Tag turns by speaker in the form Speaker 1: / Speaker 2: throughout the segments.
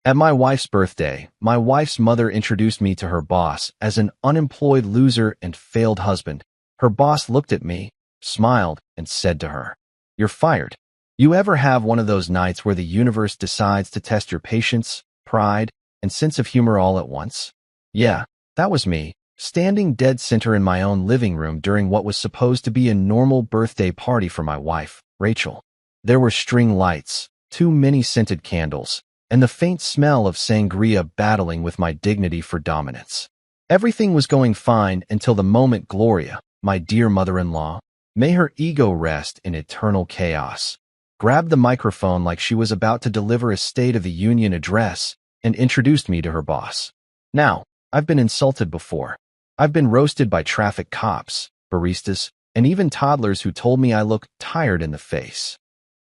Speaker 1: At my wife's birthday, my wife's mother introduced me to her boss as an unemployed loser and failed husband. Her boss looked at me, smiled, and said to her, "You're fired." You ever have one of those nights where the universe decides to test your patience, pride, and sense of humor all at once? Yeah, that was me, standing dead center in my own living room during what was supposed to be a normal birthday party for my wife, Rachel. There were string lights, too many scented candles, and the faint smell of sangria battling with my dignity for dominance. Everything was going fine until the moment Gloria, my dear mother-in-law, may her ego rest in eternal chaos, grabbed the microphone like she was about to deliver a State of the Union address and introduced me to her boss. Now, I've been insulted before. I've been roasted by traffic cops, baristas, and even toddlers who told me I look tired in the face.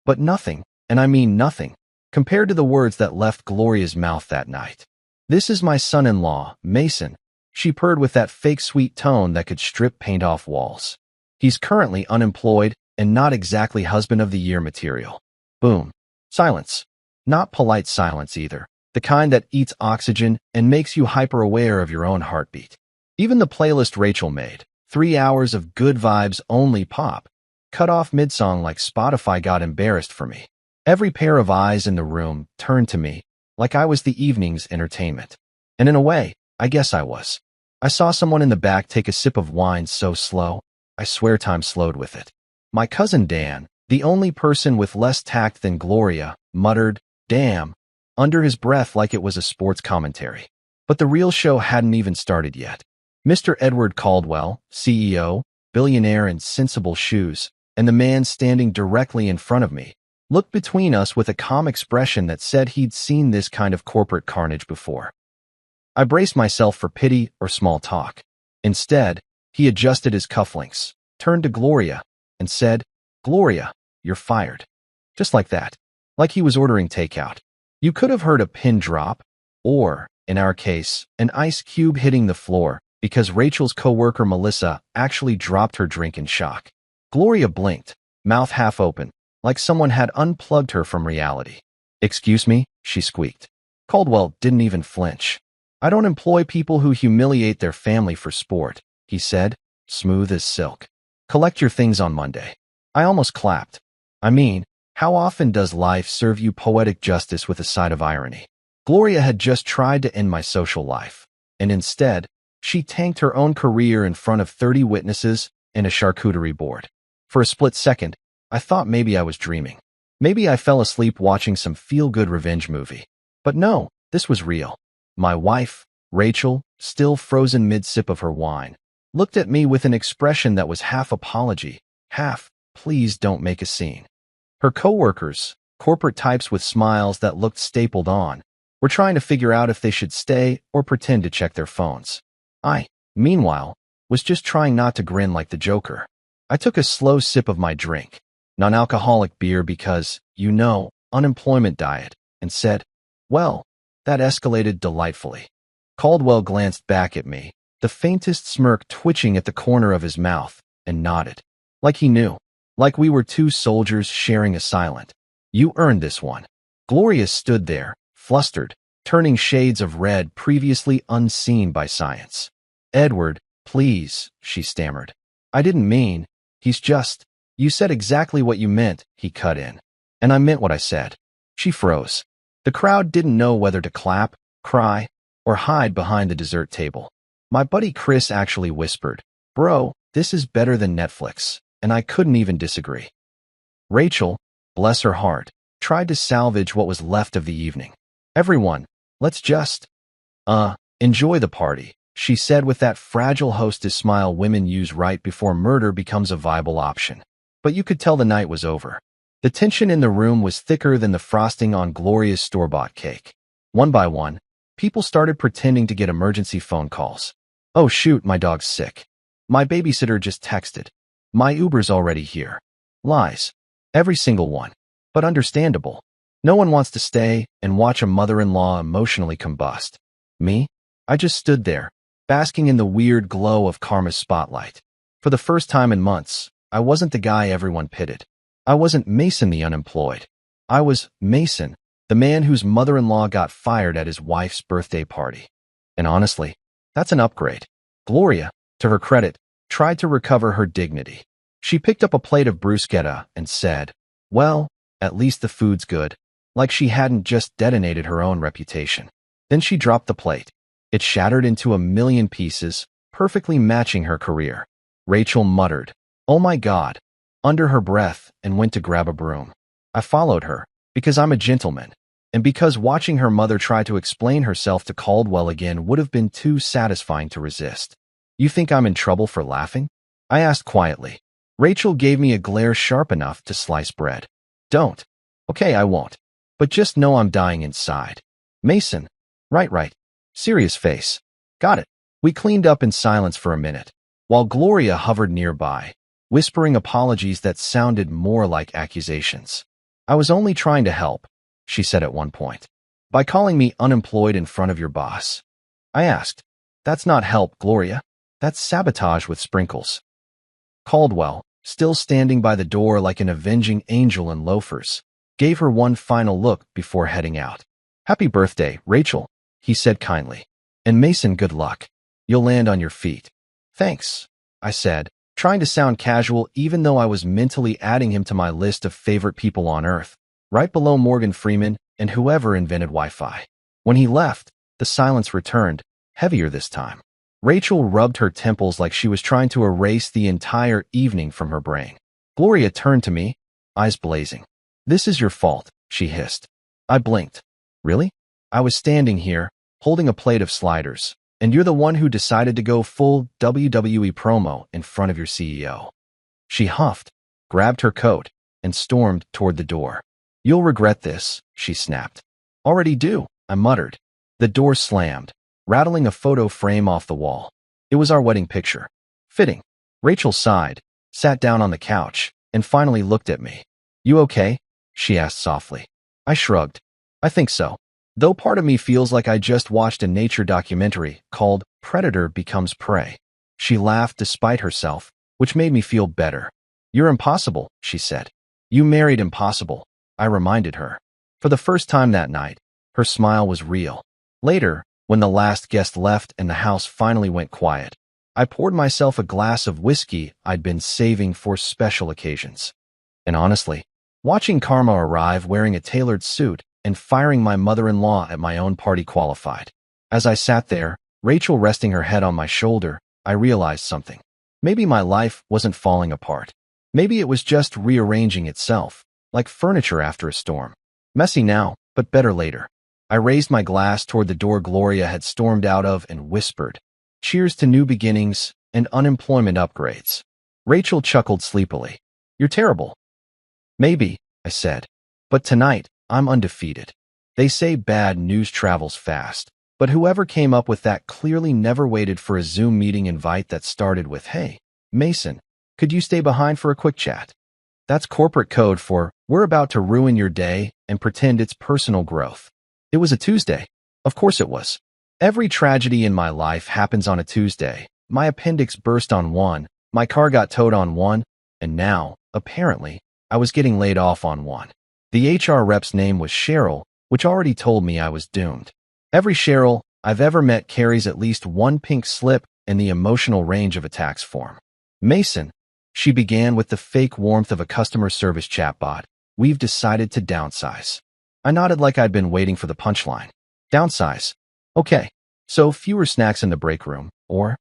Speaker 1: But nothing, and I mean nothing, compared to the words that left Gloria's mouth that night. "This is my son-in-law, Mason," she purred with that fake sweet tone that could strip paint off walls. "He's currently unemployed and not exactly husband of the year material." Boom. Silence. Not polite silence either, the kind that eats oxygen and makes you hyper-aware of your own heartbeat. Even the playlist Rachel made, 3 hours of good vibes only pop, cut off mid-song like Spotify got embarrassed for me. Every pair of eyes in the room turned to me, like I was the evening's entertainment. And in a way, I guess I was. I saw someone in the back take a sip of wine so slow, I swear time slowed with it. My cousin Dan, the only person with less tact than Gloria, muttered, "Damn," under his breath like it was a sports commentary. But the real show hadn't even started yet. Mr. Edward Caldwell, CEO, billionaire in sensible shoes, and the man standing directly in front of me, looked between us with a calm expression that said he'd seen this kind of corporate carnage before. I braced myself for pity or small talk. Instead, he adjusted his cufflinks, turned to Gloria, and said, "Gloria, you're fired." Just like that. Like he was ordering takeout. You could have heard a pin drop, or, in our case, an ice cube hitting the floor, because Rachel's coworker Melissa actually dropped her drink in shock. Gloria blinked, mouth half open, like someone had unplugged her from reality. "Excuse me," she squeaked. Caldwell didn't even flinch. "I don't employ people who humiliate their family for sport," he said, smooth as silk. "Collect your things on Monday." I almost clapped. I mean, how often does life serve you poetic justice with a side of irony? Gloria had just tried to end my social life, and instead, she tanked her own career in front of 30 witnesses and a charcuterie board. For a split second, I thought maybe I was dreaming. Maybe I fell asleep watching some feel-good revenge movie. But no, this was real. My wife, Rachel, still frozen mid-sip of her wine, looked at me with an expression that was half apology, half, "Please don't make a scene." Her coworkers, corporate types with smiles that looked stapled on, were trying to figure out if they should stay or pretend to check their phones. I, meanwhile, was just trying not to grin like the Joker. I took a slow sip of my drink, non-alcoholic beer because, unemployment diet, and said, "Well, that escalated delightfully." Caldwell glanced back at me, the faintest smirk twitching at the corner of his mouth, and nodded. Like he knew. Like we were two soldiers sharing a silent, "You earned this one." Gloria stood there, flustered, turning shades of red previously unseen by science. "Edward, please," she stammered. "I didn't mean, he's just—" "You said exactly what you meant," he cut in. "And I meant what I said." She froze. The crowd didn't know whether to clap, cry, or hide behind the dessert table. My buddy Chris actually whispered, "Bro, this is better than Netflix," and I couldn't even disagree. Rachel, bless her heart, tried to salvage what was left of the evening. "Everyone, let's just, enjoy the party," she said with that fragile hostess smile women use right before murder becomes a viable option. But you could tell the night was over. The tension in the room was thicker than the frosting on Gloria's store-bought cake. One by one, people started pretending to get emergency phone calls. "Oh shoot, my dog's sick. My babysitter just texted. My Uber's already here." Lies. Every single one. But understandable. No one wants to stay and watch a mother-in-law emotionally combust. Me? I just stood there, basking in the weird glow of karma's spotlight. For the first time in months, I wasn't the guy everyone pitied. I wasn't Mason the unemployed. I was Mason, The man whose mother-in-law got fired at his wife's birthday party. And honestly, that's an upgrade. Gloria, to her credit, tried to recover her dignity. She picked up a plate of bruschetta and said, "Well, at least the food's good," like she hadn't just detonated her own reputation. Then she dropped the plate. It shattered into a million pieces, perfectly matching her career. Rachel muttered, "Oh my God," under her breath and went to grab a broom. I followed her, because I'm a gentleman, and because watching her mother try to explain herself to Caldwell again would have been too satisfying to resist. "You think I'm in trouble for laughing?" I asked quietly. Rachel gave me a glare sharp enough to slice bread. "Don't." "Okay, I won't. But just know I'm dying inside." "Mason." Right. Serious face. "Got it." We cleaned up in silence for a minute, while Gloria hovered nearby, whispering apologies that sounded more like accusations. "I was only trying to help," she said at one point. "By calling me unemployed in front of your boss." I asked, "That's not help, Gloria. That's sabotage with sprinkles." Caldwell, still standing by the door like an avenging angel in loafers, gave her one final look before heading out. "Happy birthday, Rachel," he said kindly. "And Mason, good luck. You'll land on your feet." "Thanks," I said, trying to sound casual even though I was mentally adding him to my list of favorite people on Earth, right below Morgan Freeman and whoever invented Wi-Fi. When he left, the silence returned, heavier this time. Rachel rubbed her temples like she was trying to erase the entire evening from her brain. Gloria turned to me, eyes blazing. "This is your fault," she hissed. I blinked. "Really?" "I was standing here, holding a plate of sliders, and you're the one who decided to go full WWE promo in front of your CEO. She huffed, grabbed her coat, and stormed toward the door. "You'll regret this," she snapped. "Already do," I muttered. The door slammed, rattling a photo frame off the wall. It was our wedding picture. Fitting. Rachel sighed, sat down on the couch, and finally looked at me. "You okay?" she asked softly. I shrugged. "I think so. Though part of me feels like I just watched a nature documentary called Predator Becomes Prey." She laughed despite herself, which made me feel better. "You're impossible," she said. "You married impossible," I reminded her. For the first time that night, her smile was real. Later, when the last guest left and the house finally went quiet, I poured myself a glass of whiskey I'd been saving for special occasions. And honestly, watching Karma arrive wearing a tailored suit and firing my mother-in-law at my own party qualified. As I sat there, Rachel resting her head on my shoulder, I realized something. Maybe my life wasn't falling apart. Maybe it was just rearranging itself, like furniture after a storm. Messy now, but better later. I raised my glass toward the door Gloria had stormed out of and whispered, "Cheers to new beginnings and unemployment upgrades." Rachel chuckled sleepily. "You're terrible." "Maybe," I said. "But tonight, I'm undefeated." They say bad news travels fast, but whoever came up with that clearly never waited for a Zoom meeting invite that started with, "Hey, Mason, could you stay behind for a quick chat?" That's corporate code for, "We're about to ruin your day and pretend it's personal growth." It was a Tuesday. Of course it was. Every tragedy in my life happens on a Tuesday. My appendix burst on one, my car got towed on one, and now, apparently, I was getting laid off on one. The HR rep's name was Cheryl, which already told me I was doomed. Every Cheryl I've ever met carries at least one pink slip in the emotional range of a tax form. "Mason," she began with the fake warmth of a customer service chatbot, "we've decided to downsize." I nodded like I'd been waiting for the punchline. "Downsize. Okay. So fewer snacks in the break room, or?"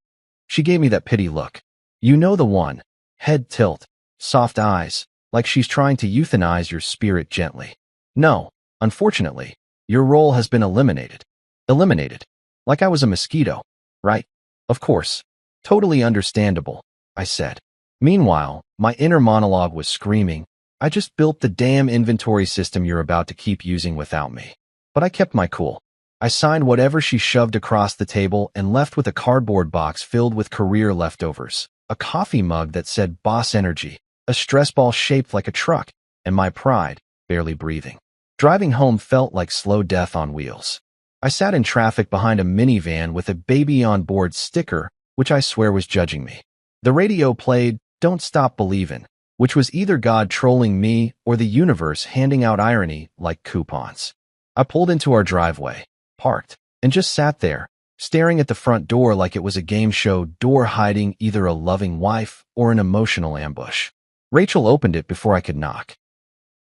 Speaker 1: She gave me that pity look. You know the one. Head tilt, soft eyes, like she's trying to euthanize your spirit gently. "No, unfortunately, your role has been eliminated." Eliminated. Like I was a mosquito, right? "Of course. Totally understandable," I said. Meanwhile, my inner monologue was screaming, "I just built the damn inventory system you're about to keep using without me." But I kept my cool. I signed whatever she shoved across the table and left with a cardboard box filled with career leftovers, a coffee mug that said Boss Energy, a stress ball shaped like a truck, and my pride, barely breathing. Driving home felt like slow death on wheels. I sat in traffic behind a minivan with a baby on board sticker, which I swear was judging me. The radio played Don't Stop Believin', which was either God trolling me or the universe handing out irony like coupons. I pulled into our driveway, parked, and just sat there, staring at the front door like it was a game show door hiding either a loving wife or an emotional ambush. Rachel opened it before I could knock.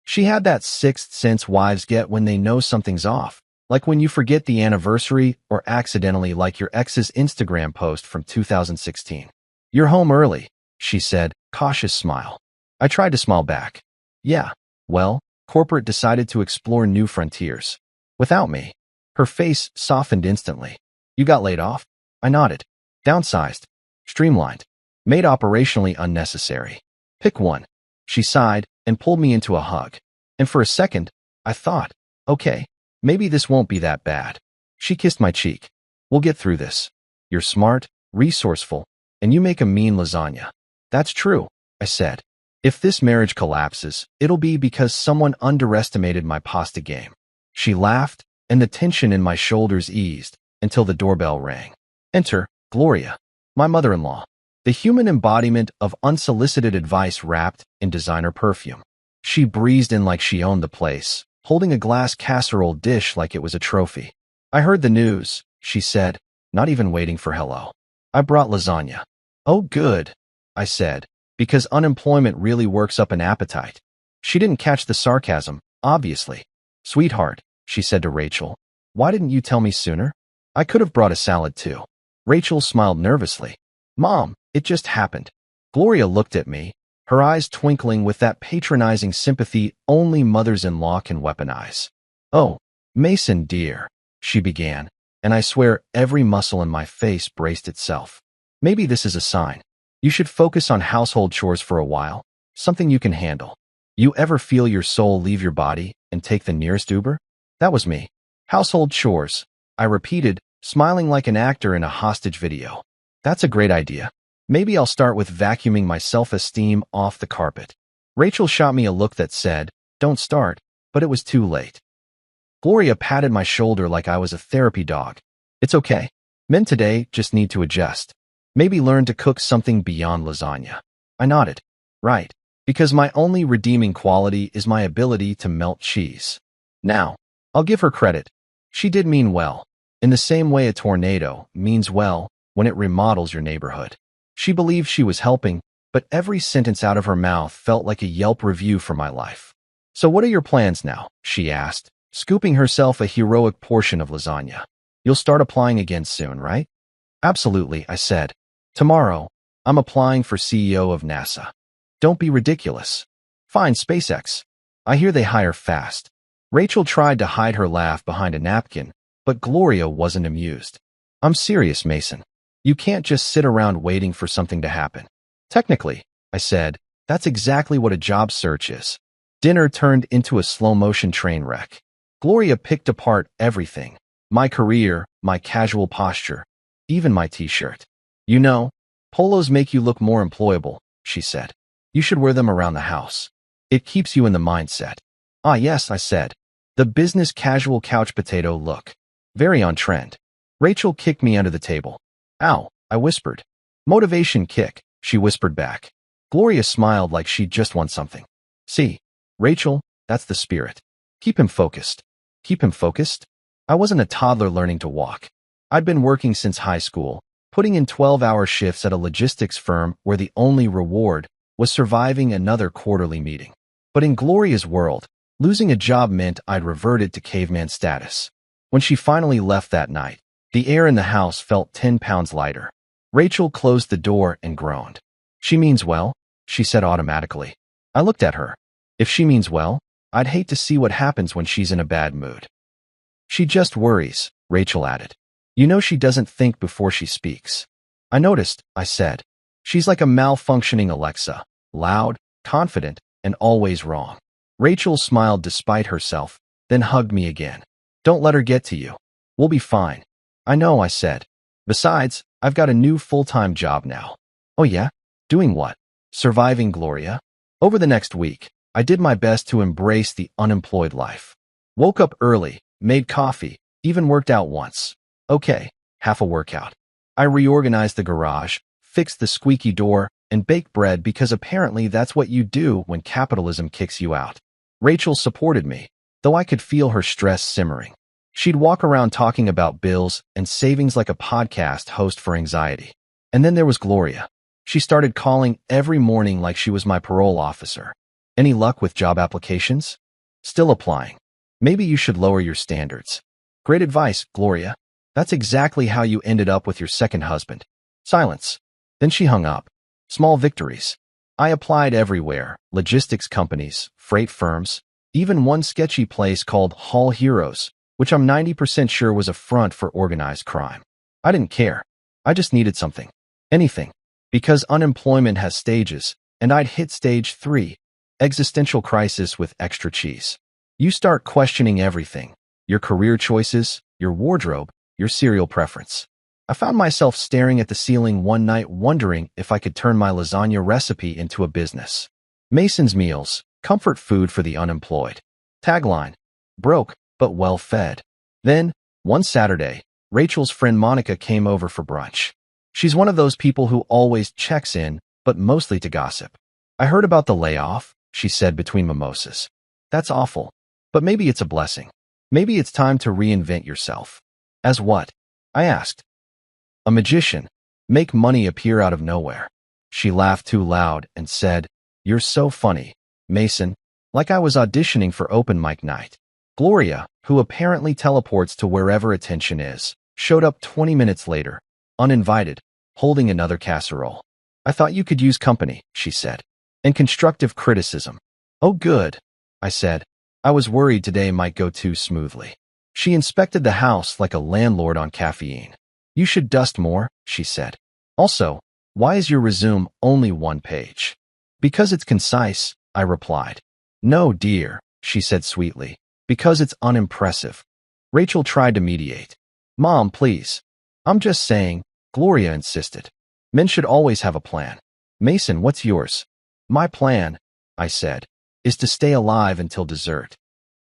Speaker 1: She had that sixth sense wives get when they know something's off, like when you forget the anniversary or accidentally like your ex's Instagram post from 2016. "You're home early," she said, cautious smile. I tried to smile back. "Yeah, well, corporate decided to explore new frontiers. Without me." Her face softened instantly. "You got laid off?" I nodded. "Downsized, streamlined, made operationally unnecessary. Pick one." She sighed and pulled me into a hug. And for a second, I thought, okay, maybe this won't be that bad. She kissed my cheek. "We'll get through this. You're smart, resourceful, and you make a mean lasagna." "That's true," I said. "If this marriage collapses, it'll be because someone underestimated my pasta game." She laughed, and the tension in my shoulders eased until the doorbell rang. Enter Gloria, my mother-in-law, the human embodiment of unsolicited advice wrapped in designer perfume. She breezed in like she owned the place, holding a glass casserole dish like it was a trophy. "I heard the news," she said, not even waiting for hello. "I brought lasagna." "Oh, good," I said, because unemployment really works up an appetite. She didn't catch the sarcasm, obviously. "Sweetheart," she said to Rachel, "why didn't you tell me sooner? I could have brought a salad too." Rachel smiled nervously. "Mom, it just happened." Gloria looked at me, her eyes twinkling with that patronizing sympathy only mothers-in-law can weaponize. "Oh, Mason dear," she began, and I swear every muscle in my face braced itself. "Maybe this is a sign. You should focus on household chores for a while, something you can handle. You ever feel your soul leave your body and take the nearest Uber?" That was me. "Household chores," I repeated, smiling like an actor in a hostage video. "That's a great idea. Maybe I'll start with vacuuming my self-esteem off the carpet." Rachel shot me a look that said, "Don't start," but it was too late. Gloria patted my shoulder like I was a therapy dog. "It's okay. Men today just need to adjust. Maybe learn to cook something beyond lasagna." I nodded. "Right, because my only redeeming quality is my ability to melt cheese." Now, I'll give her credit. She did mean well, in the same way a tornado means well when it remodels your neighborhood. She believed she was helping, but every sentence out of her mouth felt like a Yelp review for my life. "So what are your plans now?" she asked, scooping herself a heroic portion of lasagna. "You'll start applying again soon, right?" "Absolutely," I said. "Tomorrow, I'm applying for CEO of NASA." "Don't be ridiculous." "Fine, SpaceX. I hear they hire fast." Rachel tried to hide her laugh behind a napkin, but Gloria wasn't amused. "I'm serious, Mason. You can't just sit around waiting for something to happen." "Technically," I said, "that's exactly what a job search is." Dinner turned into a slow-motion train wreck. Gloria picked apart everything. My career, my casual posture, even my t-shirt. "You know, polos make you look more employable," she said. "You should wear them around the house. It keeps you in the mindset." "Ah, yes," I said. The business casual couch potato look. Very on trend. Rachel kicked me under the table. "Ow," I whispered. "Motivation kick," she whispered back. Gloria smiled like she'd just won something. "See, Rachel, that's the spirit. Keep him focused." Keep him focused? I wasn't a toddler learning to walk. I'd been working since high school, putting in 12-hour shifts at a logistics firm where the only reward was surviving another quarterly meeting. But in Gloria's world, losing a job meant I'd reverted to caveman status. When she finally left that night, the air in the house felt 10 pounds lighter. Rachel closed the door and groaned. "She means well," she said automatically. I looked at her. If she means well, I'd hate to see what happens when she's in a bad mood. "She just worries," Rachel added. "You know she doesn't think before she speaks." "I noticed," I said. "She's like a malfunctioning Alexa, loud, confident, and always wrong." Rachel smiled despite herself, then hugged me again. "Don't let her get to you. We'll be fine." "I know," I said. "Besides, I've got a new full-time job now." "Oh yeah? Doing what?" "Surviving, Gloria." Over the next week, I did my best to embrace the unemployed life. Woke up early, made coffee, even worked out once. Okay, half a workout. I reorganized the garage, fixed the squeaky door, and baked bread because apparently that's what you do when capitalism kicks you out. Rachel supported me. though I could feel her stress simmering. She'd walk around talking about bills and savings like a podcast host for anxiety. And then there was Gloria. She started calling every morning like she was my parole officer. Any luck with job applications? Still applying. Maybe you should lower your standards. Great advice, Gloria. That's exactly how you ended up with your second husband. Silence. Then she hung up. Small victories. I applied everywhere. Logistics companies, freight firms, even one sketchy place called Hall Heroes, which I'm 90% sure was a front for organized crime. I didn't care. I just needed something. Anything. Because unemployment has stages, and I'd hit stage 3, existential crisis with extra cheese. You start questioning everything. Your career choices, your wardrobe, your cereal preference. I found myself staring at the ceiling one night wondering if I could turn my lasagna recipe into a business. Mason's Meals, comfort food for the unemployed. Tagline, broke, but well-fed. Then, one Saturday, Rachel's friend Monica came over for brunch. She's one of those people who always checks in, but mostly to gossip. I heard about the layoff, she said between mimosas. That's awful. But maybe it's a blessing. Maybe it's time to reinvent yourself. As what? I asked. A magician. Make money appear out of nowhere. She laughed too loud and said, You're so funny, Mason. Like I was auditioning for open mic night. Gloria, who apparently teleports to wherever attention is, showed up 20 minutes later, uninvited, holding another casserole. I thought you could use company, she said. And constructive criticism. Oh good, I said. I was worried today might go too smoothly. She inspected the house like a landlord on caffeine. You should dust more, she said. Also, why is your resume only 1 page? Because it's concise, I replied. No, dear, she said sweetly. Because it's unimpressive. Rachel tried to mediate. Mom, please. I'm just saying, Gloria insisted. Men should always have a plan. Mason, what's yours? My plan, I said, is to stay alive until dessert.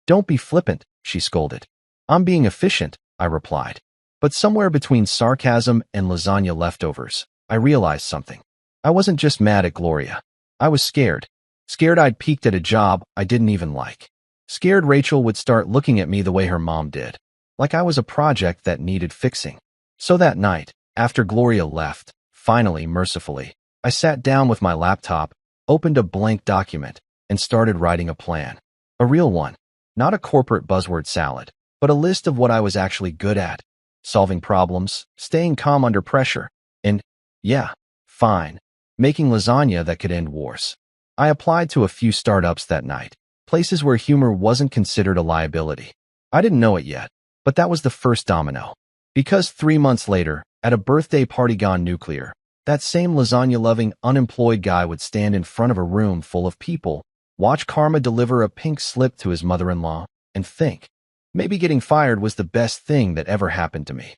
Speaker 1: Don't be flippant, she scolded. I'm being efficient, I replied. But somewhere between sarcasm and lasagna leftovers, I realized something. I wasn't just mad at Gloria. I was scared. Scared I'd peaked at a job I didn't even like. Scared Rachel would start looking at me the way her mom did. Like I was a project that needed fixing. So that night, after Gloria left, finally, mercifully, I sat down with my laptop, opened a blank document, and started writing a plan. A real one. Not a corporate buzzword salad, but a list of what I was actually good at. Solving problems, staying calm under pressure, and, yeah, fine, making lasagna that could end wars. I applied to a few startups that night, places where humor wasn't considered a liability. I didn't know it yet, but that was the first domino. Because 3 months later, at a birthday party gone nuclear, that same lasagna-loving, unemployed guy would stand in front of a room full of people, watch karma deliver a pink slip to his mother-in-law, and think, maybe getting fired was the best thing that ever happened to me.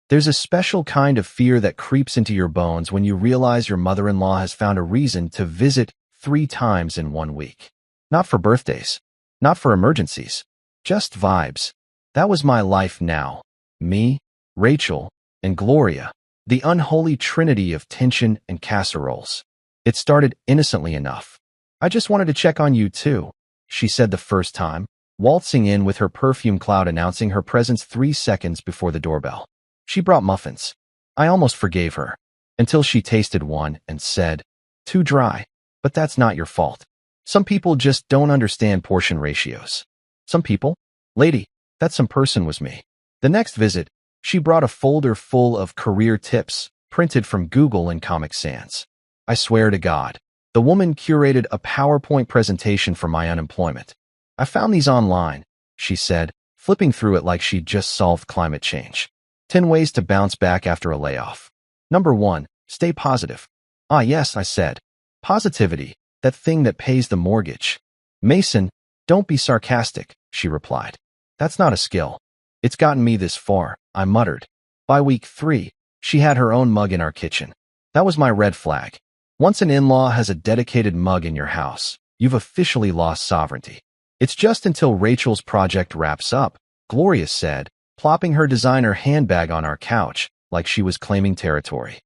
Speaker 1: There's a special kind of fear that creeps into your bones when you realize your mother-in-law has found a reason to visit 3 times in 1 week. Not for birthdays, not for emergencies, just vibes. That was my life now. Me, Rachel, and Gloria, the unholy trinity of tension and casseroles. It started innocently enough. I just wanted to check on you too, she said the first time, waltzing in with her perfume cloud announcing her presence 3 seconds before the doorbell. She brought muffins. I almost forgave her, until she tasted one and said, Too dry, but that's not your fault. Some people just don't understand portion ratios. Some people? Lady, that some person was me. The next visit, she brought a folder full of career tips, printed from Google and Comic Sans. I swear to God, the woman curated a PowerPoint presentation for my unemployment. I found these online, she said, flipping through it like she'd just solved climate change. 10 ways to bounce back after a layoff. Number 1, stay positive. Ah yes, I said. Positivity, that thing that pays the mortgage. Mason, don't be sarcastic, she replied. That's not a skill. It's gotten me this far, I muttered. By week 3, she had her own mug in our kitchen. That was my red flag. Once an in-law has a dedicated mug in your house, you've officially lost sovereignty. It's just until Rachel's project wraps up, Gloria said, plopping her designer handbag on our couch like she was claiming territory.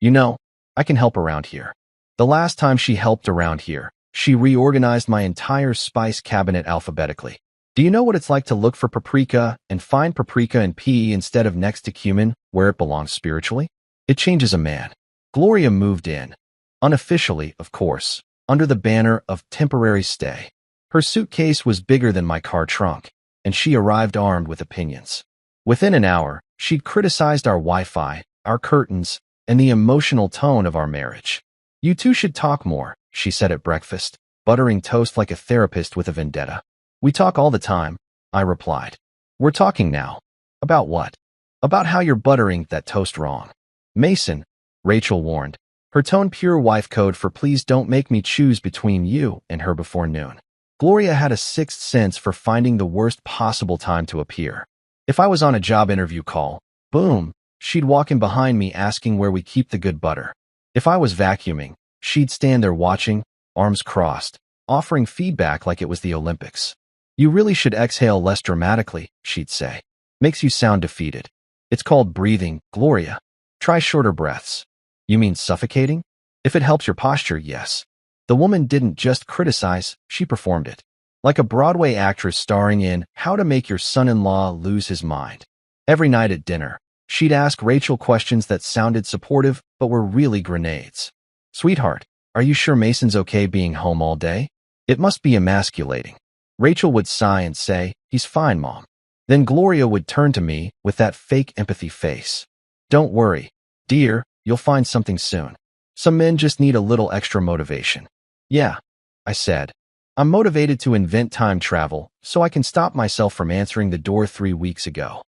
Speaker 1: You know, I can help around here. The last time she helped around here, she reorganized my entire spice cabinet alphabetically. Do you know what it's like to look for paprika and find paprika and pea instead of next to cumin, where it belongs spiritually? It changes a man. Gloria moved in. Unofficially, of course, under the banner of temporary stay. Her suitcase was bigger than my car trunk, and she arrived armed with opinions. Within an hour, she'd criticized our Wi-Fi, our curtains, and the emotional tone of our marriage. You two should talk more, she said at breakfast, buttering toast like a therapist with a vendetta. We talk all the time, I replied. We're talking now. About what? About how you're buttering that toast wrong. Mason, Rachel warned, her tone pure wife code for please don't make me choose between you and her before noon. Gloria had a sixth sense for finding the worst possible time to appear. If I was on a job interview call, boom, she'd walk in behind me asking where we keep the good butter. If I was vacuuming, she'd stand there watching, arms crossed, offering feedback like it was the Olympics. You really should exhale less dramatically, she'd say. Makes you sound defeated. It's called breathing, Gloria. Try shorter breaths. You mean suffocating? If it helps your posture, yes. The woman didn't just criticize, she performed it. Like a Broadway actress starring in How to Make Your Son-in-Law Lose His Mind. Every night at dinner, she'd ask Rachel questions that sounded supportive but were really grenades. Sweetheart, are you sure Mason's okay being home all day? It must be emasculating. Rachel would sigh and say, he's fine, Mom. Then Gloria would turn to me with that fake empathy face. Don't worry, dear, you'll find something soon. Some men just need a little extra motivation. Yeah, I said. I'm motivated to invent time travel so I can stop myself from answering the door 3 weeks ago.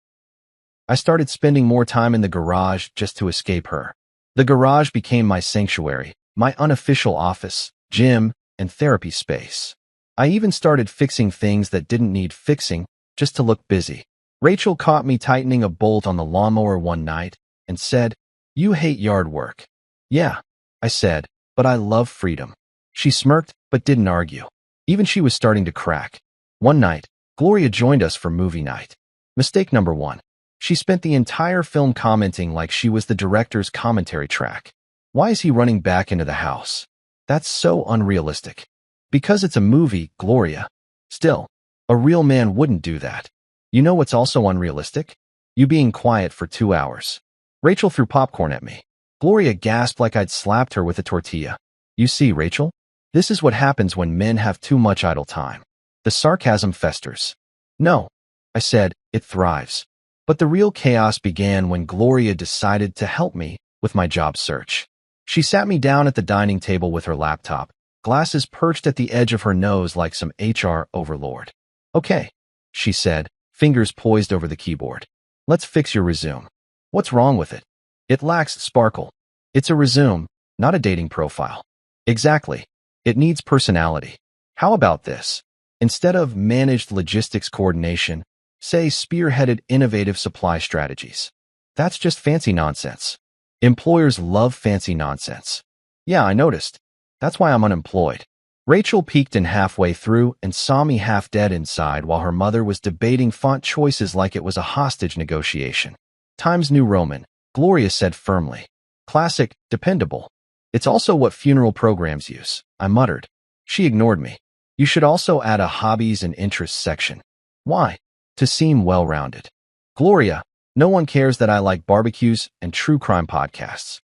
Speaker 1: I started spending more time in the garage just to escape her. The garage became my sanctuary, my unofficial office, gym, and therapy space. I even started fixing things that didn't need fixing just to look busy. Rachel caught me tightening a bolt on the lawnmower one night and said, "You hate yard work." Yeah, I said, but I love freedom. She smirked but didn't argue. Even she was starting to crack. One night, Gloria joined us for movie night. Mistake number 1. She spent the entire film commenting like she was the director's commentary track. Why is he running back into the house? That's so unrealistic. Because it's a movie, Gloria. Still, a real man wouldn't do that. You know what's also unrealistic? You being quiet for 2 hours. Rachel threw popcorn at me. Gloria gasped like I'd slapped her with a tortilla. You see, Rachel? This is what happens when men have too much idle time. The sarcasm festers. No, I said, it thrives. But the real chaos began when Gloria decided to help me with my job search. She sat me down at the dining table with her laptop, glasses perched at the edge of her nose like some HR overlord. Okay, she said, fingers poised over the keyboard. Let's fix your resume. What's wrong with it? It lacks sparkle. It's a resume, not a dating profile. Exactly. It needs personality. How about this? Instead of managed logistics coordination, say spearheaded innovative supply strategies. That's just fancy nonsense. Employers love fancy nonsense. Yeah, I noticed. That's why I'm unemployed. Rachel peeked in halfway through and saw me half dead inside while her mother was debating font choices like it was a hostage negotiation. Times New Roman, Gloria said firmly. Classic, dependable. It's also what funeral programs use, I muttered. She ignored me. You should also add a hobbies and interests section. Why? To seem well-rounded. Gloria, no one cares that I like barbecues and true crime podcasts.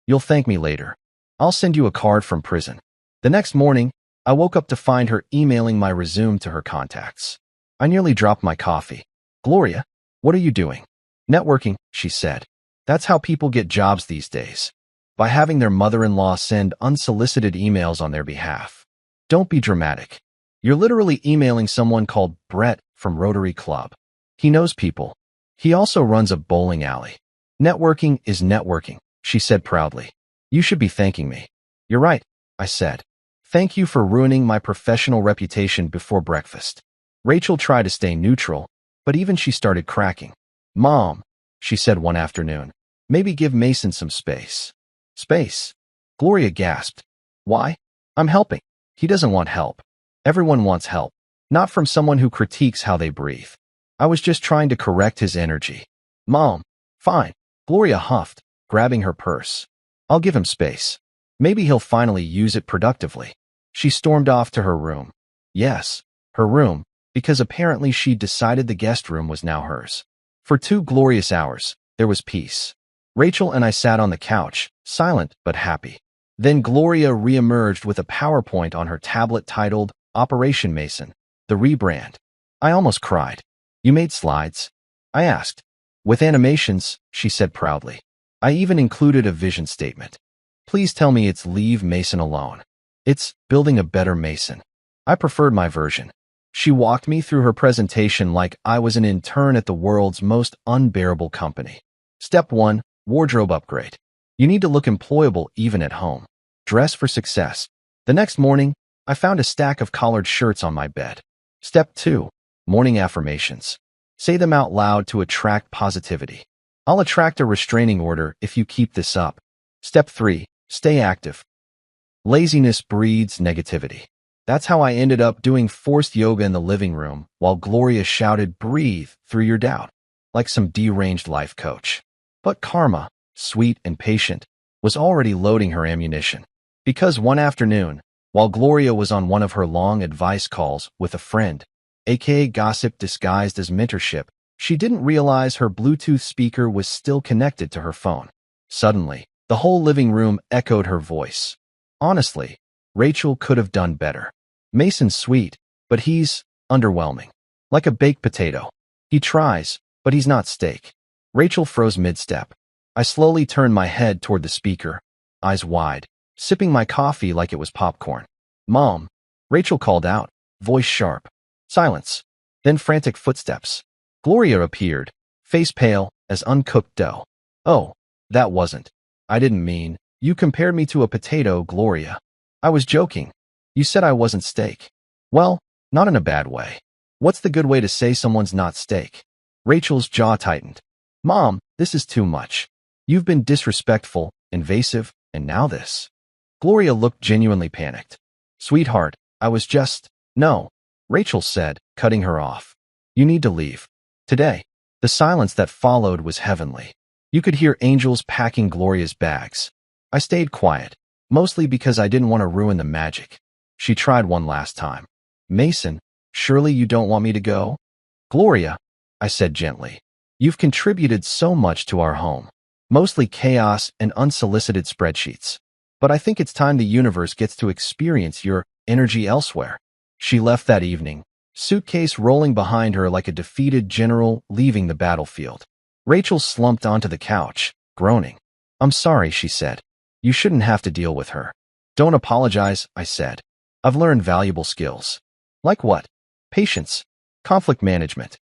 Speaker 1: You'll thank me later. I'll send you a card from prison. The next morning, I woke up to find her emailing my resume to her contacts. I nearly dropped my coffee. Gloria, what are you doing? Networking, she said. That's how people get jobs these days. By having their mother-in-law send unsolicited emails on their behalf. Don't be dramatic. You're literally emailing someone called Brett from Rotary Club. He knows people. He also runs a bowling alley. Networking is networking, she said proudly. You should be thanking me. You're right, I said. Thank you for ruining my professional reputation before breakfast. Rachel tried to stay neutral, but even she started cracking. Mom, she said one afternoon, maybe give Mason some space. Space? Gloria gasped. Why? I'm helping. He doesn't want help. Everyone wants help, not from someone who critiques how they breathe. I was just trying to correct his energy. Mom, fine. Gloria huffed, grabbing her purse. I'll give him space. Maybe he'll finally use it productively. She stormed off to her room. Yes, her room, because apparently she'd decided the guest room was now hers. For 2 glorious hours, there was peace. Rachel and I sat on the couch, silent but happy. Then Gloria re-emerged with a PowerPoint on her tablet titled Operation Mason, the rebrand. I almost cried. You made slides? I asked. With animations, she said proudly. I even included a vision statement. Please tell me it's leave Mason alone. It's building a better Mason. I preferred my version. She walked me through her presentation like I was an intern at the world's most unbearable company. Step 1, wardrobe upgrade. You need to look employable even at home. Dress for success. The next morning, I found a stack of collared shirts on my bed. Step 2, morning affirmations. Say them out loud to attract positivity. I'll attract a restraining order if you keep this up. Step 3, stay active. Laziness breeds negativity. That's how I ended up doing forced yoga in the living room while Gloria shouted, "Breathe through your doubt," like some deranged life coach. But Karma, sweet and patient, was already loading her ammunition. Because one afternoon, while Gloria was on one of her long advice calls with a friend, aka gossip disguised as mentorship, she didn't realize her Bluetooth speaker was still connected to her phone. Suddenly, the whole living room echoed her voice. Honestly, Rachel could have done better. Mason's sweet, but he's underwhelming. Like a baked potato. He tries, but he's not steak. Rachel froze mid-step. I slowly turned my head toward the speaker, eyes wide, sipping my coffee like it was popcorn. "Mom," Rachel called out, voice sharp. Silence. Then frantic footsteps. Gloria appeared, face pale as uncooked dough. "Oh, that wasn't. I didn't mean. You compared me to a potato, Gloria. I was joking. You said I wasn't steak." "Well, not in a bad way. What's the good way to say someone's not steak?" Rachel's jaw tightened. "Mom, this is too much. You've been disrespectful, invasive, and now this." Gloria looked genuinely panicked. "Sweetheart, I was just—" "No," Rachel said, cutting her off. "You need to leave. Today." The silence that followed was heavenly. You could hear angels packing Gloria's bags. I stayed quiet, mostly because I didn't want to ruin the magic. She tried one last time. "Mason, surely you don't want me to go?" "Gloria," I said gently, "you've contributed so much to our home. Mostly chaos and unsolicited spreadsheets. But I think it's time the universe gets to experience your energy elsewhere." She left that evening, suitcase rolling behind her like a defeated general leaving the battlefield. Rachel slumped onto the couch, groaning. "I'm sorry," she said. "You shouldn't have to deal with her." "Don't apologize," I said. "I've learned valuable skills." "Like what?" "Patience. Conflict management."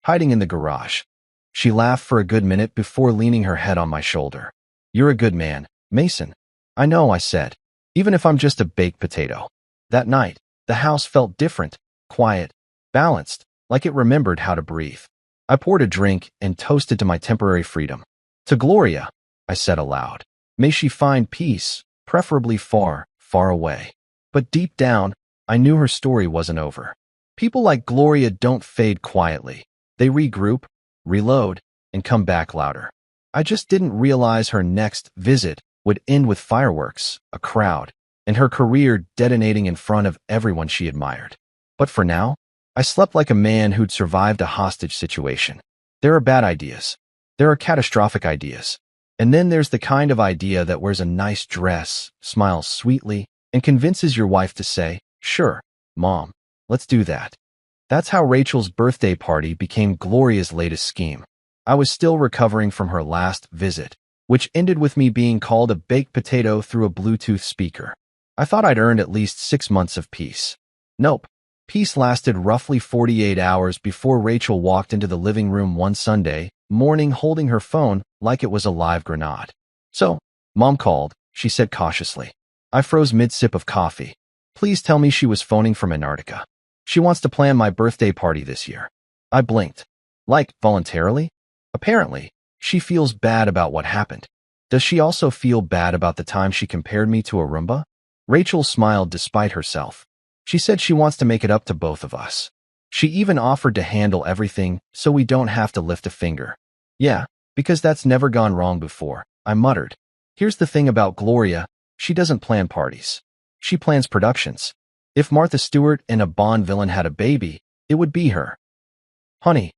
Speaker 1: Hiding in the garage. She laughed for a good minute before leaning her head on my shoulder. "You're a good man, Mason." "I know," I said, "even if I'm just a baked potato." That night, the house felt different, quiet, balanced, like it remembered how to breathe. I poured a drink and toasted to my temporary freedom. "To Gloria," I said aloud. "May she find peace, preferably far, far away." But deep down, I knew her story wasn't over. People like Gloria don't fade quietly. They regroup, reload, and come back louder. I just didn't realize her next visit would end with fireworks, a crowd, and her career detonating in front of everyone she admired. But for now, I slept like a man who'd survived a hostage situation. There are bad ideas. There are catastrophic ideas. And then there's the kind of idea that wears a nice dress, smiles sweetly, and convinces your wife to say, "Sure, Mom, let's do that." That's how Rachel's birthday party became Gloria's latest scheme. I was still recovering from her last visit, which ended with me being called a baked potato through a Bluetooth speaker. I thought I'd earned at least 6 months of peace. Nope. Peace lasted roughly 48 hours before Rachel walked into the living room one Sunday morning holding her phone like it was a live grenade. "So, Mom called," she said cautiously. I froze mid-sip of coffee. Please tell me she was phoning from Antarctica. "She wants to plan my birthday party this year." I blinked. "Like, voluntarily?" "Apparently, she feels bad about what happened." "Does she also feel bad about the time she compared me to a Roomba?" Rachel smiled despite herself. "She said she wants to make it up to both of us. She even offered to handle everything so we don't have to lift a finger." "Yeah, because that's never gone wrong before," I muttered. "Here's the thing about Gloria, she doesn't plan parties. She plans productions. If Martha Stewart and a Bond villain had a baby, it would be her. Honey,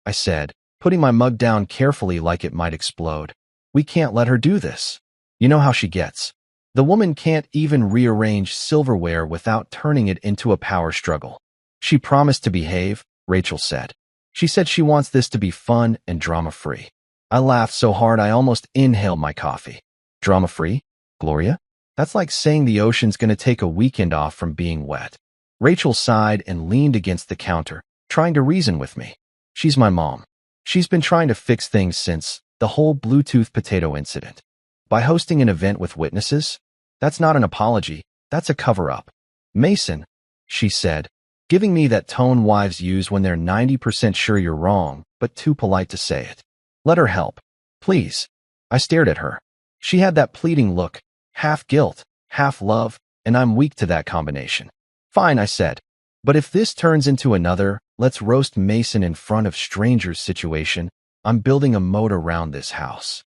Speaker 1: I said, putting my mug down carefully like it might explode. We can't let her do this. You know how she gets. The woman can't even rearrange silverware without turning it into a power struggle. She promised to behave, Rachel said. She said she wants this to be fun and drama-free. I laughed so hard I almost inhaled my coffee. Drama-free? Gloria? That's like saying the ocean's gonna take a weekend off from being wet. Rachel sighed and leaned against the counter, trying to reason with me. She's my mom. She's been trying to fix things since the whole Bluetooth potato incident. By hosting an event with witnesses? That's not an apology, that's a cover-up. Mason, she said, giving me that tone wives use when they're 90% sure you're wrong, but too polite to say it. Let her help. Please. I stared at her. She had that pleading look, half guilt, half love, and I'm weak to that combination. Fine, I said. But if this turns into another, let's roast Mason in front of strangers situation, I'm building a moat around this house.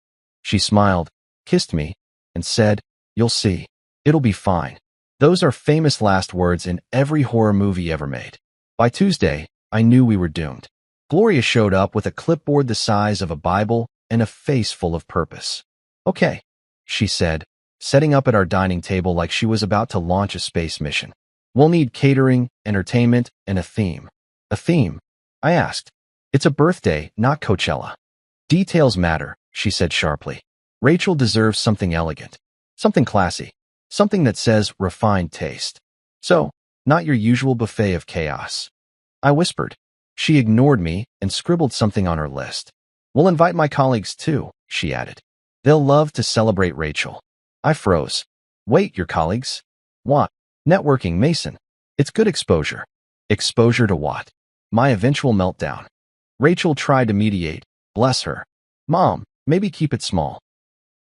Speaker 1: She smiled, kissed me, and said, you'll see. It'll be fine. Those are famous last words in every horror movie ever made. By Tuesday, I knew we were doomed. Gloria showed up with a clipboard the size of a Bible and a face full of purpose. Okay, she said, setting up at our dining table like she was about to launch a space mission. We'll need catering, entertainment, and a theme. A theme? I asked. It's a birthday, not Coachella. Details matter, she said sharply. Rachel deserves something elegant. Something classy. Something that says refined taste. So, not your usual buffet of chaos. I whispered. She ignored me and scribbled something on her list. We'll invite my colleagues too, she added. They'll love to celebrate Rachel. I froze. Wait, your colleagues? What? Networking, Mason. It's good exposure. Exposure to what? My eventual meltdown. Rachel tried to mediate. Bless her. Mom, maybe keep it small.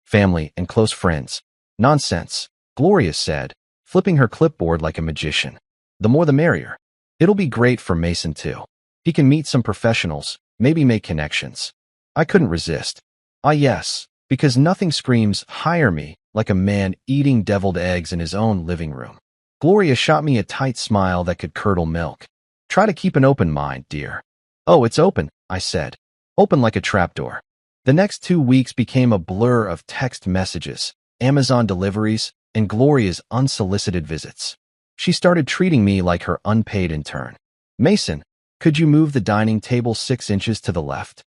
Speaker 1: Family and close friends. Nonsense, Gloria said, flipping her clipboard like a magician. The more the merrier. It'll be great for Mason too. He can meet some professionals, maybe make connections. I couldn't resist. Ah yes, because nothing screams hire me like a man eating deviled eggs in his own living room. Gloria shot me a tight smile that could curdle milk. Try to keep an open mind, dear. Oh, it's open, I said. Open like a trapdoor. The next 2 weeks became a blur of text messages, Amazon deliveries, and Gloria's unsolicited visits. She started treating me like her unpaid intern. Mason, could you move the dining table 6 inches to the left?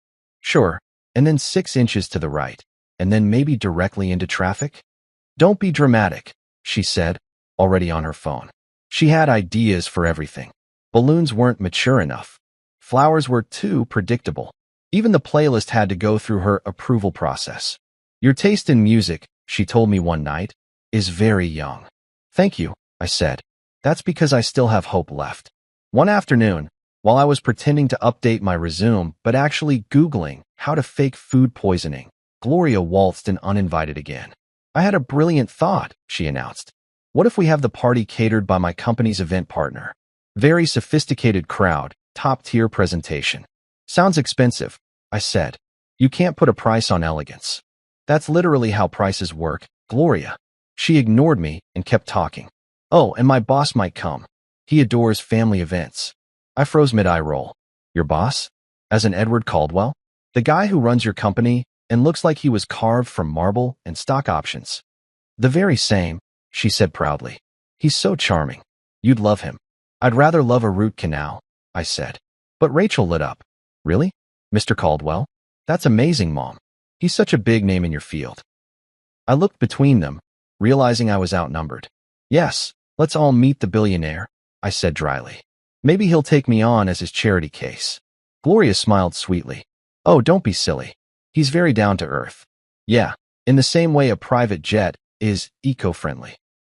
Speaker 1: Sure, and then 6 inches to the right, and then maybe directly into traffic? Don't be dramatic, she said, already on her phone. She had ideas for everything. Balloons weren't mature enough. Flowers were too predictable. Even the playlist had to go through her approval process. Your taste in music, she told me one night, is very young. Thank you, I said. That's because I still have hope left. One afternoon, while I was pretending to update my resume but actually Googling how to fake food poisoning, Gloria waltzed in uninvited again. I had a brilliant thought, she announced. What if we have the party catered by my company's event partner? Very sophisticated crowd, top-tier presentation. Sounds expensive, I said. You can't put a price on elegance. That's literally how prices work, Gloria. She ignored me and kept talking. Oh, and my boss might come. He adores family events. I froze mid-eye roll. Your boss? As in Edward Caldwell? The guy who runs your company and looks like he was carved from marble and stock options. The very same, she said proudly. He's so charming. You'd love him. I'd rather love a root canal, I said. But Rachel lit up. Really? Mr. Caldwell? That's amazing, Mom. He's such a big name in your field. I looked between them, realizing I was outnumbered. Yes, let's all meet the billionaire, I said dryly. Maybe he'll take me on as his charity case. Gloria smiled sweetly. Oh, don't be silly. He's very down to earth. Yeah, in the same way a private jet is eco-friendly.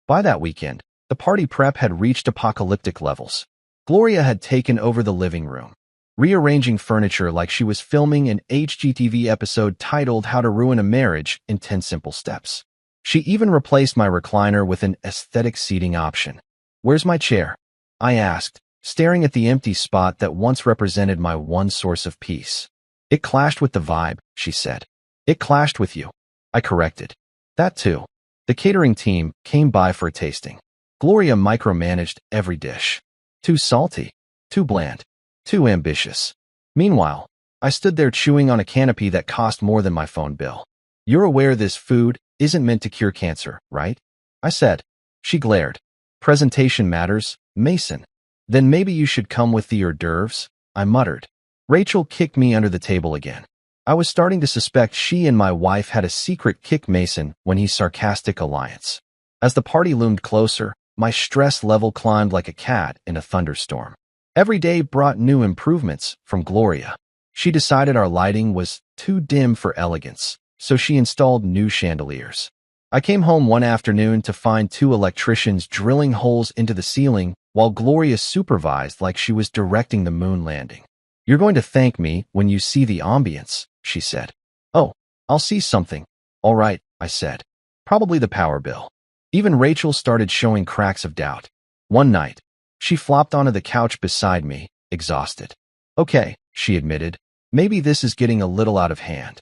Speaker 1: By that weekend, the party prep had reached apocalyptic levels. Gloria had taken over the living room, rearranging furniture like she was filming an HGTV episode titled How to Ruin a Marriage in 10 Simple Steps. She even replaced my recliner with an aesthetic seating option. Where's my chair? I asked, staring at the empty spot that once represented my one source of peace. It clashed with the vibe, she said. It clashed with you. I corrected. That too. The catering team came by for a tasting. Gloria micromanaged every dish. Too salty. Too bland. Too ambitious. Meanwhile, I stood there chewing on a canopy that cost more than my phone bill. You're aware this food isn't meant to cure cancer, right? I said. She glared. Presentation matters, Mason. Then maybe you should come with the hors d'oeuvres, I muttered. Rachel kicked me under the table again. I was starting to suspect she and my wife had a secret kick Mason when he's sarcastic alliance. As the party loomed closer, my stress level climbed like a cat in a thunderstorm. Every day brought new improvements from Gloria. She decided our lighting was too dim for elegance, so she installed new chandeliers. I came home one afternoon to find two electricians drilling holes into the ceiling while Gloria supervised like she was directing the moon landing. You're going to thank me when you see the ambience, she said. Oh, I'll see something. All right, I said. Probably the power bill. Even Rachel started showing cracks of doubt. One night, she flopped onto the couch beside me, exhausted. Okay, she admitted. Maybe this is getting a little out of hand.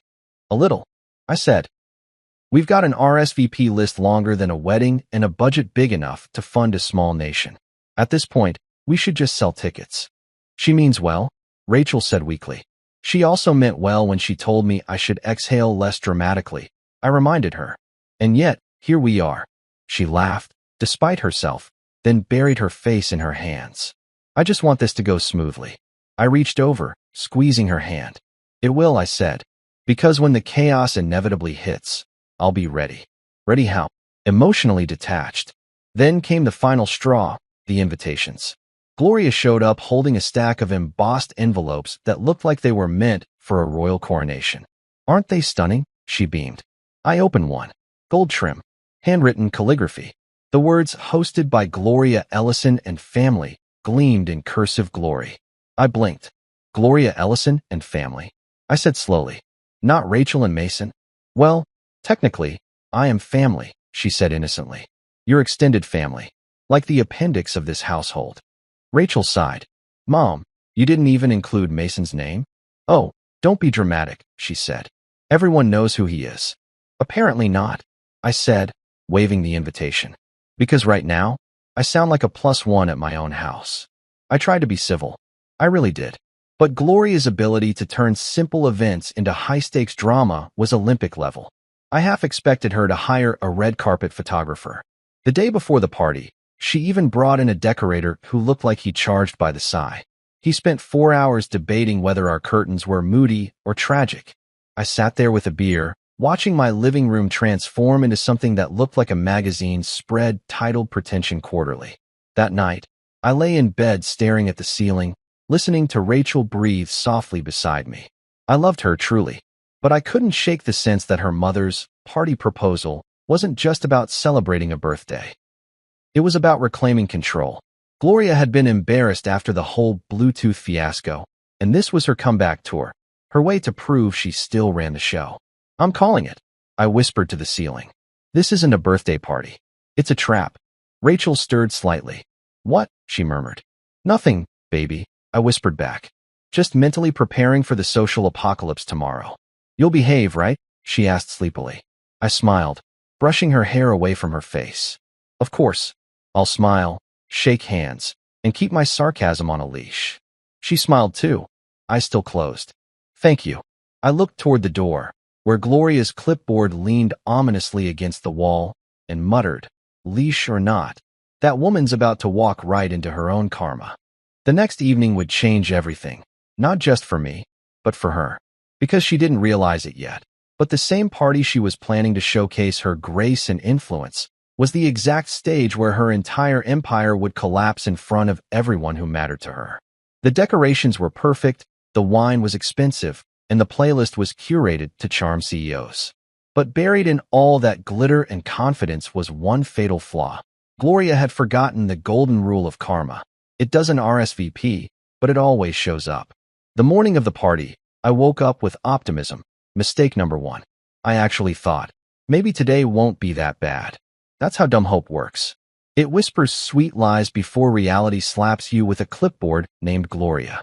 Speaker 1: A little, I said. We've got an RSVP list longer than a wedding and a budget big enough to fund a small nation. At this point, we should just sell tickets. She means well, Rachel said weakly. She also meant well when she told me I should exhale less dramatically. I reminded her. And yet, here we are. She laughed, despite herself, then buried her face in her hands. I just want this to go smoothly. I reached over, squeezing her hand. It will, I said, because when the chaos inevitably hits, I'll be ready. Ready how? Emotionally detached. Then came the final straw, the invitations. Gloria showed up holding a stack of embossed envelopes that looked like they were meant for a royal coronation. Aren't they stunning? She beamed. I opened one. Gold trim. Handwritten calligraphy. The words hosted by Gloria Ellison and family gleamed in cursive glory. I blinked. Gloria Ellison and family? I said slowly. Not Rachel and Mason? Well, technically, I am family, she said innocently. Your extended family. Like the appendix of this household. Rachel sighed. Mom, you didn't even include Mason's name? Oh, don't be dramatic, she said. Everyone knows who he is. Apparently not, I said, waving the invitation. Because right now, I sound like a +1 at my own house. I tried to be civil. I really did. But Gloria's ability to turn simple events into high-stakes drama was Olympic level. I half expected her to hire a red carpet photographer. The day before the party, she even brought in a decorator who looked like he charged by the sigh. He spent 4 hours debating whether our curtains were moody or tragic. I sat there with a beer, watching my living room transform into something that looked like a magazine spread titled Pretension Quarterly. That night, I lay in bed staring at the ceiling, listening to Rachel breathe softly beside me. I loved her truly, but I couldn't shake the sense that her mother's party proposal wasn't just about celebrating a birthday. It was about reclaiming control. Gloria had been embarrassed after the whole Bluetooth fiasco, and this was her comeback tour, her way to prove she still ran the show. I'm calling it, I whispered to the ceiling. This isn't a birthday party. It's a trap. Rachel stirred slightly. What? She murmured. Nothing, baby, I whispered back. Just mentally preparing for the social apocalypse tomorrow. You'll behave, right? She asked sleepily. I smiled, brushing her hair away from her face. Of course. I'll smile, shake hands, and keep my sarcasm on a leash. She smiled too. Eyes still closed. Thank you. I looked toward the door, where Gloria's clipboard leaned ominously against the wall, and muttered, leash or not, that woman's about to walk right into her own karma. The next evening would change everything, not just for me, but for her, because she didn't realize it yet. But the same party she was planning to showcase her grace and influence was the exact stage where her entire empire would collapse in front of everyone who mattered to her. The decorations were perfect, the wine was expensive, and the playlist was curated to charm CEOs. But buried in all that glitter and confidence was one fatal flaw. Gloria had forgotten the golden rule of karma. It doesn't RSVP, but it always shows up. The morning of the party, I woke up with optimism. Mistake number 1. I actually thought, maybe today won't be that bad. That's how dumb hope works. It whispers sweet lies before reality slaps you with a clipboard named Gloria.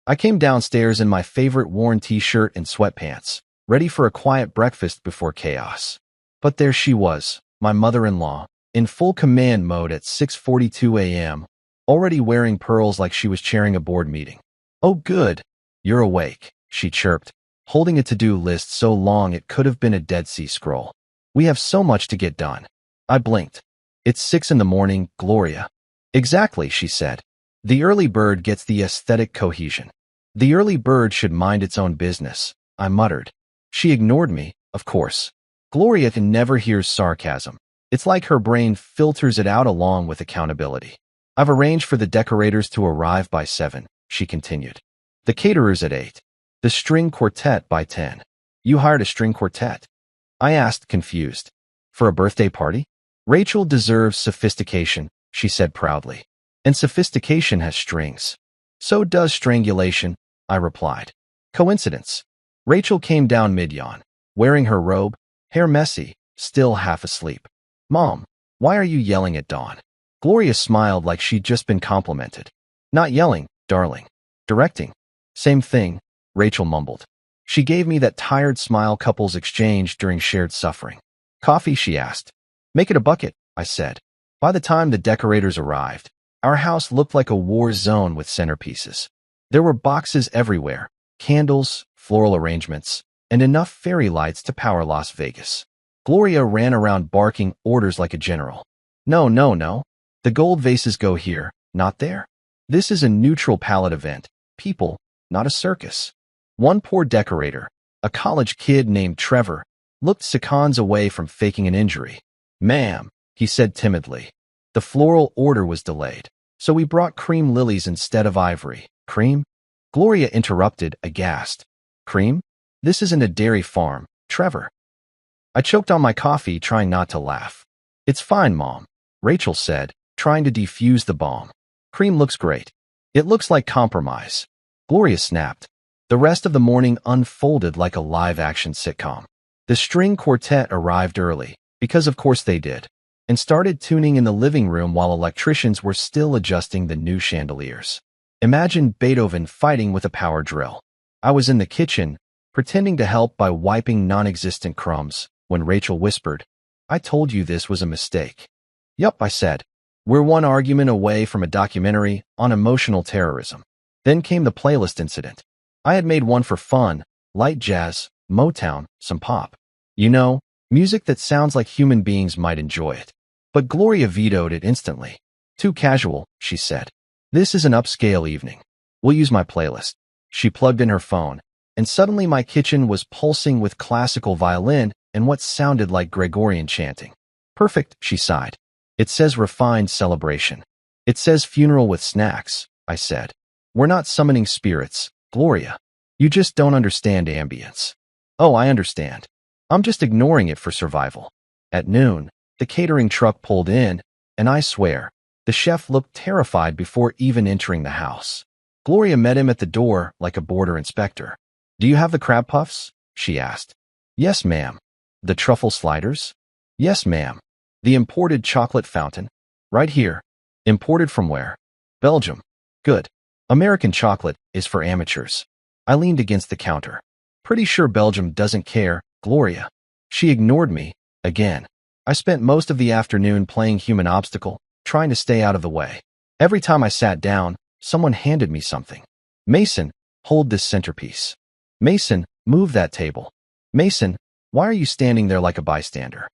Speaker 1: I came downstairs in my favorite worn t-shirt and sweatpants, ready for a quiet breakfast before chaos. But there she was, my mother-in-law, in full command mode at 6:42 a.m., already wearing pearls like she was chairing a board meeting. Oh good, you're awake, she chirped, holding a to-do list so long it could have been a Dead Sea Scroll. We have so much to get done. I blinked. It's 6 in the morning, Gloria. Exactly, she said. The early bird gets the aesthetic cohesion. The early bird should mind its own business, I muttered. She ignored me, of course. Gloria never hears sarcasm. It's like her brain filters it out along with accountability. I've arranged for the decorators to arrive by 7, she continued. The caterers at 8. The string quartet by 10. You hired a string quartet? I asked, confused. For a birthday party? Rachel deserves sophistication, she said proudly. And sophistication has strings. So does strangulation, I replied. Coincidence. Rachel came down mid-yawn, wearing her robe, hair messy, still half asleep. Mom, why are you yelling at Dawn? Gloria smiled like she'd just been complimented. Not yelling, darling. Directing. Same thing, Rachel mumbled. She gave me that tired smile couples exchange during shared suffering. Coffee, she asked. Make it a bucket, I said. By the time the decorators arrived, our house looked like a war zone with centerpieces. There were boxes everywhere, candles, floral arrangements, and enough fairy lights to power Las Vegas. Gloria ran around barking orders like a general. No, no, no. The gold vases go here, not there. This is a neutral palette event. People, not a circus. One poor decorator, a college kid named Trevor, looked seconds away from faking an injury. Ma'am, he said timidly. The floral order was delayed, so we brought cream lilies instead of ivory. Cream? Gloria interrupted, aghast. Cream? This isn't a dairy farm, Trevor. I choked on my coffee, trying not to laugh. It's fine, Mom, Rachel said, trying to defuse the bomb. Cream looks great. It looks like compromise. Gloria snapped. The rest of the morning unfolded like a live-action sitcom. The string quartet arrived early, because of course they did, and started tuning in the living room while electricians were still adjusting the new chandeliers. Imagine Beethoven fighting with a power drill. I was in the kitchen, pretending to help by wiping non-existent crumbs, when Rachel whispered, I told you this was a mistake. Yup, I said. We're one argument away from a documentary on emotional terrorism. Then came the playlist incident. I had made one for fun, light jazz, Motown, some pop. You know, music that sounds like human beings might enjoy it. But Gloria vetoed it instantly. Too casual, she said. This is an upscale evening. We'll use my playlist. She plugged in her phone, and suddenly my kitchen was pulsing with classical violin and what sounded like Gregorian chanting. Perfect, she sighed. It says refined celebration. It says funeral with snacks, I said. We're not summoning spirits, Gloria. You just don't understand ambience. Oh, I understand. I'm just ignoring it for survival. At noon, the catering truck pulled in, and I swear, the chef looked terrified before even entering the house. Gloria met him at the door like a border inspector. Do you have the crab puffs? She asked. Yes, ma'am. The truffle sliders? Yes, ma'am. The imported chocolate fountain? Right here. Imported from where? Belgium. Good. American chocolate is for amateurs. I leaned against the counter. Pretty sure Belgium doesn't care, Gloria. She ignored me, again. I spent most of the afternoon playing human obstacle, trying to stay out of the way. Every time I sat down, someone handed me something. Mason, hold this centerpiece. Mason, move that table. Mason, why are you standing there like a bystander?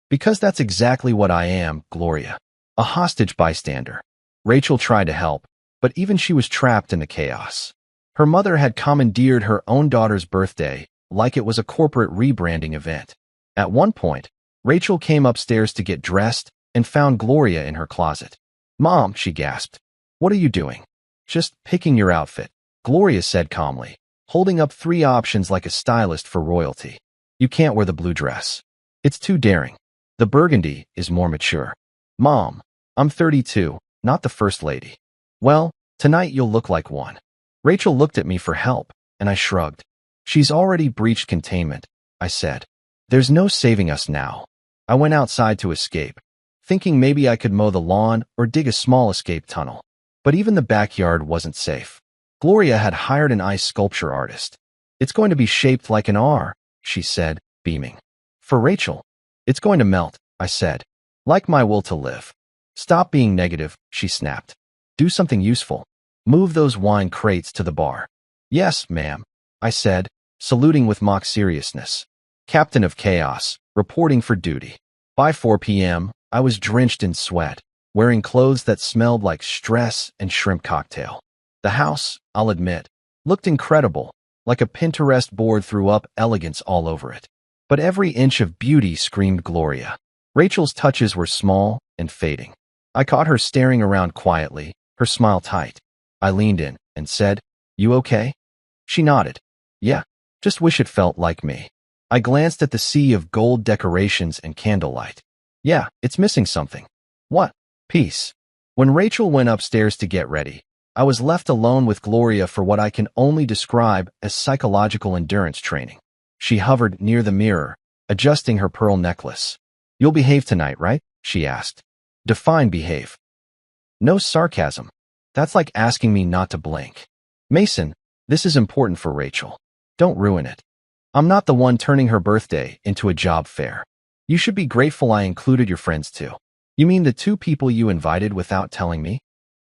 Speaker 1: Because that's exactly what I am, Gloria. A hostage bystander. Rachel tried to help, but even she was trapped in the chaos. Her mother had commandeered her own daughter's birthday like it was a corporate rebranding event. At one point, Rachel came upstairs to get dressed and found Gloria in her closet. Mom, she gasped. What are you doing? Just picking your outfit, Gloria said calmly, holding up 3 options like a stylist for royalty. You can't wear the blue dress. It's too daring. The burgundy is more mature. Mom, I'm 32, not the first lady. Well, tonight you'll look like one. Rachel looked at me for help, and I shrugged. She's already breached containment, I said. There's no saving us now. I went outside to escape, thinking maybe I could mow the lawn or dig a small escape tunnel. But even the backyard wasn't safe. Gloria had hired an ice sculpture artist. It's going to be shaped like an R, she said, beaming. For Rachel. It's going to melt, I said. Like my will to live. Stop being negative, she snapped. Do something useful. Move those wine crates to the bar. Yes, ma'am, I said, saluting with mock seriousness. Captain of Chaos, reporting for duty. By 4 p.m., I was drenched in sweat, wearing clothes that smelled like stress and shrimp cocktail. The house, I'll admit, looked incredible, like a Pinterest board threw up elegance all over it. But every inch of beauty screamed Gloria. Rachel's touches were small and fading. I caught her staring around quietly, her smile tight. I leaned in and said, "You okay?" She nodded. "Yeah, just wish it felt like me." I glanced at the sea of gold decorations and candlelight. "Yeah, it's missing something." "What?" "Peace." When Rachel went upstairs to get ready, I was left alone with Gloria for what I can only describe as psychological endurance training. She hovered near the mirror, adjusting her pearl necklace. "You'll behave tonight, right?" she asked. Define behave. No sarcasm. That's like asking me not to blink. "Mason, this is important for Rachel. Don't ruin it. I'm not the one turning her birthday into a job fair. You should be grateful I included your friends too." "You mean the 2 people you invited without telling me?"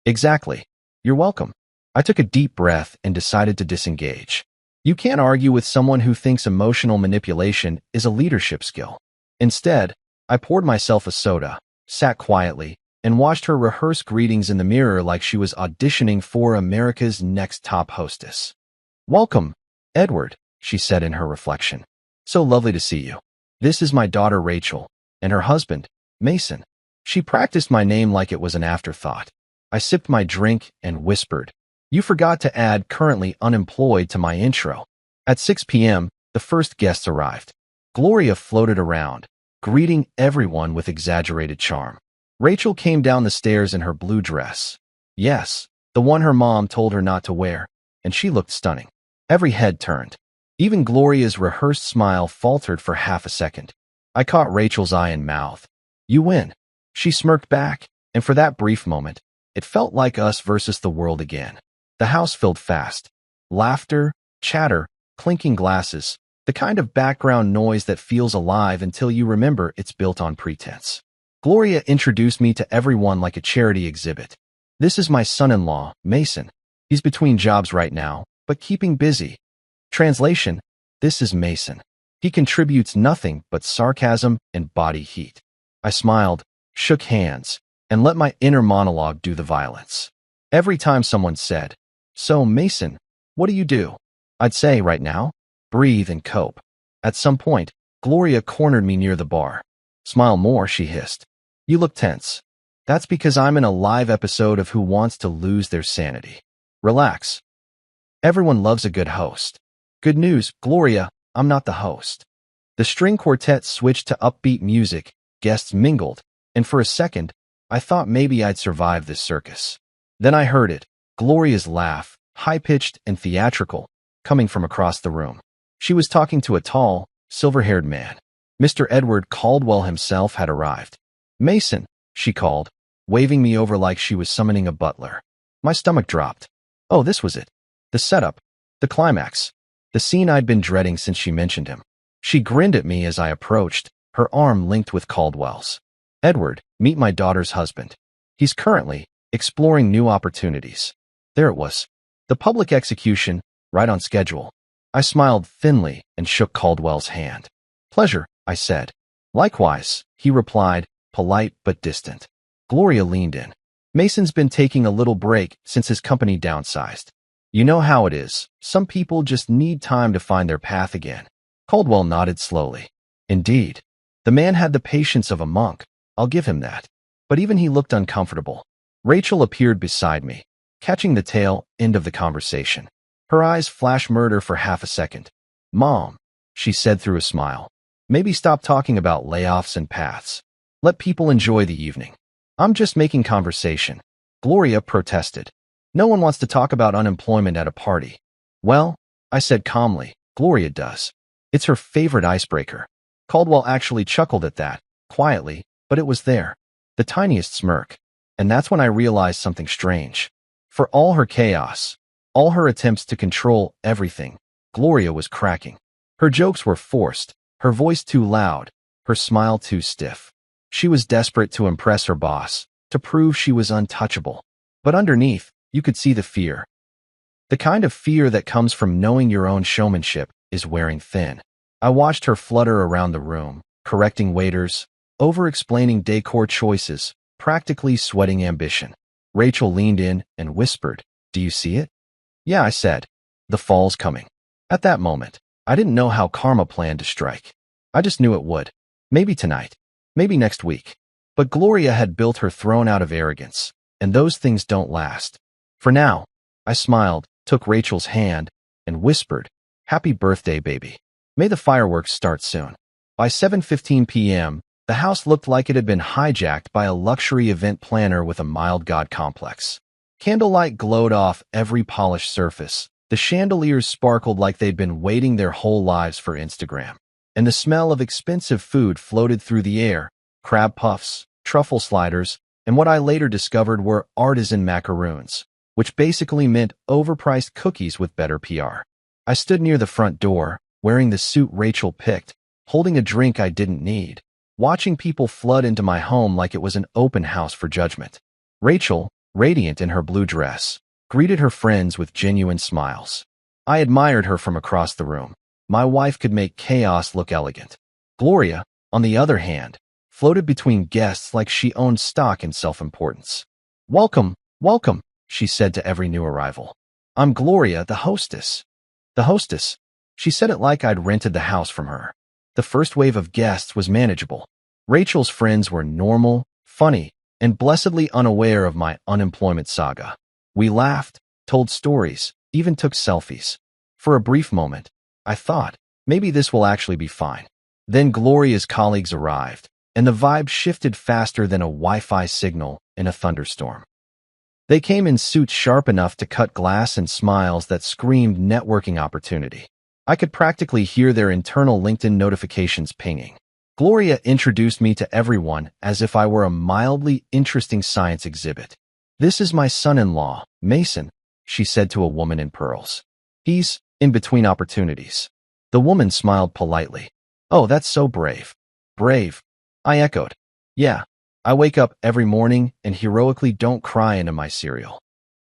Speaker 1: "Exactly. You're welcome." I took a deep breath and decided to disengage. You can't argue with someone who thinks emotional manipulation is a leadership skill. Instead, I poured myself a soda, sat quietly, and watched her rehearse greetings in the mirror like she was auditioning for America's Next Top Hostess. "Welcome, Edward," she said in her reflection. "So lovely to see you. This is my daughter Rachel, and her husband, Mason." She practiced my name like it was an afterthought. I sipped my drink and whispered, "You forgot to add currently unemployed to my intro." At 6 p.m., the first guests arrived. Gloria floated around, greeting everyone with exaggerated charm. Rachel came down the stairs in her blue dress. Yes, the one her mom told her not to wear, and she looked stunning. Every head turned. Even Gloria's rehearsed smile faltered for half a second. I caught Rachel's eye and mouth. "You win." She smirked back, and for that brief moment, it felt like us versus the world again. The house filled fast. Laughter, chatter, clinking glasses, the kind of background noise that feels alive until you remember it's built on pretense. Gloria introduced me to everyone like a charity exhibit. "This is my son-in-law, Mason. He's between jobs right now, but keeping busy." Translation: this is Mason. He contributes nothing but sarcasm and body heat. I smiled, shook hands, and let my inner monologue do the violence. Every time someone said, "So, Mason, what do you do?" I'd say, "Right now, breathe and cope." At some point, Gloria cornered me near the bar. "Smile more," she hissed. "You look tense." "That's because I'm in a live episode of Who Wants to Lose Their Sanity." "Relax. Everyone loves a good host." "Good news, Gloria, I'm not the host." The string quartet switched to upbeat music, guests mingled, and for a second, I thought maybe I'd survive this circus. Then I heard it, Gloria's laugh, high-pitched and theatrical, coming from across the room. She was talking to a tall, silver-haired man. Mr. Edward Caldwell himself had arrived. "Mason," she called, waving me over like she was summoning a butler. My stomach dropped. Oh, this was it. The setup. The climax. The scene I'd been dreading since she mentioned him. She grinned at me as I approached, her arm linked with Caldwell's. "Edward, meet my daughter's husband. He's currently exploring new opportunities." There it was. The public execution, right on schedule. I smiled thinly and shook Caldwell's hand. "Pleasure," I said. "Likewise," he replied, polite but distant. Gloria leaned in. "Mason's been taking a little break since his company downsized. You know how it is. Some people just need time to find their path again." Caldwell nodded slowly. Indeed. The man had the patience of a monk. I'll give him that. But even he looked uncomfortable. Rachel appeared beside me, catching the tail end of the conversation. Her eyes flashed murder for half a second. "Mom," she said through a smile, "maybe stop talking about layoffs and paths. Let people enjoy the evening." "I'm just making conversation," Gloria protested. "No one wants to talk about unemployment at a party." "Well," I said calmly, "Gloria does. It's her favorite icebreaker." Caldwell actually chuckled at that, quietly, but it was there. The tiniest smirk. And that's when I realized something strange. For all her chaos, all her attempts to control everything, Gloria was cracking. Her jokes were forced, her voice too loud, her smile too stiff. She was desperate to impress her boss, to prove she was untouchable. But underneath, you could see the fear. The kind of fear that comes from knowing your own showmanship is wearing thin. I watched her flutter around the room, correcting waiters, over-explaining decor choices, practically sweating ambition. Rachel leaned in and whispered, "Do you see it?" "Yeah," I said. "The fall's coming." At that moment, I didn't know how karma planned to strike. I just knew it would. Maybe tonight. Maybe next week. But Gloria had built her throne out of arrogance, and those things don't last. For now, I smiled, took Rachel's hand, and whispered, "Happy birthday, baby. May the fireworks start soon." By 7:15 p.m., the house looked like it had been hijacked by a luxury event planner with a mild god complex. Candlelight glowed off every polished surface. The chandeliers sparkled like they'd been waiting their whole lives for Instagram. And the smell of expensive food floated through the air: crab puffs, truffle sliders, and what I later discovered were artisan macaroons, which basically meant overpriced cookies with better PR. I stood near the front door, wearing the suit Rachel picked, holding a drink I didn't need, watching people flood into my home like it was an open house for judgment. Rachel, radiant in her blue dress, greeted her friends with genuine smiles. I admired her from across the room. My wife could make chaos look elegant. Gloria, on the other hand, floated between guests like she owned stock in self-importance. "Welcome, welcome," she said to every new arrival. "I'm Gloria, the hostess." The hostess. She said it like I'd rented the house from her. The first wave of guests was manageable. Rachel's friends were normal, funny, and blessedly unaware of my unemployment saga. We laughed, told stories, even took selfies. For a brief moment, I thought, maybe this will actually be fine. Then Gloria's colleagues arrived, and the vibe shifted faster than a Wi-Fi signal in a thunderstorm. They came in suits sharp enough to cut glass and smiles that screamed networking opportunity. I could practically hear their internal LinkedIn notifications pinging. Gloria introduced me to everyone as if I were a mildly interesting science exhibit. "This is my son-in-law, Mason," she said to a woman in pearls. "He's in between opportunities." The woman smiled politely. "Oh, that's so brave." "Brave," I echoed. "Yeah, I wake up every morning and heroically don't cry into my cereal."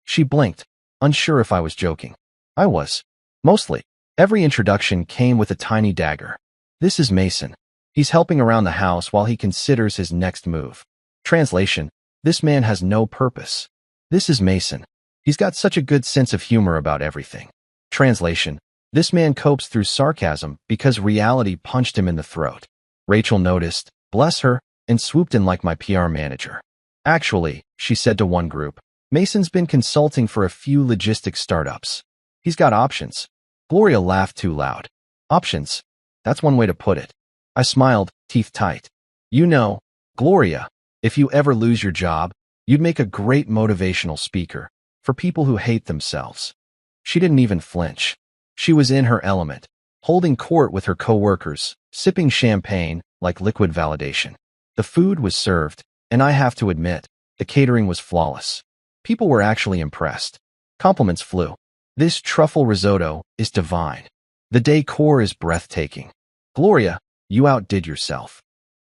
Speaker 1: She blinked, unsure if I was joking. I was. Mostly. Every introduction came with a tiny dagger. "This is Mason. He's helping around the house while he considers his next move." Translation: this man has no purpose. "This is Mason. He's got such a good sense of humor about everything." Translation: this man copes through sarcasm because reality punched him in the throat. Rachel noticed, bless her, and swooped in like my PR manager. "Actually," she said to one group, "Mason's been consulting for a few logistics startups. He's got options." Gloria laughed too loud. "Options? That's one way to put it." I smiled, teeth tight. "You know, Gloria, if you ever lose your job, you'd make a great motivational speaker for people who hate themselves." She didn't even flinch. She was in her element, holding court with her coworkers, sipping champagne like liquid validation. The food was served, and I have to admit, the catering was flawless. People were actually impressed. Compliments flew. "This truffle risotto is divine. The decor is breathtaking. Gloria, you outdid yourself."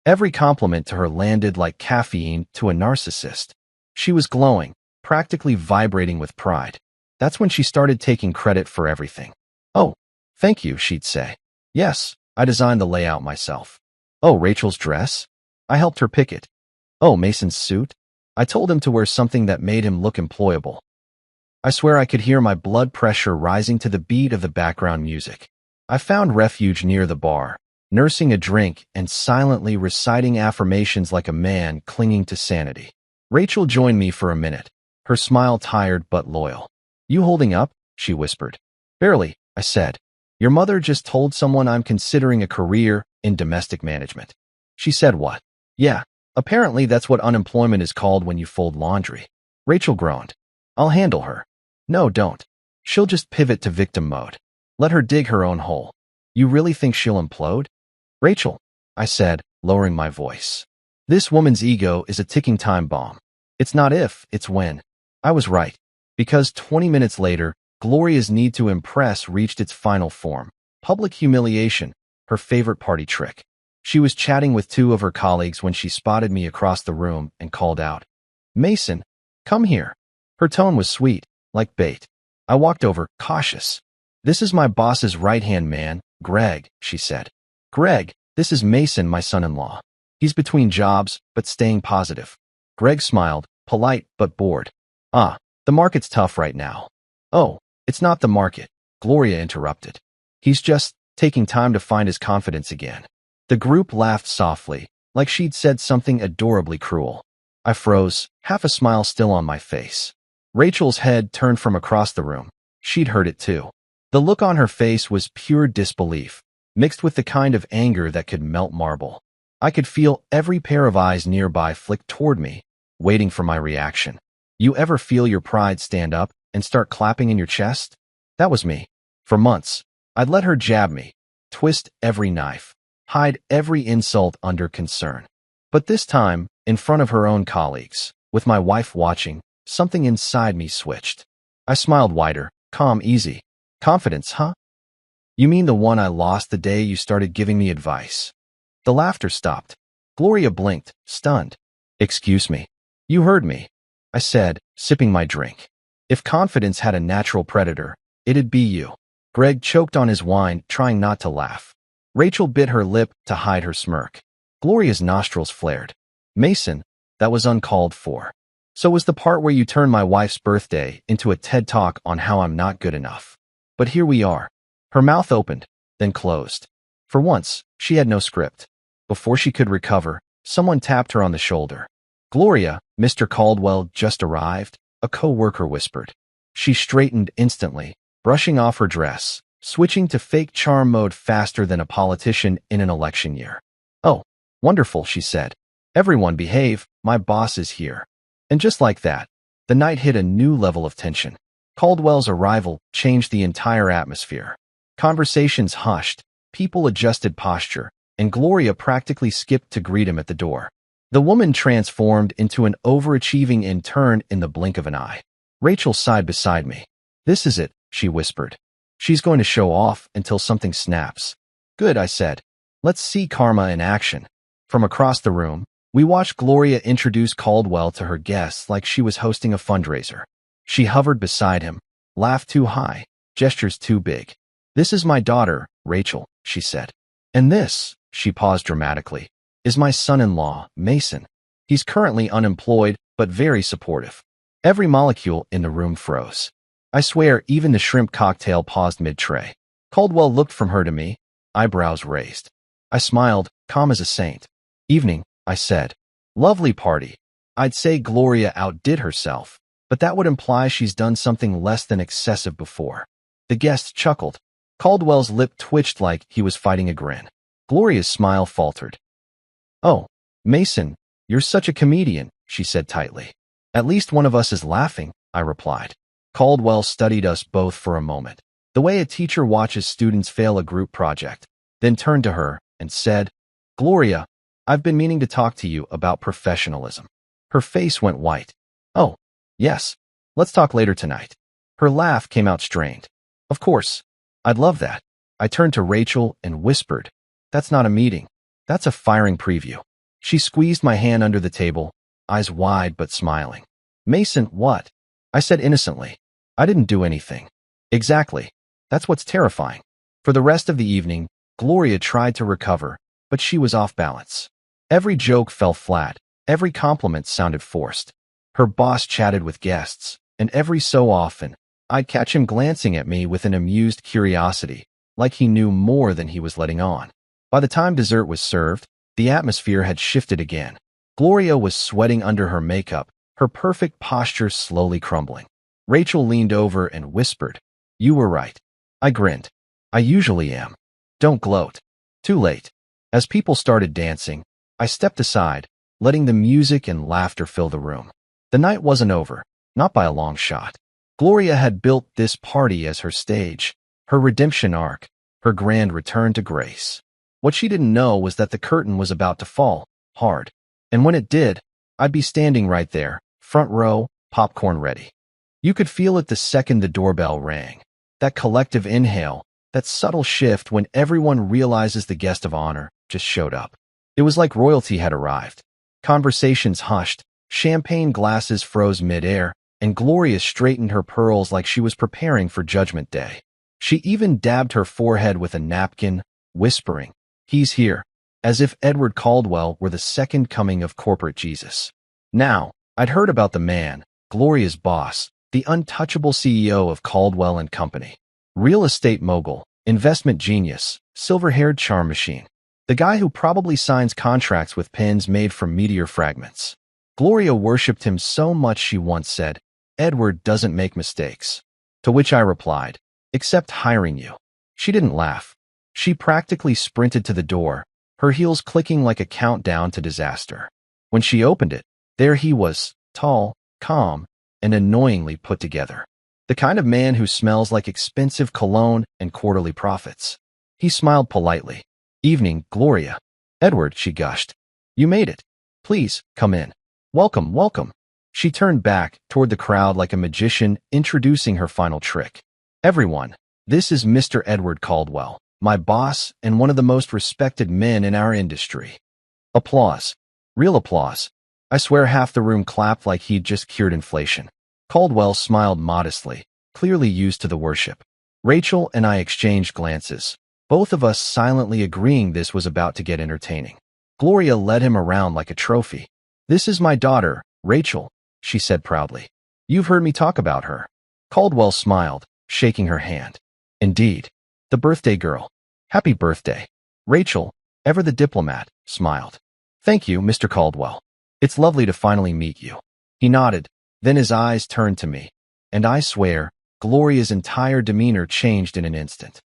Speaker 1: Every compliment to her landed like caffeine to a narcissist. She was glowing, practically vibrating with pride. That's when she started taking credit for everything. "Oh, thank you," she'd say. "Yes, I designed the layout myself." "Oh, Rachel's dress? I helped her pick it." "Oh, Mason's suit? I told him to wear something that made him look employable." I swear I could hear my blood pressure rising to the beat of the background music. I found refuge near the bar, nursing a drink and silently reciting affirmations like a man clinging to sanity. Rachel joined me for a minute, her smile tired but loyal. "You holding up?" she whispered. "Barely," I said. "Your mother just told someone I'm considering a career in domestic management." She said what? "Yeah, apparently that's what unemployment is called when you fold laundry." Rachel groaned. "I'll handle her." "No, don't. She'll just pivot to victim mode. Let her dig her own hole." "You really think she'll implode?" "Rachel," I said, lowering my voice. "This woman's ego is a ticking time bomb. It's not if, it's when." I was right. Because 20 minutes later, Gloria's need to impress reached its final form. Public humiliation, her favorite party trick. She was chatting with two of her colleagues when she spotted me across the room and called out, "Mason, come here." Her tone was sweet, like bait. I walked over, cautious. "This is my boss's right-hand man, Greg," she said. "Greg, this is Mason, my son-in-law. He's between jobs, but staying positive." Greg smiled, polite but bored. "Ah, the market's tough right now." "Oh, it's not the market," Gloria interrupted. "He's just taking time to find his confidence again." The group laughed softly, like she'd said something adorably cruel. I froze, half a smile still on my face. Rachel's head turned from across the room. She'd heard it too. The look on her face was pure disbelief, mixed with the kind of anger that could melt marble. I could feel every pair of eyes nearby flick toward me, waiting for my reaction. You ever feel your pride stand up and start clapping in your chest? That was me. For months, I'd let her jab me, twist every knife, hide every insult under concern. But this time, in front of her own colleagues, with my wife watching, something inside me switched. I smiled wider, calm, easy. "Confidence, huh? You mean the one I lost the day you started giving me advice?" The laughter stopped. Gloria blinked, stunned. "Excuse me." "You heard me," I said, sipping my drink. "If confidence had a natural predator, it'd be you." Greg choked on his wine, trying not to laugh. Rachel bit her lip to hide her smirk. Gloria's nostrils flared. "Mason, that was uncalled for. So was the part where you turned my wife's birthday into a TED Talk on how I'm not good enough. But here we are." Her mouth opened, then closed. For once, she had no script. Before she could recover, someone tapped her on the shoulder. "Gloria, Mr. Caldwell just arrived," a co-worker whispered. She straightened instantly, brushing off her dress, switching to fake charm mode faster than a politician in an election year. "Oh, wonderful," she said. "Everyone behave, my boss is here." And just like that, the night hit a new level of tension. Caldwell's arrival changed the entire atmosphere. Conversations hushed, people adjusted posture, and Gloria practically skipped to greet him at the door. The woman transformed into an overachieving intern in the blink of an eye. Rachel sighed beside me. "This is it," she whispered. "She's going to show off until something snaps." "Good," I said. "Let's see karma in action." From across the room, we watched Gloria introduce Caldwell to her guests like she was hosting a fundraiser. She hovered beside him, laugh too high, gestures too big. "This is my daughter, Rachel," she said. "And this," she paused dramatically, "is my son-in-law, Mason. He's currently unemployed, but very supportive." Every molecule in the room froze. I swear even the shrimp cocktail paused mid-tray. Caldwell looked from her to me, eyebrows raised. I smiled, calm as a saint. "Evening," I said. "Lovely party." I'd say Gloria outdid herself, but that would imply she's done something less than excessive before. The guests chuckled. Caldwell's lip twitched like he was fighting a grin. Gloria's smile faltered. "Oh, Mason, you're such a comedian," she said tightly. "At least one of us is laughing," I replied. Caldwell studied us both for a moment, the way a teacher watches students fail a group project, then turned to her and said, "Gloria, I've been meaning to talk to you about professionalism." Her face went white. "Oh, yes, let's talk later tonight." Her laugh came out strained. "Of course, I'd love that." I turned to Rachel and whispered, "That's not a meeting. That's a firing preview." She squeezed my hand under the table, eyes wide but smiling. "Mason, what?" I said innocently. "I didn't do anything." "Exactly. That's what's terrifying." For the rest of the evening, Gloria tried to recover, but she was off balance. Every joke fell flat, every compliment sounded forced. Her boss chatted with guests, and every so often, I'd catch him glancing at me with an amused curiosity, like he knew more than he was letting on. By the time dessert was served, the atmosphere had shifted again. Gloria was sweating under her makeup, her perfect posture slowly crumbling. Rachel leaned over and whispered, "You were right." I grinned. "I usually am. Don't gloat." Too late. As people started dancing, I stepped aside, letting the music and laughter fill the room. The night wasn't over, not by a long shot. Gloria had built this party as her stage, her redemption arc, her grand return to grace. What she didn't know was that the curtain was about to fall, hard. And when it did, I'd be standing right there, front row, popcorn ready. You could feel it the second the doorbell rang. That collective inhale, that subtle shift when everyone realizes the guest of honor just showed up. It was like royalty had arrived. Conversations hushed, champagne glasses froze mid-air, and Gloria straightened her pearls like she was preparing for Judgment Day. She even dabbed her forehead with a napkin, whispering, "He's here," as if Edward Caldwell were the second coming of corporate Jesus. Now, I'd heard about the man, Gloria's boss, the untouchable CEO of Caldwell and Company. Real estate mogul, investment genius, silver-haired charm machine. The guy who probably signs contracts with pins made from meteor fragments. Gloria worshipped him so much she once said, "Edward doesn't make mistakes." To which I replied, "Except hiring you." She didn't laugh. She practically sprinted to the door, her heels clicking like a countdown to disaster. When she opened it, there he was, tall, calm, and annoyingly put together. The kind of man who smells like expensive cologne and quarterly profits. He smiled politely. "Evening, Gloria." "Edward," she gushed. "You made it. Please, come in. Welcome, welcome." She turned back toward the crowd like a magician introducing her final trick. "Everyone, this is Mr. Edward Caldwell, my boss and one of the most respected men in our industry." Applause. Real applause. I swear half the room clapped like he'd just cured inflation. Caldwell smiled modestly, clearly used to the worship. Rachel and I exchanged glances, both of us silently agreeing this was about to get entertaining. Gloria led him around like a trophy. "This is my daughter, Rachel," she said proudly. "You've heard me talk about her." Caldwell smiled, shaking her hand. "Indeed. The birthday girl. Happy birthday." Rachel, ever the diplomat, smiled. "Thank you, Mr. Caldwell. It's lovely to finally meet you." He nodded, then his eyes turned to me, and I swear, Gloria's entire demeanor changed in an instant.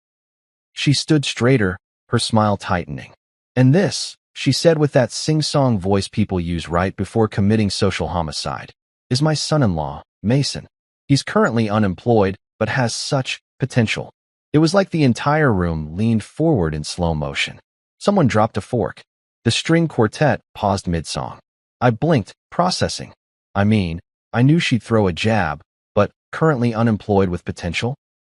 Speaker 1: She stood straighter, her smile tightening. "And this," she said with that sing-song voice people use right before committing social homicide, "is my son-in-law, Mason. He's currently unemployed, but has such potential." It was like the entire room leaned forward in slow motion. Someone dropped a fork. The string quartet paused mid-song. I blinked, processing. I knew she'd throw a jab, but currently unemployed with potential?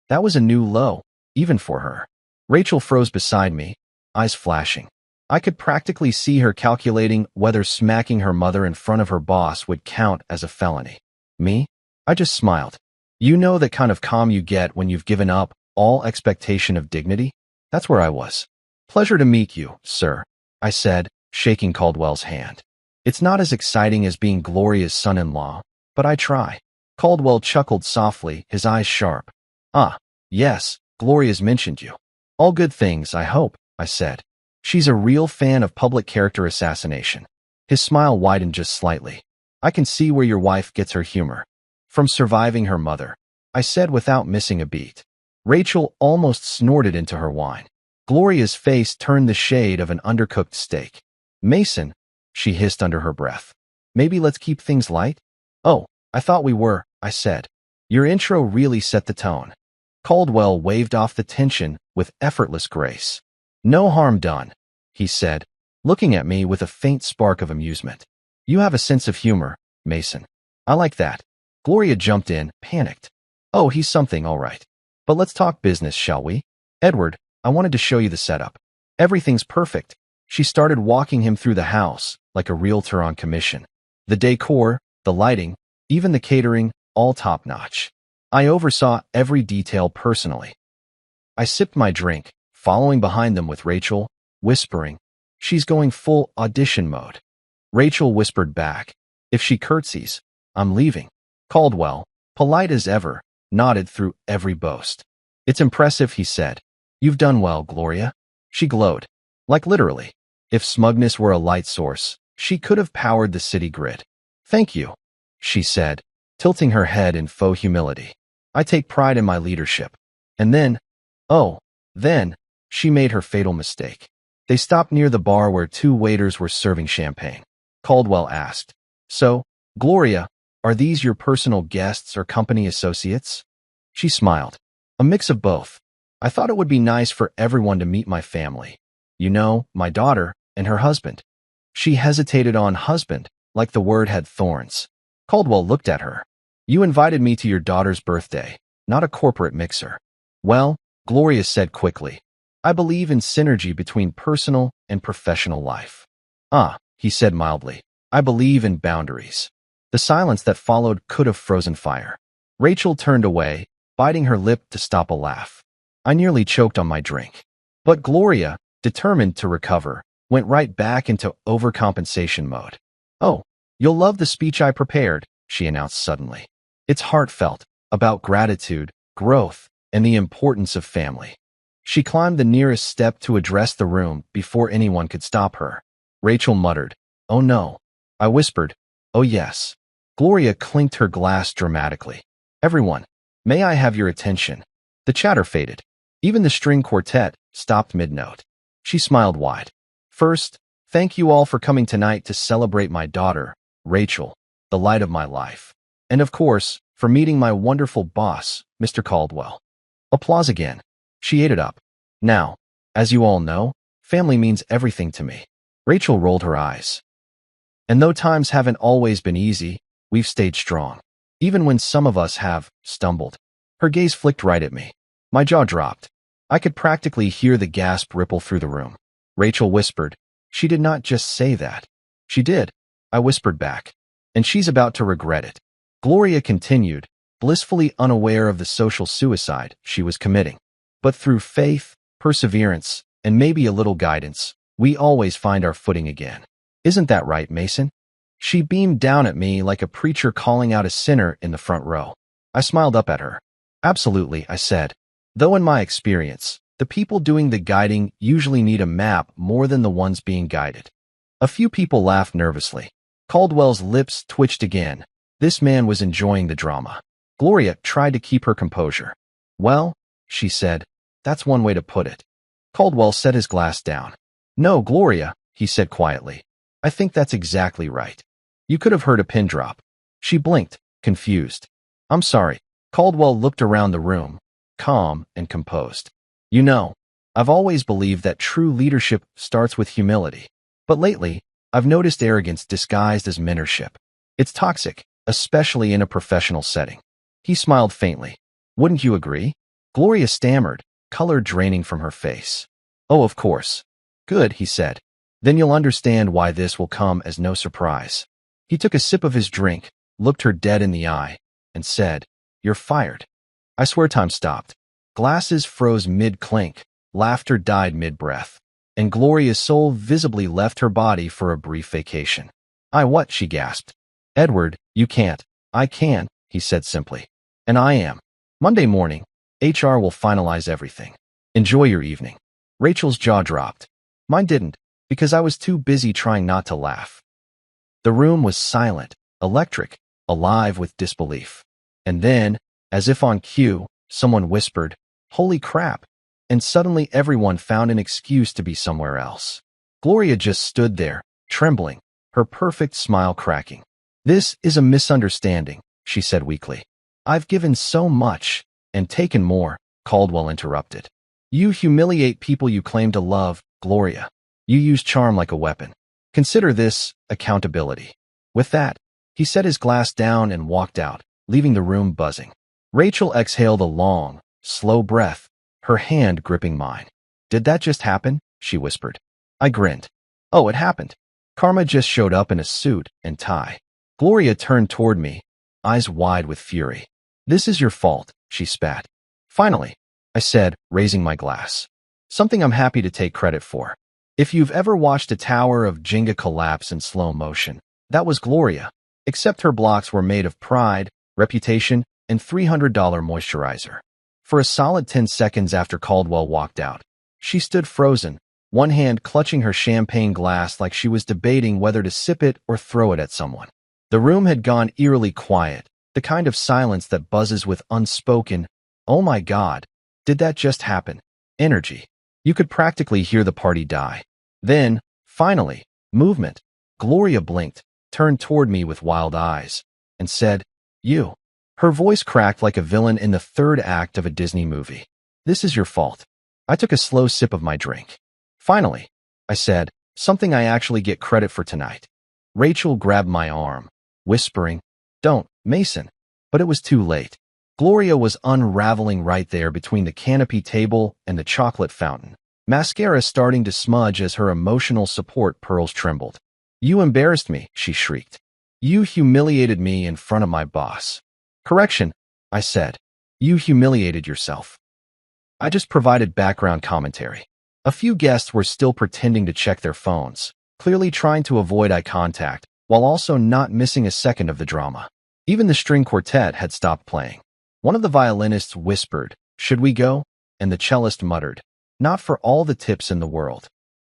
Speaker 1: That was a new low, even for her. Rachel froze beside me, eyes flashing. I could practically see her calculating whether smacking her mother in front of her boss would count as a felony. Me? I just smiled. You know that kind of calm you get when you've given up all expectation of dignity? That's where I was. "Pleasure to meet you, sir," I said, shaking Caldwell's hand. "It's not as exciting as being Gloria's son-in-law, but I try." Caldwell chuckled softly, his eyes sharp. "Ah, yes, Gloria's mentioned you. All good things, I hope," I said. "She's a real fan of public character assassination." His smile widened just slightly. "I can see where your wife gets her humor. From surviving her mother," I said without missing a beat. Rachel almost snorted into her wine. Gloria's face turned the shade of an undercooked steak. "Mason," she hissed under her breath. "Maybe let's keep things light?" "Oh, I thought we were," I said. "Your intro really set the tone." Caldwell waved off the tension with effortless grace. "No harm done," he said, looking at me with a faint spark of amusement. "You have a sense of humor, Mason. I like that." Gloria jumped in, panicked. "Oh, he's something, all right. But let's talk business, shall we? Edward, I wanted to show you the setup. Everything's perfect." She started walking him through the house, like a realtor on commission. The decor, the lighting, even the catering, all top-notch. I oversaw every detail personally. I sipped my drink, following behind them with Rachel, whispering, "She's going full audition mode." Rachel whispered back, "If she curtsies, I'm leaving." Caldwell, polite as ever, nodded through every boast. "It's impressive," he said. "You've done well, Gloria." She glowed. Like literally. If smugness were a light source, she could have powered the city grid. "Thank you," she said, tilting her head in faux humility. "I take pride in my leadership." And then, she made her fatal mistake. They stopped near the bar where two waiters were serving champagne. Caldwell asked, "So, Gloria, are these your personal guests or company associates?" She smiled. "A mix of both. I thought it would be nice for everyone to meet my family. You know, my daughter and her husband." She hesitated on husband, like the word had thorns. Caldwell looked at her. "You invited me to your daughter's birthday, not a corporate mixer." "Well," Gloria said quickly, "I believe in synergy between personal and professional life." "Ah," he said mildly, "I believe in boundaries." The silence that followed could have frozen fire. Rachel turned away, biting her lip to stop a laugh. I nearly choked on my drink. But Gloria, determined to recover, went right back into overcompensation mode. "Oh, you'll love the speech I prepared," she announced suddenly. "It's heartfelt, about gratitude, growth, and the importance of family." She climbed the nearest step to address the room before anyone could stop her. Rachel muttered, "Oh no." I whispered, "Oh yes." Gloria clinked her glass dramatically. "Everyone, may I have your attention?" The chatter faded. Even the string quartet stopped mid-note. She smiled wide. "First, thank you all for coming tonight to celebrate my daughter, Rachel, the light of my life. And of course, for meeting my wonderful boss, Mr. Caldwell." Applause again. She ate it up. "Now, as you all know, family means everything to me." Rachel rolled her eyes. "And though times haven't always been easy, we've stayed strong. Even when some of us have stumbled." Her gaze flicked right at me. My jaw dropped. I could practically hear the gasp ripple through the room. Rachel whispered, "She did not just say that." "She did," I whispered back. "And she's about to regret it." Gloria continued, blissfully unaware of the social suicide she was committing. "But through faith, perseverance, and maybe a little guidance, we always find our footing again. Isn't that right, Mason?" She beamed down at me like a preacher calling out a sinner in the front row. I smiled up at her. "Absolutely," I said. "Though in my experience, the people doing the guiding usually need a map more than the ones being guided." A few people laughed nervously. Caldwell's lips twitched again. This man was enjoying the drama. Gloria tried to keep her composure. "Well," she said, "that's one way to put it." Caldwell set his glass down. "No, Gloria," he said quietly. "I think that's exactly right." You could have heard a pin drop. She blinked, confused. "I'm sorry." Caldwell looked around the room, calm and composed. "You know, I've always believed that true leadership starts with humility. But lately, I've noticed arrogance disguised as mentorship. It's toxic, especially in a professional setting." He smiled faintly. "Wouldn't you agree?" Gloria stammered, color draining from her face. "Oh, of course." "Good," he said. "Then you'll understand why this will come as no surprise." He took a sip of his drink, looked her dead in the eye, and said, "You're fired." I swear time stopped. Glasses froze mid-clink, laughter died mid-breath, and Gloria's soul visibly left her body for a brief vacation. What?" she gasped. "Edward, you can't." "I can," he said simply. "And I am. Monday morning, HR will finalize everything. Enjoy your evening." Rachel's jaw dropped. Mine didn't, because I was too busy trying not to laugh. The room was silent, electric, alive with disbelief. And then, as if on cue, someone whispered, "Holy crap!" And suddenly everyone found an excuse to be somewhere else. Gloria just stood there, trembling, her perfect smile cracking. "This is a misunderstanding," she said weakly. "I've given so much, and taken more," Caldwell interrupted. "You humiliate people you claim to love, Gloria. You use charm like a weapon. Consider this accountability." With that, he set his glass down and walked out, leaving the room buzzing. Rachel exhaled a long, slow breath, her hand gripping mine. "Did that just happen?" she whispered. I grinned. "Oh, it happened. Karma just showed up in a suit and tie." Gloria turned toward me, eyes wide with fury. "This is your fault," she spat. "Finally," I said, raising my glass. "Something I'm happy to take credit for. If you've ever watched a tower of Jenga collapse in slow motion, that was Gloria, except her blocks were made of pride, reputation, and $300 moisturizer." For a solid 10 seconds after Caldwell walked out, she stood frozen, one hand clutching her champagne glass like she was debating whether to sip it or throw it at someone. The room had gone eerily quiet, the kind of silence that buzzes with unspoken, "Oh my God, did that just happen?" energy. You could practically hear the party die. Then, finally, movement. Gloria blinked, turned toward me with wild eyes, and said, "You." Her voice cracked like a villain in the third act of a Disney movie. "This is your fault." I took a slow sip of my drink. "Finally," I said, "something I actually get credit for tonight." Rachel grabbed my arm, whispering, "Don't, Mason." But it was too late. Gloria was unraveling right there between the canopy table and the chocolate fountain, mascara starting to smudge as her emotional support pearls trembled. "You embarrassed me," she shrieked. You humiliated me in front of my boss. Correction, I said. You humiliated yourself. I just provided background commentary. A few guests were still pretending to check their phones, clearly trying to avoid eye contact, while also not missing a second of the drama. Even the string quartet had stopped playing. One of the violinists whispered, "Should we go?" And the cellist muttered, "Not for all the tips in the world."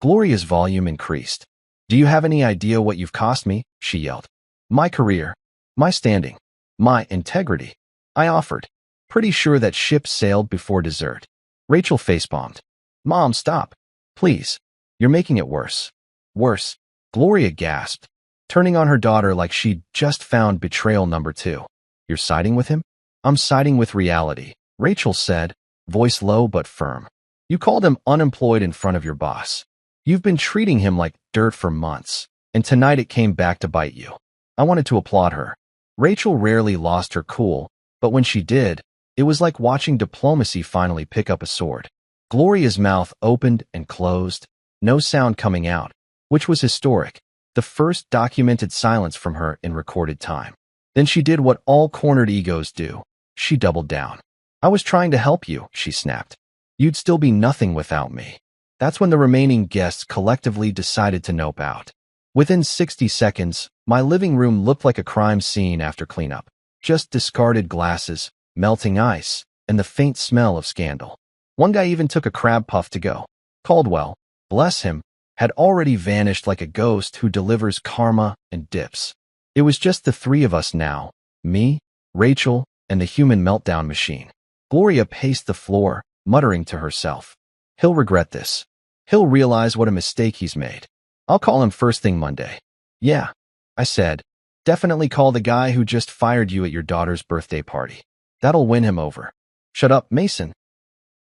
Speaker 1: Gloria's volume increased. "Do you have any idea what you've cost me?" she yelled. "My career. My standing. My integrity." I offered. "Pretty sure that ship sailed before dessert." Rachel facepalmed. "Mom, stop. Please. You're making it worse." "Worse?" Gloria gasped, turning on her daughter like she'd just found betrayal number 2. "You're siding with him?" "I'm siding with reality," Rachel said, voice low but firm. "You called him unemployed in front of your boss. You've been treating him like dirt for months, and tonight it came back to bite you." I wanted to applaud her. Rachel rarely lost her cool, but when she did, it was like watching diplomacy finally pick up a sword. Gloria's mouth opened and closed, no sound coming out, which was historic, the first documented silence from her in recorded time. Then she did what all cornered egos do. She doubled down. "I was trying to help you," she snapped. "You'd still be nothing without me." That's when the remaining guests collectively decided to nope out. Within 60 seconds, my living room looked like a crime scene after cleanup. Just discarded glasses, melting ice, and the faint smell of scandal. One guy even took a crab puff to go. Caldwell, bless him, had already vanished like a ghost who delivers karma and dips. It was just the 3 of us now, me, Rachel, and the human meltdown machine. Gloria paced the floor, muttering to herself. "He'll regret this. He'll realize what a mistake he's made. I'll call him first thing Monday." "Yeah," I said. "Definitely call the guy who just fired you at your daughter's birthday party. That'll win him over." "Shut up, Mason."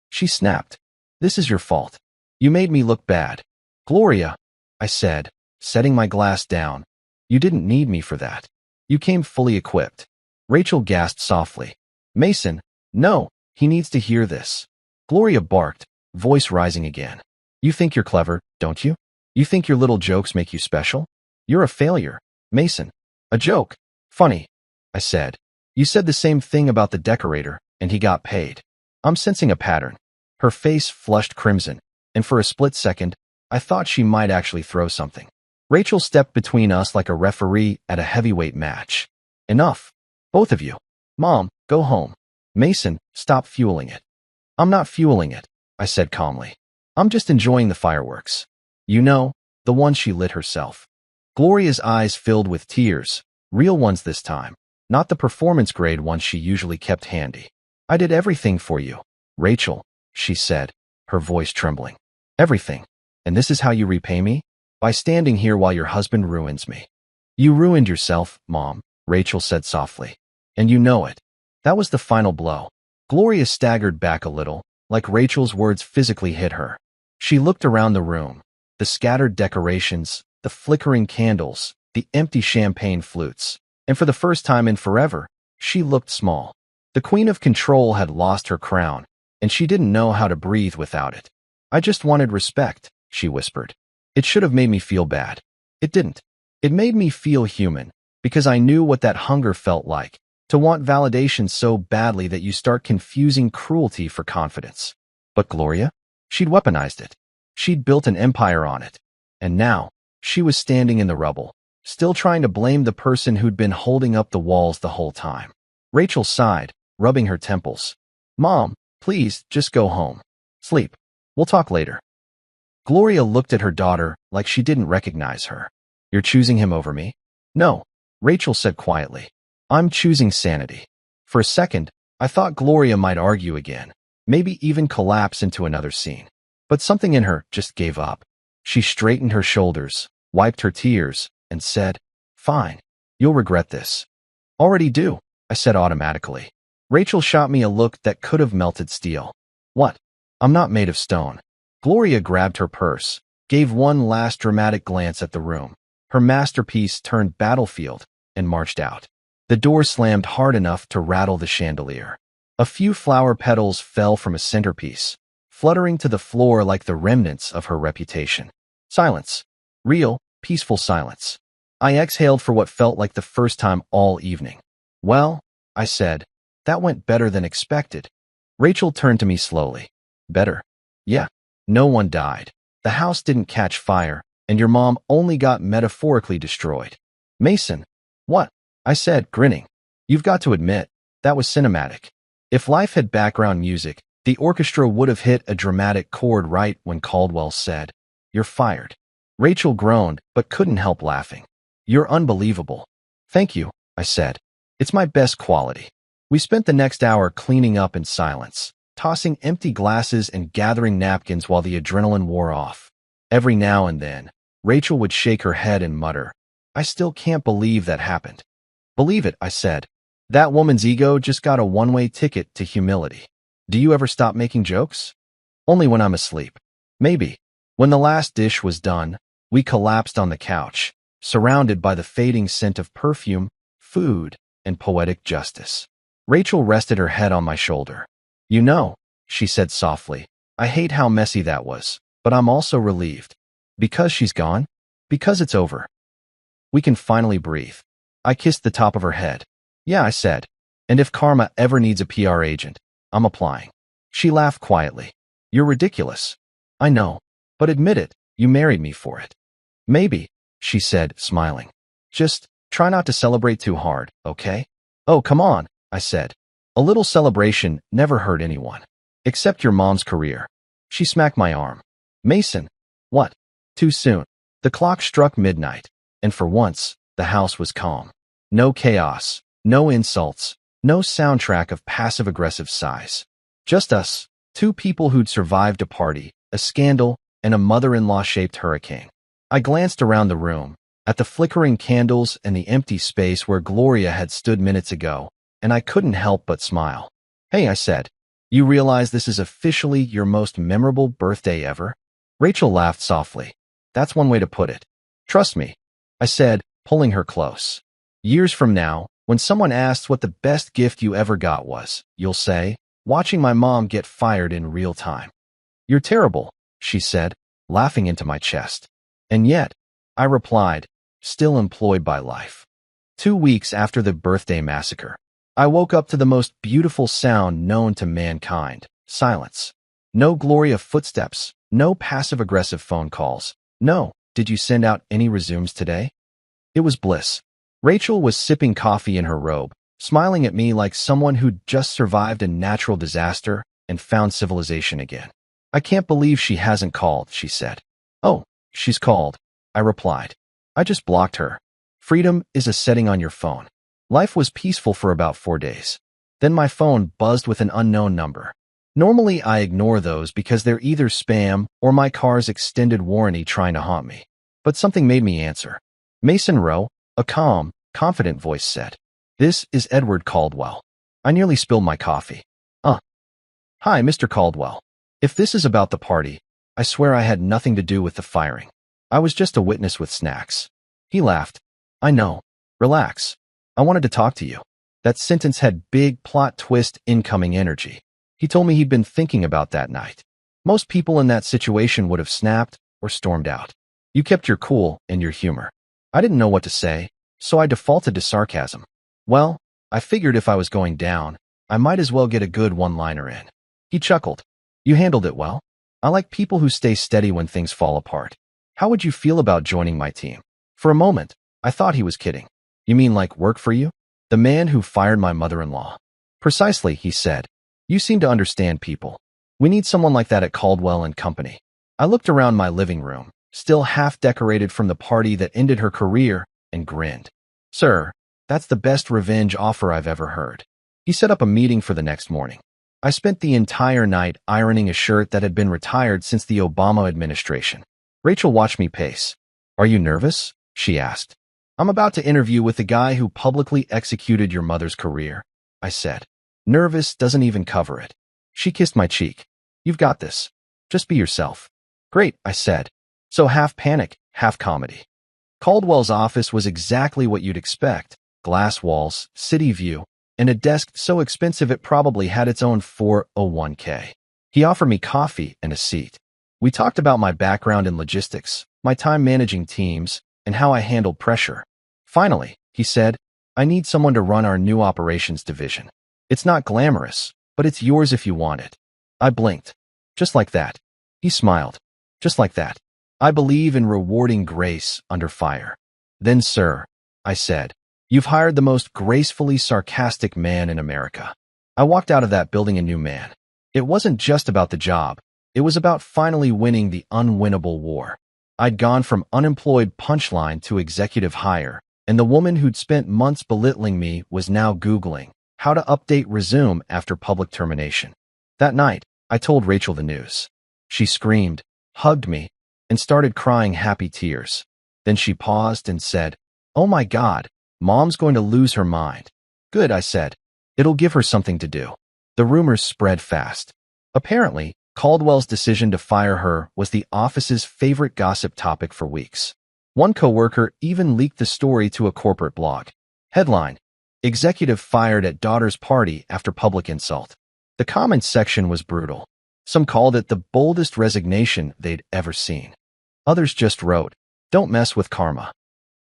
Speaker 1: She snapped. "This is your fault. You made me look bad." "Gloria," I said, setting my glass down. "You didn't need me for that. You came fully equipped." Rachel gasped softly. "Mason, no, he needs to hear this." Gloria barked, voice rising again. "You think you're clever, don't you? You think your little jokes make you special? You're a failure, Mason." "A joke? Funny," I said. "You said the same thing about the decorator, and he got paid." "I'm sensing a pattern." Her face flushed crimson, and for a split second, I thought she might actually throw something. Rachel stepped between us like a referee at a heavyweight match. "Enough. Both of you. Mom, go home. Mason, stop fueling it." "I'm not fueling it," I said calmly. "I'm just enjoying the fireworks. You know, the one she lit herself." Gloria's eyes filled with tears, real ones this time, not the performance-grade ones she usually kept handy. "I did everything for you, Rachel," she said, her voice trembling. "Everything. And this is how you repay me? By standing here while your husband ruins me." "You ruined yourself, Mom," Rachel said softly. "And you know it." That was the final blow. Gloria staggered back a little, like Rachel's words physically hit her. She looked around the room, the scattered decorations, the flickering candles, the empty champagne flutes, and for the first time in forever, she looked small. The Queen of Control had lost her crown, and she didn't know how to breathe without it. "I just wanted respect," she whispered. "It should have made me feel bad. It didn't. It made me feel human, because I knew what that hunger felt like, to want validation so badly that you start confusing cruelty for confidence." But Gloria? She'd weaponized it. She'd built an empire on it. And now, she was standing in the rubble, still trying to blame the person who'd been holding up the walls the whole time. Rachel sighed, rubbing her temples. "Mom, please, just go home. Sleep. We'll talk later." Gloria looked at her daughter like she didn't recognize her. "You're choosing him over me?" "No," Rachel said quietly. "I'm choosing sanity." For a second, I thought Gloria might argue again, maybe even collapse into another scene. But something in her just gave up. She straightened her shoulders, wiped her tears, and said, "Fine. You'll regret this." "Already do," I said automatically. Rachel shot me a look that could have melted steel. "What?" "I'm not made of stone." Gloria grabbed her purse, gave one last dramatic glance at the room. Her masterpiece turned battlefield, and marched out. The door slammed hard enough to rattle the chandelier. A few flower petals fell from a centerpiece, fluttering to the floor like the remnants of her reputation. Silence. Real, peaceful silence. I exhaled for what felt like the first time all evening. Well, I said, that went better than expected. Rachel turned to me slowly. Better? Yeah. No one died. The house didn't catch fire, and your mom only got metaphorically destroyed. Mason. What? I said, grinning. You've got to admit, that was cinematic. If life had background music, the orchestra would have hit a dramatic chord right when Caldwell said, "You're fired." Rachel groaned, but couldn't help laughing. You're unbelievable. Thank you, I said. It's my best quality. We spent the next hour cleaning up in silence, tossing empty glasses and gathering napkins while the adrenaline wore off. Every now and then, Rachel would shake her head and mutter, I still can't believe that happened. Believe it, I said. That woman's ego just got a one-way ticket to humility. Do you ever stop making jokes? Only when I'm asleep. Maybe. When the last dish was done, we collapsed on the couch, surrounded by the fading scent of perfume, food, and poetic justice. Rachel rested her head on my shoulder. You know, she said softly, I hate how messy that was, but I'm also relieved. Because she's gone? Because it's over. We can finally breathe. I kissed the top of her head. Yeah, I said. And if karma ever needs a PR agent, I'm applying. She laughed quietly. You're ridiculous. I know. But admit it, you married me for it. Maybe, she said, smiling. Just try not to celebrate too hard, okay? Oh, come on, I said. A little celebration never hurt anyone. Except your mom's career. She smacked my arm. Mason. What? Too soon. The clock struck midnight, and for once, the house was calm. No chaos, no insults, no soundtrack of passive-aggressive sighs. Just us, two people who'd survived a party, a scandal, and a mother-in-law-shaped hurricane. I glanced around the room, at the flickering candles and the empty space where Gloria had stood minutes ago, and I couldn't help but smile. Hey, I said, you realize this is officially your most memorable birthday ever? Rachel laughed softly. That's one way to put it. Trust me, I said, pulling her close. Years from now, when someone asks what the best gift you ever got was, you'll say, watching my mom get fired in real time. You're terrible, she said, laughing into my chest. And yet, I replied, still employed by life. 2 weeks after the birthday massacre, I woke up to the most beautiful sound known to mankind, silence. No Gloria footsteps, no passive-aggressive phone calls. No, did you send out any resumes today? It was bliss. Rachel was sipping coffee in her robe, smiling at me like someone who'd just survived a natural disaster and found civilization again. I can't believe she hasn't called, she said. Oh, she's called, I replied. I just blocked her. Freedom is a setting on your phone. Life was peaceful for about 4 days. Then my phone buzzed with an unknown number. Normally I ignore those because they're either spam or my car's extended warranty trying to haunt me. But something made me answer. Mason Rowe, a calm, confident voice said. This is Edward Caldwell. I nearly spilled my coffee. Hi, Mr. Caldwell. If this is about the party, I swear I had nothing to do with the firing. I was just a witness with snacks. He laughed. I know. Relax. I wanted to talk to you. That sentence had big plot twist incoming energy. He told me he'd been thinking about that night. Most people in that situation would have snapped or stormed out. You kept your cool and your humor. I didn't know what to say, so I defaulted to sarcasm. Well, I figured if I was going down, I might as well get a good one-liner in. He chuckled. You handled it well. I like people who stay steady when things fall apart. How would you feel about joining my team? For a moment, I thought he was kidding. You mean like work for you? The man who fired my mother-in-law. Precisely, he said. You seem to understand people. We need someone like that at Caldwell and Company. I looked around my living room, still half decorated from the party that ended her career, and grinned. Sir, that's the best revenge offer I've ever heard. He set up a meeting for the next morning. I spent the entire night ironing a shirt that had been retired since the Obama administration. Rachel watched me pace. Are you nervous? She asked. I'm about to interview with the guy who publicly executed your mother's career, I said. Nervous doesn't even cover it. She kissed my cheek. You've got this. Just be yourself. Great, I said. So half panic, half comedy. Caldwell's office was exactly what you'd expect. Glass walls, city view, and a desk so expensive it probably had its own 401k. He offered me coffee and a seat. We talked about my background in logistics, my time managing teams, and how I handled pressure. Finally, he said, I need someone to run our new operations division. It's not glamorous, but it's yours if you want it. I blinked. Just like that. He smiled. Just like that. I believe in rewarding grace under fire. Then, sir, I said, you've hired the most gracefully sarcastic man in America. I walked out of that building a new man. It wasn't just about the job. It was about finally winning the unwinnable war. I'd gone from unemployed punchline to executive hire, and the woman who'd spent months belittling me was now Googling how to update resume after public termination. That night, I told Rachel the news. She screamed, hugged me, and started crying happy tears. Then she paused and said, "Oh my God, Mom's going to lose her mind." "Good," I said. "It'll give her something to do." The rumors spread fast. Apparently, Caldwell's decision to fire her was the office's favorite gossip topic for weeks. One coworker even leaked the story to a corporate blog. Headline: Executive fired at daughter's party after public insult. The comments section was brutal. Some called it the boldest resignation they'd ever seen. Others just wrote, "Don't mess with karma."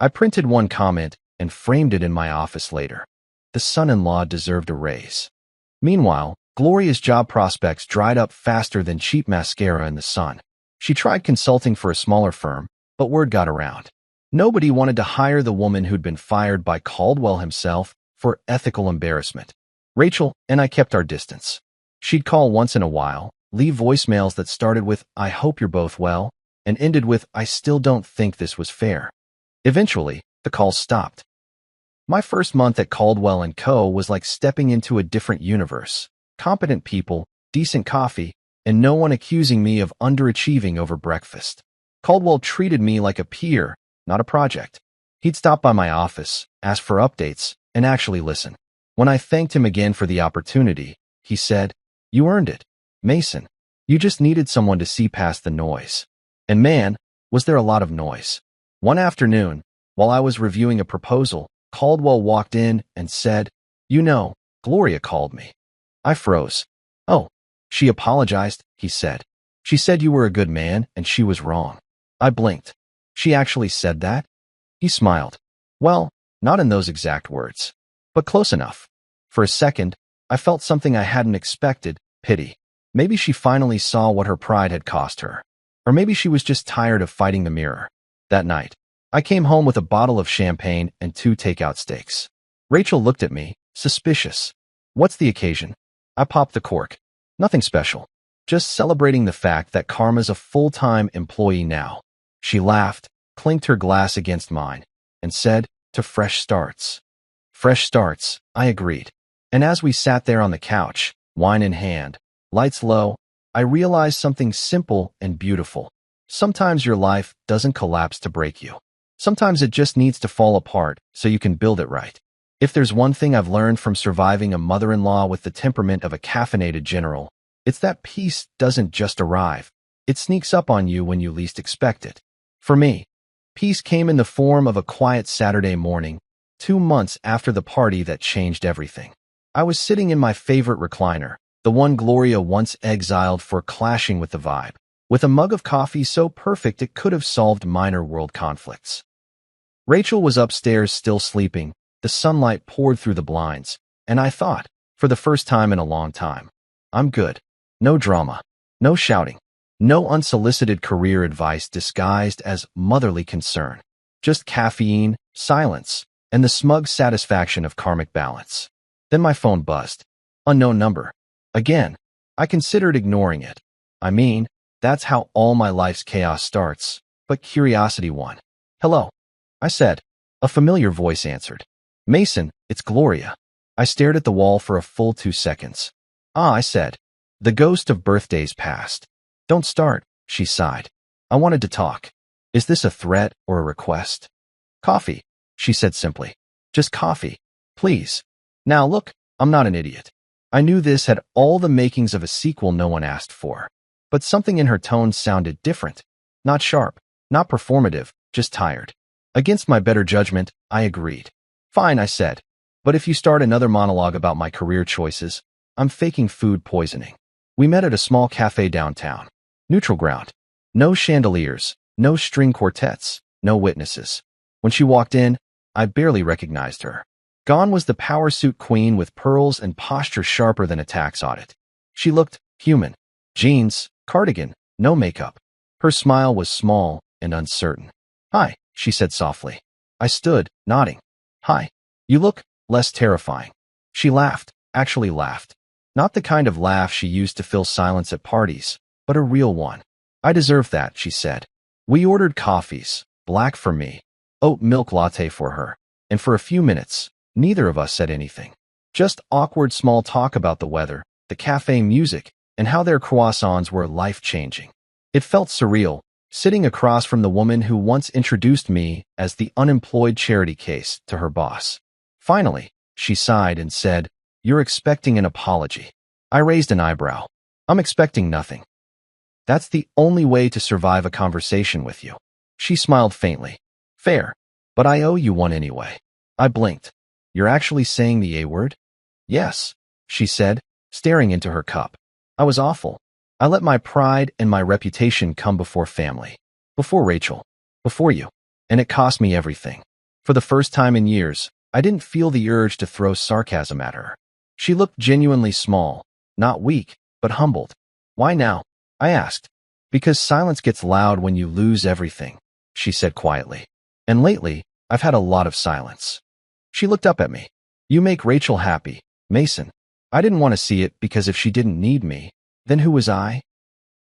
Speaker 1: I printed one comment and framed it in my office later. The son-in-law deserved a raise. Meanwhile, Gloria's job prospects dried up faster than cheap mascara in the sun. She tried consulting for a smaller firm, but word got around. Nobody wanted to hire the woman who'd been fired by Caldwell himself for ethical embarrassment. Rachel and I kept our distance. She'd call once in a while, leave voicemails that started with, "I hope you're both well," and ended with, "I still don't think this was fair." Eventually, the calls stopped. My first month at Caldwell & Co. was like stepping into a different universe. Competent people, decent coffee, and no one accusing me of underachieving over breakfast. Caldwell treated me like a peer, not a project. He'd stop by my office, ask for updates, and actually listen. When I thanked him again for the opportunity, he said, "You earned it, Mason. You just needed someone to see past the noise." And man, was there a lot of noise. One afternoon, while I was reviewing a proposal, Caldwell walked in and said, "You know, Gloria called me." I froze. "Oh, she apologized," he said. "She said you were a good man and she was wrong." I blinked. "She actually said that?" He smiled. "Well, not in those exact words, but close enough." For a second, I felt something I hadn't expected, pity. Maybe she finally saw what her pride had cost her. Or maybe she was just tired of fighting the mirror. That night, I came home with a bottle of champagne and 2 takeout steaks. Rachel looked at me, suspicious. "What's the occasion?" I popped the cork. "Nothing special. Just celebrating the fact that Karma's a full-time employee now." She laughed, clinked her glass against mine, and said, "To fresh starts." Fresh starts, I agreed. And as we sat there on the couch, wine in hand, lights low, I realized something simple and beautiful. Sometimes your life doesn't collapse to break you. Sometimes it just needs to fall apart so you can build it right. If there's one thing I've learned from surviving a mother-in-law with the temperament of a caffeinated general, it's that peace doesn't just arrive. It sneaks up on you when you least expect it. For me, peace came in the form of a quiet Saturday morning, 2 months after the party that changed everything. I was sitting in my favorite recliner, the one Gloria once exiled for clashing with the vibe, with a mug of coffee so perfect it could have solved minor world conflicts. Rachel was upstairs still sleeping. The sunlight poured through the blinds, and I thought, for the first time in a long time, I'm good. No drama, no shouting, no unsolicited career advice disguised as motherly concern. Just caffeine, silence, and the smug satisfaction of karmic balance. Then my phone buzzed. Unknown number. Again, I considered ignoring it. I mean, that's how all my life's chaos starts, but curiosity won. "Hello," I said. A familiar voice answered. "Mason, it's Gloria." I stared at the wall for a full 2 seconds. "Ah," I said. "The ghost of birthdays past." "Don't start," she sighed. "I wanted to talk." "Is this a threat or a request?" "Coffee," she said simply. "Just coffee, please." Now look, I'm not an idiot. I knew this had all the makings of a sequel no one asked for. But something in her tone sounded different. Not sharp, not performative, just tired. Against my better judgment, I agreed. "Fine," I said. "But if you start another monologue about my career choices, I'm faking food poisoning." We met at a small cafe downtown. Neutral ground. No chandeliers, no string quartets, no witnesses. When she walked in, I barely recognized her. Gone was the power suit queen with pearls and posture sharper than a tax audit. She looked human. Jeans, cardigan, no makeup. Her smile was small and uncertain. "Hi," she said softly. I stood, nodding. "Hi. You look less terrifying." She laughed, actually laughed. Not the kind of laugh she used to fill silence at parties, but a real one. "I deserve that," she said. We ordered coffees, black for me, oat milk latte for her, and for a few minutes, neither of us said anything. Just awkward small talk about the weather, the cafe music, and how their croissants were life-changing. It felt surreal, sitting across from the woman who once introduced me as the unemployed charity case to her boss. Finally, she sighed and said, "You're expecting an apology." I raised an eyebrow. "I'm expecting nothing. That's the only way to survive a conversation with you." She smiled faintly. "Fair, but I owe you one anyway." I blinked. "You're actually saying the A word?" "Yes," she said, staring into her cup. "I was awful. I let my pride and my reputation come before family. Before Rachel. Before you. And it cost me everything." For the first time in years, I didn't feel the urge to throw sarcasm at her. She looked genuinely small, not weak, but humbled. "Why now?" I asked. "Because silence gets loud when you lose everything," she said quietly. "And lately, I've had a lot of silence." She looked up at me. "You make Rachel happy, Mason." I didn't want to see it because if she didn't need me, then who was I?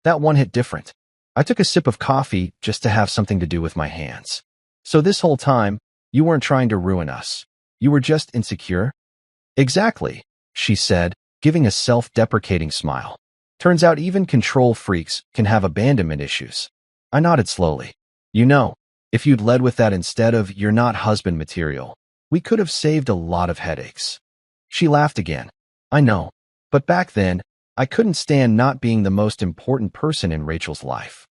Speaker 1: That one hit different. I took a sip of coffee just to have something to do with my hands. "So this whole time, you weren't trying to ruin us. You were just insecure?" "Exactly," she said, giving a self-deprecating smile. "Turns out even control freaks can have abandonment issues." I nodded slowly. "You know, if you'd led with that instead of 'you're not husband material,' we could have saved a lot of headaches." She laughed again. "I know. But back then, I couldn't stand not being the most important person in Rachel's life."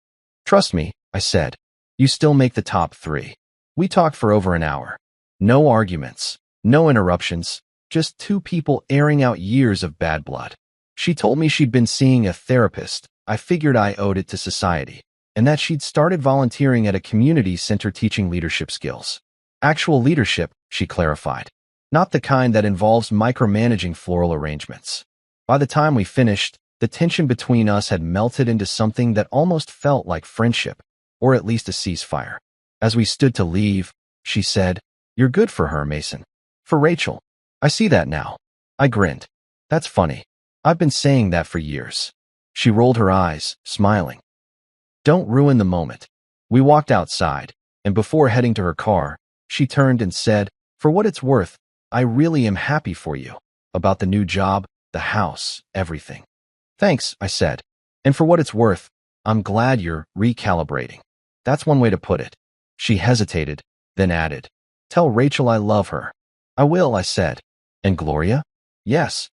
Speaker 1: "Trust me," I said. "You still make the top 3. We talked for over an hour. No arguments, no interruptions, just two people airing out years of bad blood." She told me she'd been seeing a therapist. I figured I owed it to society, and that she'd started volunteering at a community center teaching leadership skills. Actual leadership, she clarified. Not the kind that involves micromanaging floral arrangements. By the time we finished, the tension between us had melted into something that almost felt like friendship, or at least a ceasefire. As we stood to leave, she said, "You're good for her, Mason. For Rachel. I see that now." I grinned. "That's funny. I've been saying that for years." She rolled her eyes, smiling. "Don't ruin the moment." We walked outside, and before heading to her car, she turned and said, "For what it's worth, I really am happy for you. About the new job, the house, everything." "Thanks," I said. "And for what it's worth, I'm glad you're recalibrating." That's one way to put it. She hesitated, then added, "Tell Rachel I love her." "I will," I said. "And Gloria?" "Yes.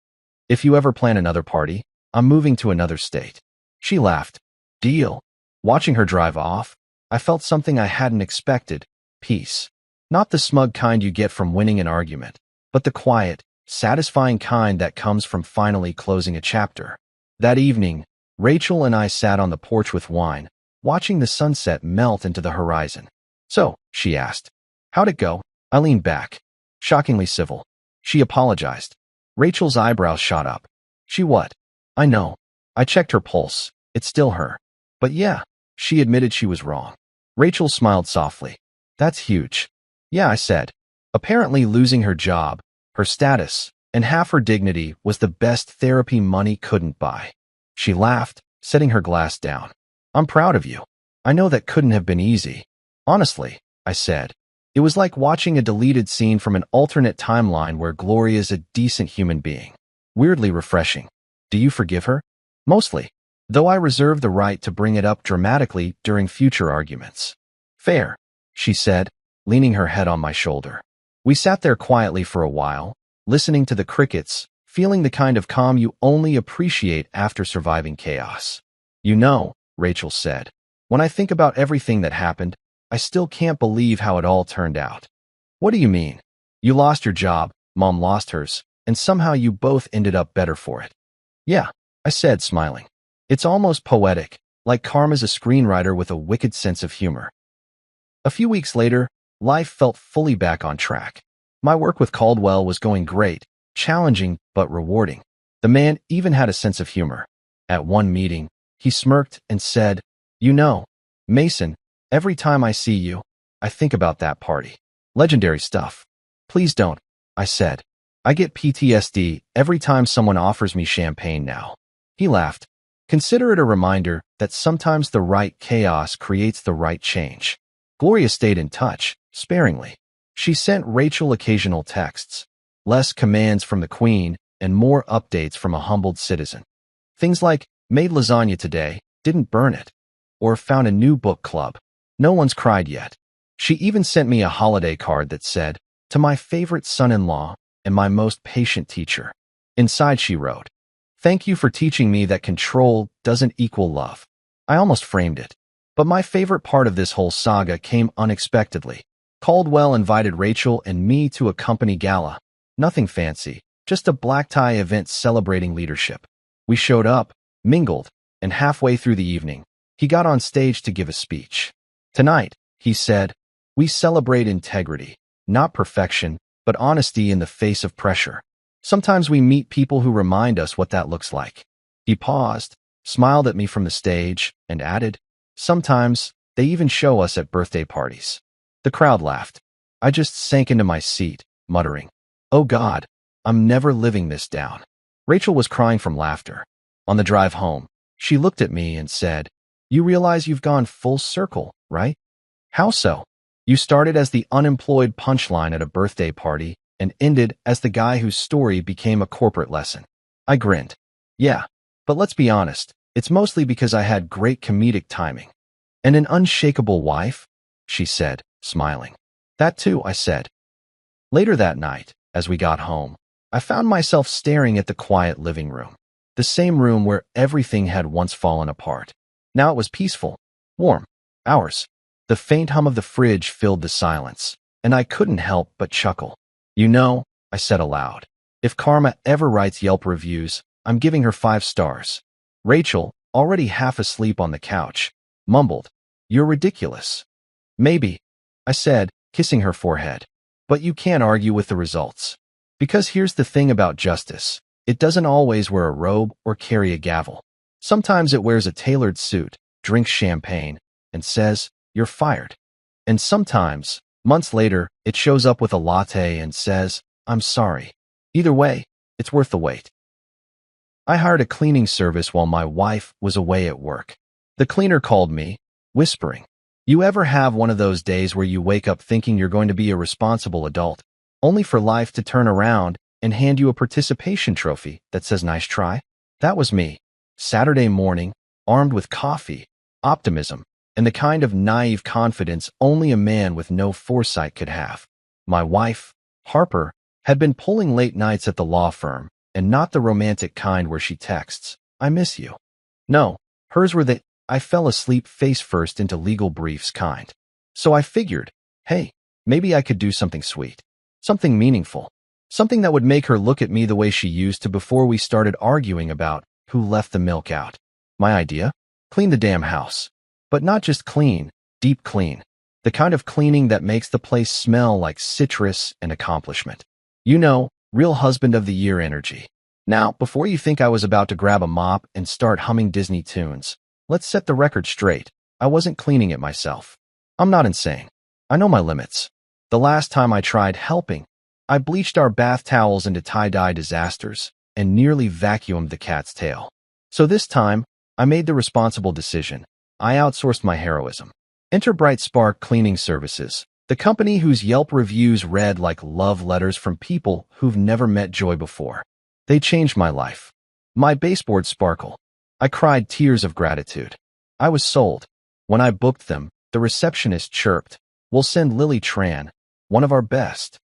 Speaker 1: If you ever plan another party, I'm moving to another state." She laughed. "Deal." Watching her drive off, I felt something I hadn't expected. Peace. Not the smug kind you get from winning an argument, but the quiet, satisfying kind that comes from finally closing a chapter. That evening, Rachel and I sat on the porch with wine, watching the sunset melt into the horizon. "So," she asked, "how'd it go?" I leaned back. Shockingly civil. She apologized. Rachel's eyebrows shot up. "She what?" "I know." I checked her pulse. It's still her. "But yeah," she admitted she was wrong. Rachel smiled softly. "That's huge." "Yeah," I said. Apparently losing her job, her status, and half her dignity was the best therapy money couldn't buy. She laughed, setting her glass down. "I'm proud of you. I know that couldn't have been easy." "Honestly," I said. It was like watching a deleted scene from an alternate timeline where Gloria's a decent human being. Weirdly refreshing. "Do you forgive her?" "Mostly. Though I reserve the right to bring it up dramatically during future arguments." "Fair," she said, leaning her head on my shoulder. We sat there quietly for a while, listening to the crickets, feeling the kind of calm you only appreciate after surviving chaos. "You know," Rachel said, "when I think about everything that happened, I still can't believe how it all turned out." "What do you mean?" "You lost your job, Mom lost hers, and somehow you both ended up better for it." "Yeah," I said, smiling. "It's almost poetic, like karma's a screenwriter with a wicked sense of humor." A few weeks later, life felt fully back on track. My work with Caldwell was going great, challenging but rewarding. The man even had a sense of humor. At one meeting, he smirked and said, "You know, Mason, every time I see you, I think about that party. Legendary stuff." "Please don't," I said. "I get PTSD every time someone offers me champagne now." He laughed. "Consider it a reminder that sometimes the right chaos creates the right change." Gloria stayed in touch, sparingly. She sent Rachel occasional texts, less commands from the Queen and more updates from a humbled citizen. Things like, "Made lasagna today, didn't burn it," or "Found a new book club. No one's cried yet." She even sent me a holiday card that said, "To my favorite son-in-law and my most patient teacher." Inside she wrote, "Thank you for teaching me that control doesn't equal love." I almost framed it. But my favorite part of this whole saga came unexpectedly. Caldwell invited Rachel and me to a company gala. Nothing fancy, just a black-tie event celebrating leadership. We showed up, mingled, and halfway through the evening, he got on stage to give a speech. "Tonight," he said, "we celebrate integrity, not perfection, but honesty in the face of pressure. Sometimes we meet people who remind us what that looks like." He paused, smiled at me from the stage, and added, "Sometimes they even show us at birthday parties." The crowd laughed. I just sank into my seat, muttering, "Oh God, I'm never living this down." Rachel was crying from laughter. On the drive home, she looked at me and said, "You realize you've gone full circle, right?" "How so?" "You started as the unemployed punchline at a birthday party and ended as the guy whose story became a corporate lesson." I grinned. "Yeah, but let's be honest, it's mostly because I had great comedic timing." "And an unshakable wife?" she said, smiling. "That too," I said. Later that night, as we got home, I found myself staring at the quiet living room, the same room where everything had once fallen apart. Now it was peaceful, warm, ours. The faint hum of the fridge filled the silence, and I couldn't help but chuckle. "You know," I said aloud, "if Karma ever writes Yelp reviews, I'm giving her 5 stars." Rachel, already half asleep on the couch, mumbled, "You're ridiculous." "Maybe," I said, kissing her forehead. "But you can't argue with the results. Because here's the thing about justice. It doesn't always wear a robe or carry a gavel. Sometimes it wears a tailored suit, drinks champagne, and says, 'You're fired.' And sometimes, months later, it shows up with a latte and says, 'I'm sorry.' Either way, it's worth the wait." I hired a cleaning service while my wife was away at work. The cleaner called me, whispering, "You ever have one of those days where you wake up thinking you're going to be a responsible adult, only for life to turn around and hand you a participation trophy that says nice try?" That was me. Saturday morning, armed with coffee, optimism, and the kind of naive confidence only a man with no foresight could have. My wife, Harper, had been pulling late nights at the law firm, and not the romantic kind where she texts, "I miss you." No, hers were the "I fell asleep face first into legal briefs" kind. So I figured, hey, maybe I could do something sweet, something meaningful, something that would make her look at me the way she used to before we started arguing about who left the milk out. My idea? Clean the damn house. But not just clean, deep clean. The kind of cleaning that makes the place smell like citrus and accomplishment. You know, real husband of the year energy. Now, before you think I was about to grab a mop and start humming Disney tunes, let's set the record straight. I wasn't cleaning it myself. I'm not insane. I know my limits. The last time I tried helping, I bleached our bath towels into tie-dye disasters and nearly vacuumed the cat's tail. So this time, I made the responsible decision. I outsourced my heroism. Enter Bright Spark Cleaning Services, the company whose Yelp reviews read like love letters from people who've never met joy before. They changed my life. My baseboards sparkle. I cried tears of gratitude. I was sold. When I booked them, the receptionist chirped, "We'll send Lily Tran, one of our best."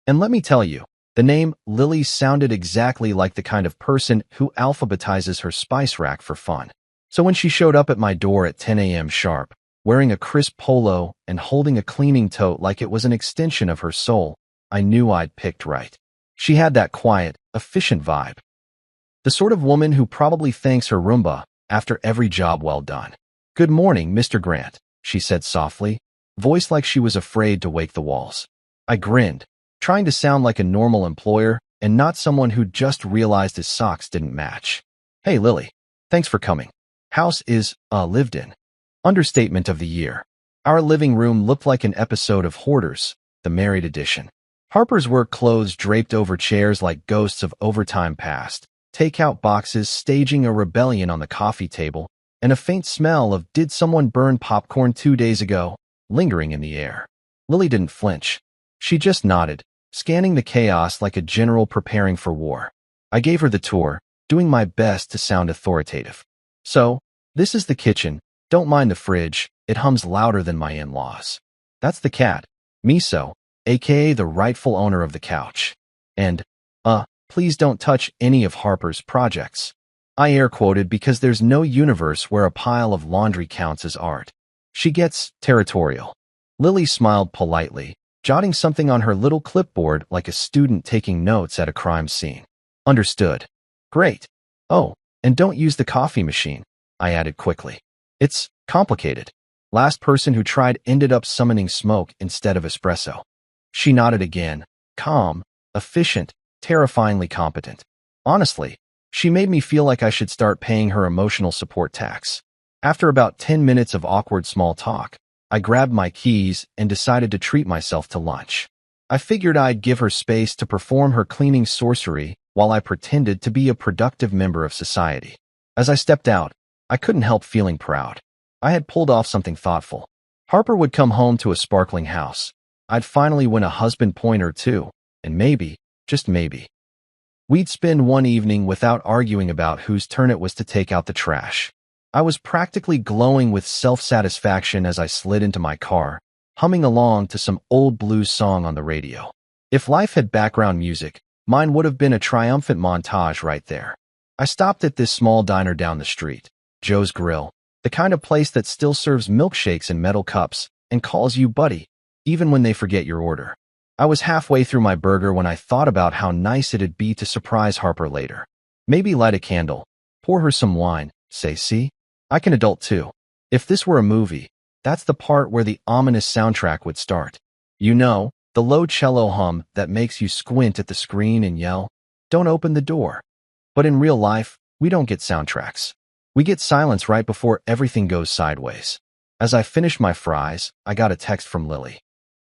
Speaker 1: And let me tell you, the name Lily sounded exactly like the kind of person who alphabetizes her spice rack for fun. So when she showed up at my door at 10 a.m. sharp, wearing a crisp polo and holding a cleaning tote like it was an extension of her soul, I knew I'd picked right. She had that quiet, efficient vibe. The sort of woman who probably thanks her Roomba after every job well done. "Good morning, Mr. Grant," she said softly. voice like she was afraid to wake the walls. I grinned, trying to sound like a normal employer and not someone who just realized his socks didn't match. Hey, Lily. Thanks for coming. House is, lived in. Understatement of the year. Our living room looked like an episode of Hoarders, the married edition. Harper's work clothes draped over chairs like ghosts of overtime past, takeout boxes staging a rebellion on the coffee table, and a faint smell of "did someone burn popcorn 2 days ago?" lingering in the air. Lily didn't flinch. She just nodded, scanning the chaos like a general preparing for war. I gave her the tour, doing my best to sound authoritative. So, this is the kitchen. Don't mind the fridge, it hums louder than my in-laws. That's the cat, Miso, aka the rightful owner of the couch. And, please don't touch any of Harper's projects. I air quoted because there's no universe where a pile of laundry counts as art. She gets territorial. Lily smiled politely, jotting something on her little clipboard like a student taking notes at a crime scene. Understood. Great. Oh, and don't use the coffee machine, I added quickly. It's complicated. Last person who tried ended up summoning smoke instead of espresso. She nodded again, calm, efficient, terrifyingly competent. Honestly, she made me feel like I should start paying her emotional support tax. After about 10 minutes of awkward small talk, I grabbed my keys and decided to treat myself to lunch. I figured I'd give her space to perform her cleaning sorcery while I pretended to be a productive member of society. As I stepped out, I couldn't help feeling proud. I had pulled off something thoughtful. Harper would come home to a sparkling house. I'd finally win a husband point or two, and maybe, just maybe, we'd spend one evening without arguing about whose turn it was to take out the trash. I was practically glowing with self-satisfaction as I slid into my car, humming along to some old blues song on the radio. If life had background music, mine would have been a triumphant montage right there. I stopped at this small diner down the street, Joe's Grill, the kind of place that still serves milkshakes in metal cups and calls you buddy, even when they forget your order. I was halfway through my burger when I thought about how nice it'd be to surprise Harper later. Maybe light a candle, pour her some wine, say, see, I can adult too. If this were a movie, that's the part where the ominous soundtrack would start. You know, the low cello hum that makes you squint at the screen and yell, "Don't open the door." But in real life, we don't get soundtracks. We get silence right before everything goes sideways. As I finished my fries, I got a text from Lily.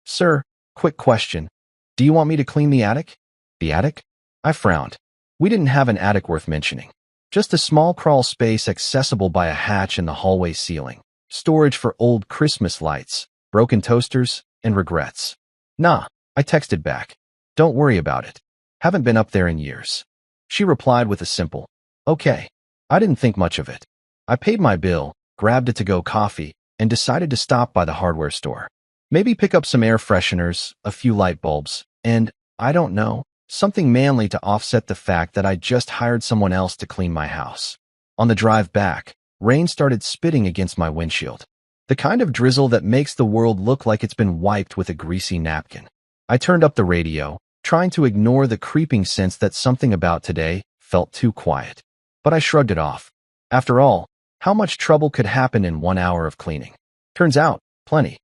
Speaker 1: Sir, quick question. Do you want me to clean the attic? The attic? I frowned. We didn't have an attic worth mentioning. Just a small crawl space accessible by a hatch in the hallway ceiling. Storage for old Christmas lights, broken toasters, and regrets. Nah, I texted back. Don't worry about it. Haven't been up there in years. She replied with a simple, okay. I didn't think much of it. I paid my bill, grabbed a to-go coffee, and decided to stop by the hardware store. Maybe pick up some air fresheners, a few light bulbs, and, I don't know, something manly to offset the fact that I just hired someone else to clean my house. On the drive back, rain started spitting against my windshield. The kind of drizzle that makes the world look like it's been wiped with a greasy napkin. I turned up the radio, trying to ignore the creeping sense that something about today felt too quiet. But I shrugged it off. After all, how much trouble could happen in 1 hour of cleaning? Turns out, plenty.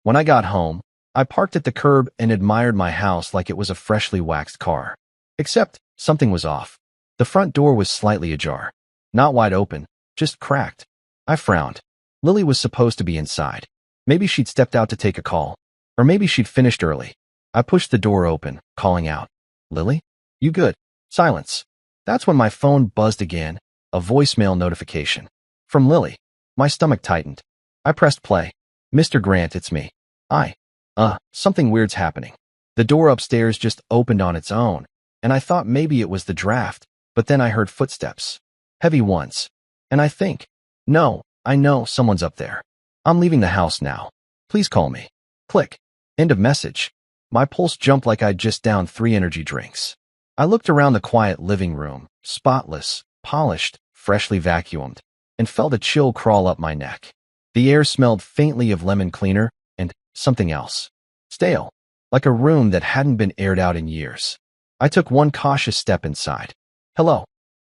Speaker 1: When I got home, I parked at the curb and admired my house like it was a freshly waxed car. Except, something was off. The front door was slightly ajar. Not wide open, just cracked. I frowned. Lily was supposed to be inside. Maybe she'd stepped out to take a call. Or maybe she'd finished early. I pushed the door open, calling out, Lily? You good? Silence. That's when my phone buzzed again, a voicemail notification. From Lily. My stomach tightened. I pressed play. Mr. Grant, it's me. Something weird's happening. The door upstairs just opened on its own, and I thought maybe it was the draft, but then I heard footsteps. Heavy ones. And I think, no, I know someone's up there. I'm leaving the house now. Please call me. Click. End of message. My pulse jumped like I'd just downed 3 energy drinks. I looked around the quiet living room, spotless, polished, freshly vacuumed, and felt a chill crawl up my neck. The air smelled faintly of lemon cleaner and something else. Stale, like a room that hadn't been aired out in years. I took one cautious step inside. Hello.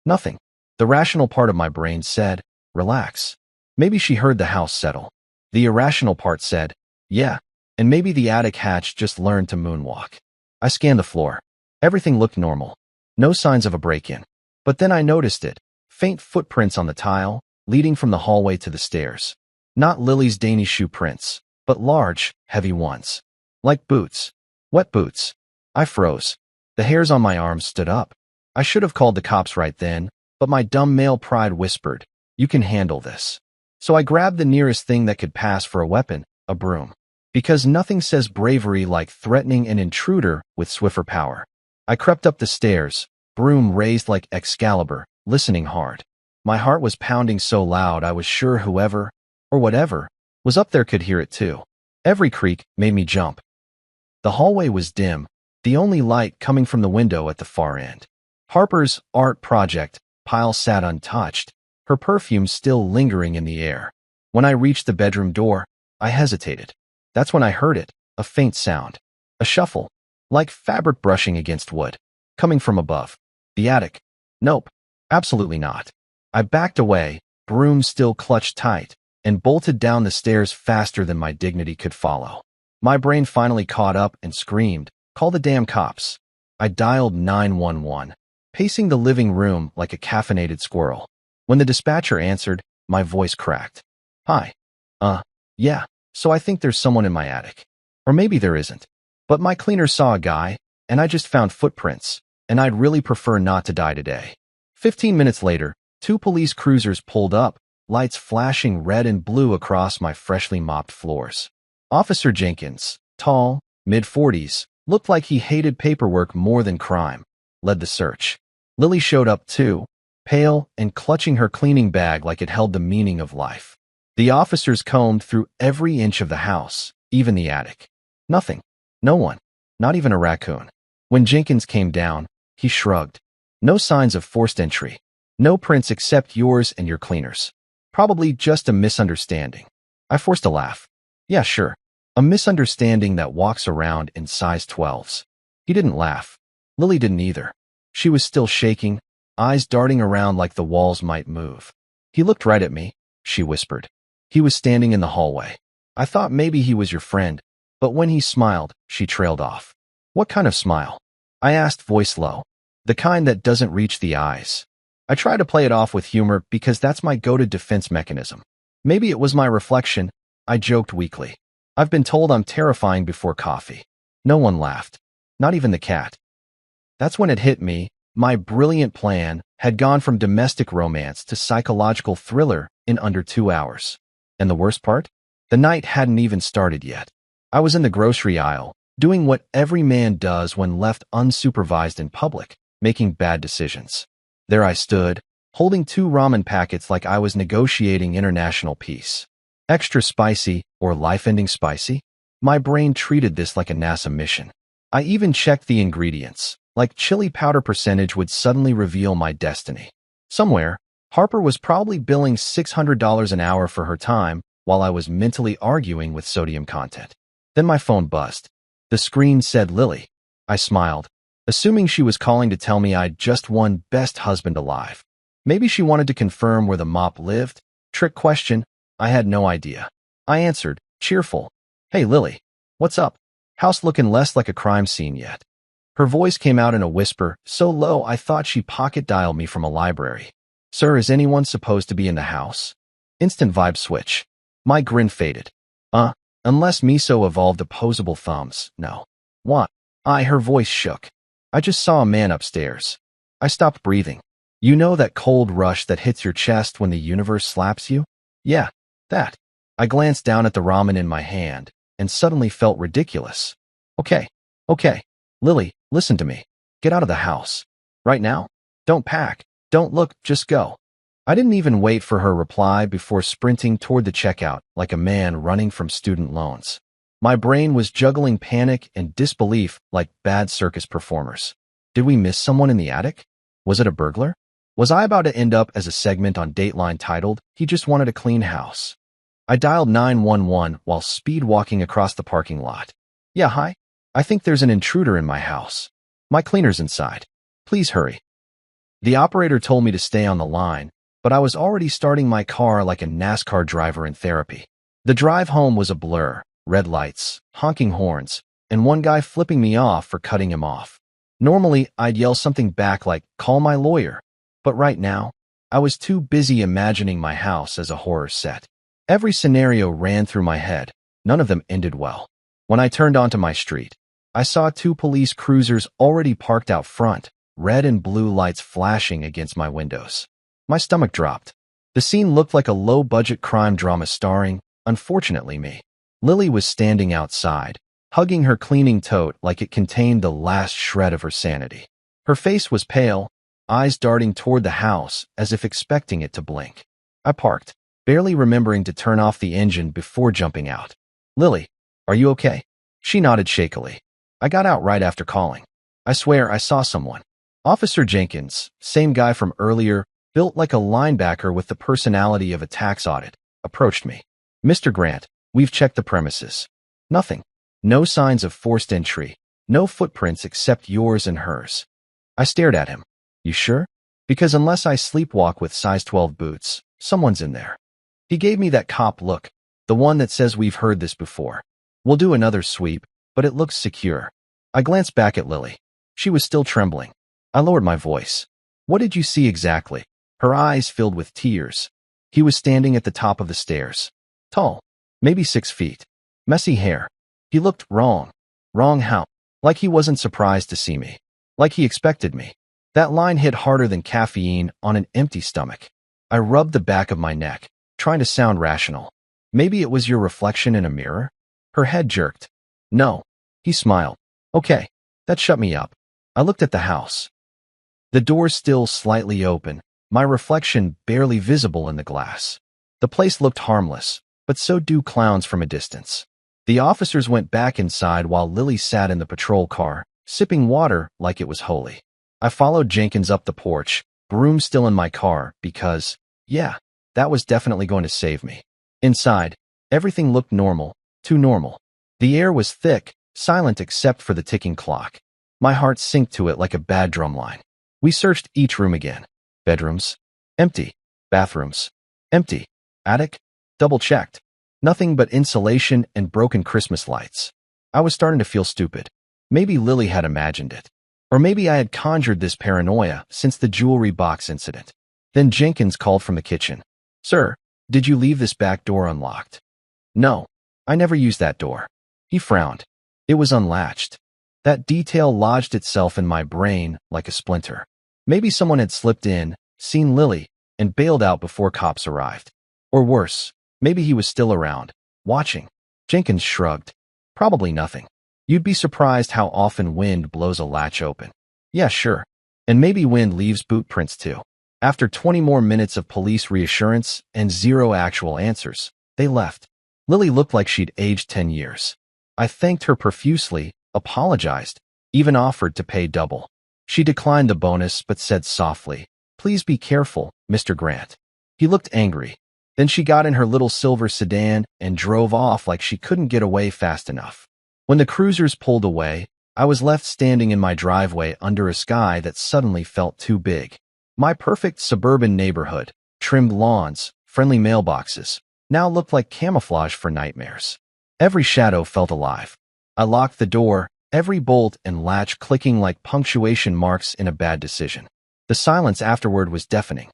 Speaker 1: Nothing. The rational part of my brain said, relax. Maybe she heard the house settle. The irrational part said, Yeah, and maybe the attic hatch just learned to moonwalk. I scanned the floor. Everything looked normal. No signs of a break-in. But then I noticed it. Faint footprints on the tile, leading from the hallway to the stairs. Not Lily's dainty shoe prints, but large, heavy ones. Like boots. Wet boots. I froze. The hairs on my arms stood up. I should have called the cops right then, but my dumb male pride whispered, "You can handle this." So I grabbed the nearest thing that could pass for a weapon, a broom. Because nothing says bravery like threatening an intruder with Swiffer power. I crept up the stairs, broom raised like Excalibur, listening hard. My heart was pounding so loud I was sure whoever, or whatever, was up there could hear it too. Every creak made me jump. The hallway was dim, the only light coming from the window at the far end. Harper's art project pile sat untouched, her perfume still lingering in the air. When I reached the bedroom door, I hesitated. That's when I heard it, a faint sound. A shuffle, like fabric brushing against wood, coming from above. The attic. Nope, absolutely not. I backed away, broom still clutched tight, and bolted down the stairs faster than my dignity could follow. My brain finally caught up and screamed, "Call the damn cops." I dialed 911, pacing the living room like a caffeinated squirrel. When the dispatcher answered, my voice cracked. "Hi. Yeah, so I think there's someone in my attic. Or maybe there isn't. But my cleaner saw a guy, and I just found footprints, and I'd really prefer not to die today." 15 minutes later, 2 police cruisers pulled up, lights flashing red and blue across my freshly mopped floors. Officer Jenkins, tall, mid-40s, looked like he hated paperwork more than crime, led the search. Lily showed up too, pale and clutching her cleaning bag like it held the meaning of life. The officers combed through every inch of the house, even the attic. Nothing. No one. Not even a raccoon. When Jenkins came down, he shrugged. No signs of forced entry. No prints except yours and your cleaner's. Probably just a misunderstanding. I forced a laugh. Yeah, sure. A misunderstanding that walks around in size 12s. He didn't laugh. Lily didn't either. She was still shaking, eyes darting around like the walls might move. "He looked right at me," she whispered. "He was standing in the hallway. I thought maybe he was your friend, but when he smiled, she trailed off." "What kind of smile?" I asked, voice low. "The kind that doesn't reach the eyes." I try to play it off with humor because that's my go-to defense mechanism. Maybe it was my reflection, I joked weakly. "I've been told I'm terrifying before coffee." No one laughed. Not even the cat. That's when it hit me. My brilliant plan had gone from domestic romance to psychological thriller in under 2 hours. And the worst part? The night hadn't even started yet. I was in the grocery aisle, doing what every man does when left unsupervised in public, making bad decisions. There I stood, holding 2 ramen packets like I was negotiating international peace. Extra spicy or life-ending spicy? My brain treated this like a NASA mission. I even checked the ingredients, like chili powder percentage would suddenly reveal my destiny. Somewhere, Harper was probably billing $600 an hour for her time while I was mentally arguing with sodium content. Then my phone buzzed. The screen said Lily. I smiled, assuming she was calling to tell me I'd just won Best Husband Alive. Maybe she wanted to confirm where the mop lived? Trick question. I had no idea. I answered, cheerful. "Hey, Lily. What's up? House looking less like a crime scene yet." Her voice came out in a whisper, so low I thought she pocket-dialed me from a library. "Sir, is anyone supposed to be in the house?" Instant vibe switch. My grin faded. Unless Miso evolved opposable thumbs, no. "What?" Her voice shook. "I just saw a man upstairs." I stopped breathing. "You know that cold rush that hits your chest when the universe slaps you?" "Yeah, that." I glanced down at the ramen in my hand and suddenly felt ridiculous. Okay. Lily, listen to me. Get out of the house. Right now. Don't pack. Don't look, just go. I didn't even wait for her reply before sprinting toward the checkout like a man running from student loans. My brain was juggling panic and disbelief like bad circus performers. Did we miss someone in the attic? Was it a burglar? Was I about to end up as a segment on Dateline titled, "He Just Wanted a Clean House"? I dialed 911 while speed walking across the parking lot. "Yeah, hi. I think there's an intruder in my house. My cleaner's inside. Please hurry." The operator told me to stay on the line, but I was already starting my car like a NASCAR driver in therapy. The drive home was a blur, red lights, honking horns, and one guy flipping me off for cutting him off. Normally, I'd yell something back like, "Call my lawyer." But right now, I was too busy imagining my house as a horror set. Every scenario ran through my head. None of them ended well. When I turned onto my street, I saw two police cruisers already parked out front, red and blue lights flashing against my windows. My stomach dropped. The scene looked like a low-budget crime drama starring, unfortunately, me. Lily was standing outside, hugging her cleaning tote like it contained the last shred of her sanity. Her face was pale, eyes darting toward the house as if expecting it to blink. I parked, barely remembering to turn off the engine before jumping out. "Lily, are you okay?" She nodded shakily. "I got out right after calling. I swear I saw someone." Officer Jenkins, same guy from earlier, built like a linebacker with the personality of a tax audit, approached me. "Mr. Grant, we've checked the premises. Nothing. No signs of forced entry. No footprints except yours and hers." I stared at him. "You sure? Because unless I sleepwalk with size 12 boots, someone's in there." He gave me that cop look, the one that says we've heard this before. "We'll do another sweep, but it looks secure." I glanced back at Lily. She was still trembling. I lowered my voice. "What did you see exactly?" Her eyes filled with tears. He was standing at the top of the stairs. Tall, maybe 6 feet. Messy hair. He looked wrong. Wrong how? Like he wasn't surprised to see me. Like he expected me. That line hit harder than caffeine on an empty stomach. I rubbed the back of my neck, trying to sound rational. "Maybe it was your reflection in a mirror?" Her head jerked. "No." He smiled. "Okay, that shut me up." I looked at the house. The door still slightly open, my reflection barely visible in the glass. The place looked harmless, but so do clowns from a distance. The officers went back inside while Lily sat in the patrol car, sipping water like it was holy. I followed Jenkins up the porch, broom still in my car, because, yeah, that was definitely going to save me. Inside, everything looked normal, too normal. The air was thick, silent except for the ticking clock. My heart synced to it like a bad drumline. We searched each room again. Bedrooms? Empty. Bathrooms? Empty. Attic? Double-checked. Nothing but insulation and broken Christmas lights. I was starting to feel stupid. Maybe Lily had imagined it. Or maybe I had conjured this paranoia since the jewelry box incident. Then Jenkins called from the kitchen. "Sir, did you leave this back door unlocked?" "No, I never used that door." He frowned. It was unlatched. That detail lodged itself in my brain like a splinter. Maybe someone had slipped in, seen Lily, and bailed out before cops arrived. Or worse, maybe he was still around, watching. Jenkins shrugged. "Probably nothing. You'd be surprised how often wind blows a latch open." "Yeah, sure. And maybe wind leaves boot prints too." After 20 more minutes of police reassurance and 0 actual answers, they left. Lily looked like she'd aged 10 years. I thanked her profusely, apologized, even offered to pay double. She declined the bonus but said softly, "Please be careful, Mr. Grant." He looked angry. Then she got in her little silver sedan and drove off like she couldn't get away fast enough. When the cruisers pulled away, I was left standing in my driveway under a sky that suddenly felt too big. My perfect suburban neighborhood, trimmed lawns, friendly mailboxes, now looked like camouflage for nightmares. Every shadow felt alive. I locked the door, every bolt and latch clicking like punctuation marks in a bad decision. The silence afterward was deafening.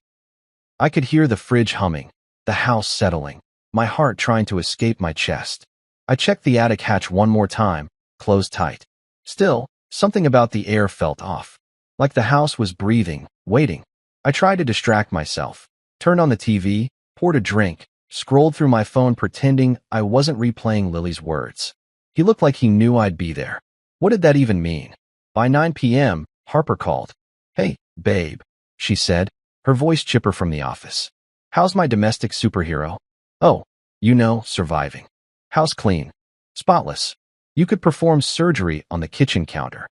Speaker 1: I could hear the fridge humming, the house settling, my heart trying to escape my chest. I checked the attic hatch one more time, closed tight. Still, something about the air felt off. Like the house was breathing, waiting. I tried to distract myself, turned on the TV, poured a drink, scrolled through my phone pretending I wasn't replaying Lily's words. He looked like he knew I'd be there. What did that even mean? By 9 p.m., Harper called. "Hey, babe," she said, her voice chipper from the office. "How's my domestic superhero?" "Oh, surviving. House clean. Spotless. You could perform surgery on the kitchen counter."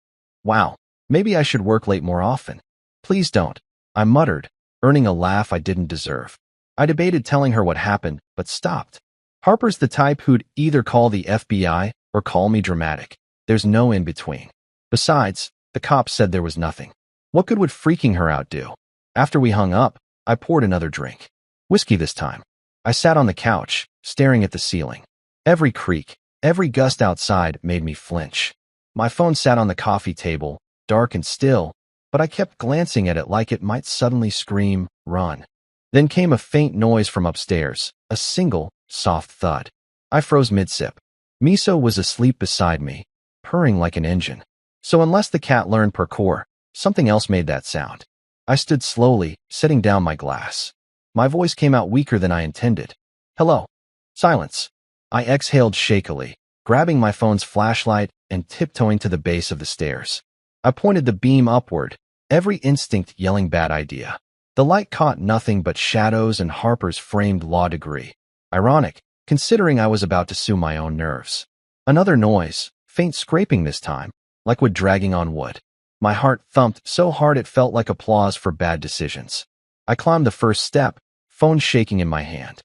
Speaker 1: "Wow, maybe I should work late more often." "Please don't," I muttered, earning a laugh I didn't deserve. I debated telling her what happened, but stopped. Harper's the type who'd either call the FBI or call me dramatic. There's no in between. Besides, the cops said there was nothing. What good would freaking her out do? After we hung up, I poured another drink. Whiskey this time. I sat on the couch, staring at the ceiling. Every creak, Every gust outside made me flinch. My phone sat on the coffee table, dark and still, but I kept glancing at it like it might suddenly scream, "Run." Then came a faint noise from upstairs, a single, soft thud. I froze mid-sip. Miso was asleep beside me, purring like an engine. So unless the cat learned parkour, something else made that sound. I stood slowly, setting down my glass. My voice came out weaker than I intended. "Hello." Silence. I exhaled shakily, grabbing my phone's flashlight and tiptoeing to the base of the stairs. I pointed the beam upward, every instinct yelling bad idea. The light caught nothing but shadows and Harper's framed law degree. Ironic, considering I was about to sue my own nerves. Another noise, faint scraping this time, like wood dragging on wood. My heart thumped so hard it felt like applause for bad decisions. I climbed the first step, phone shaking in my hand.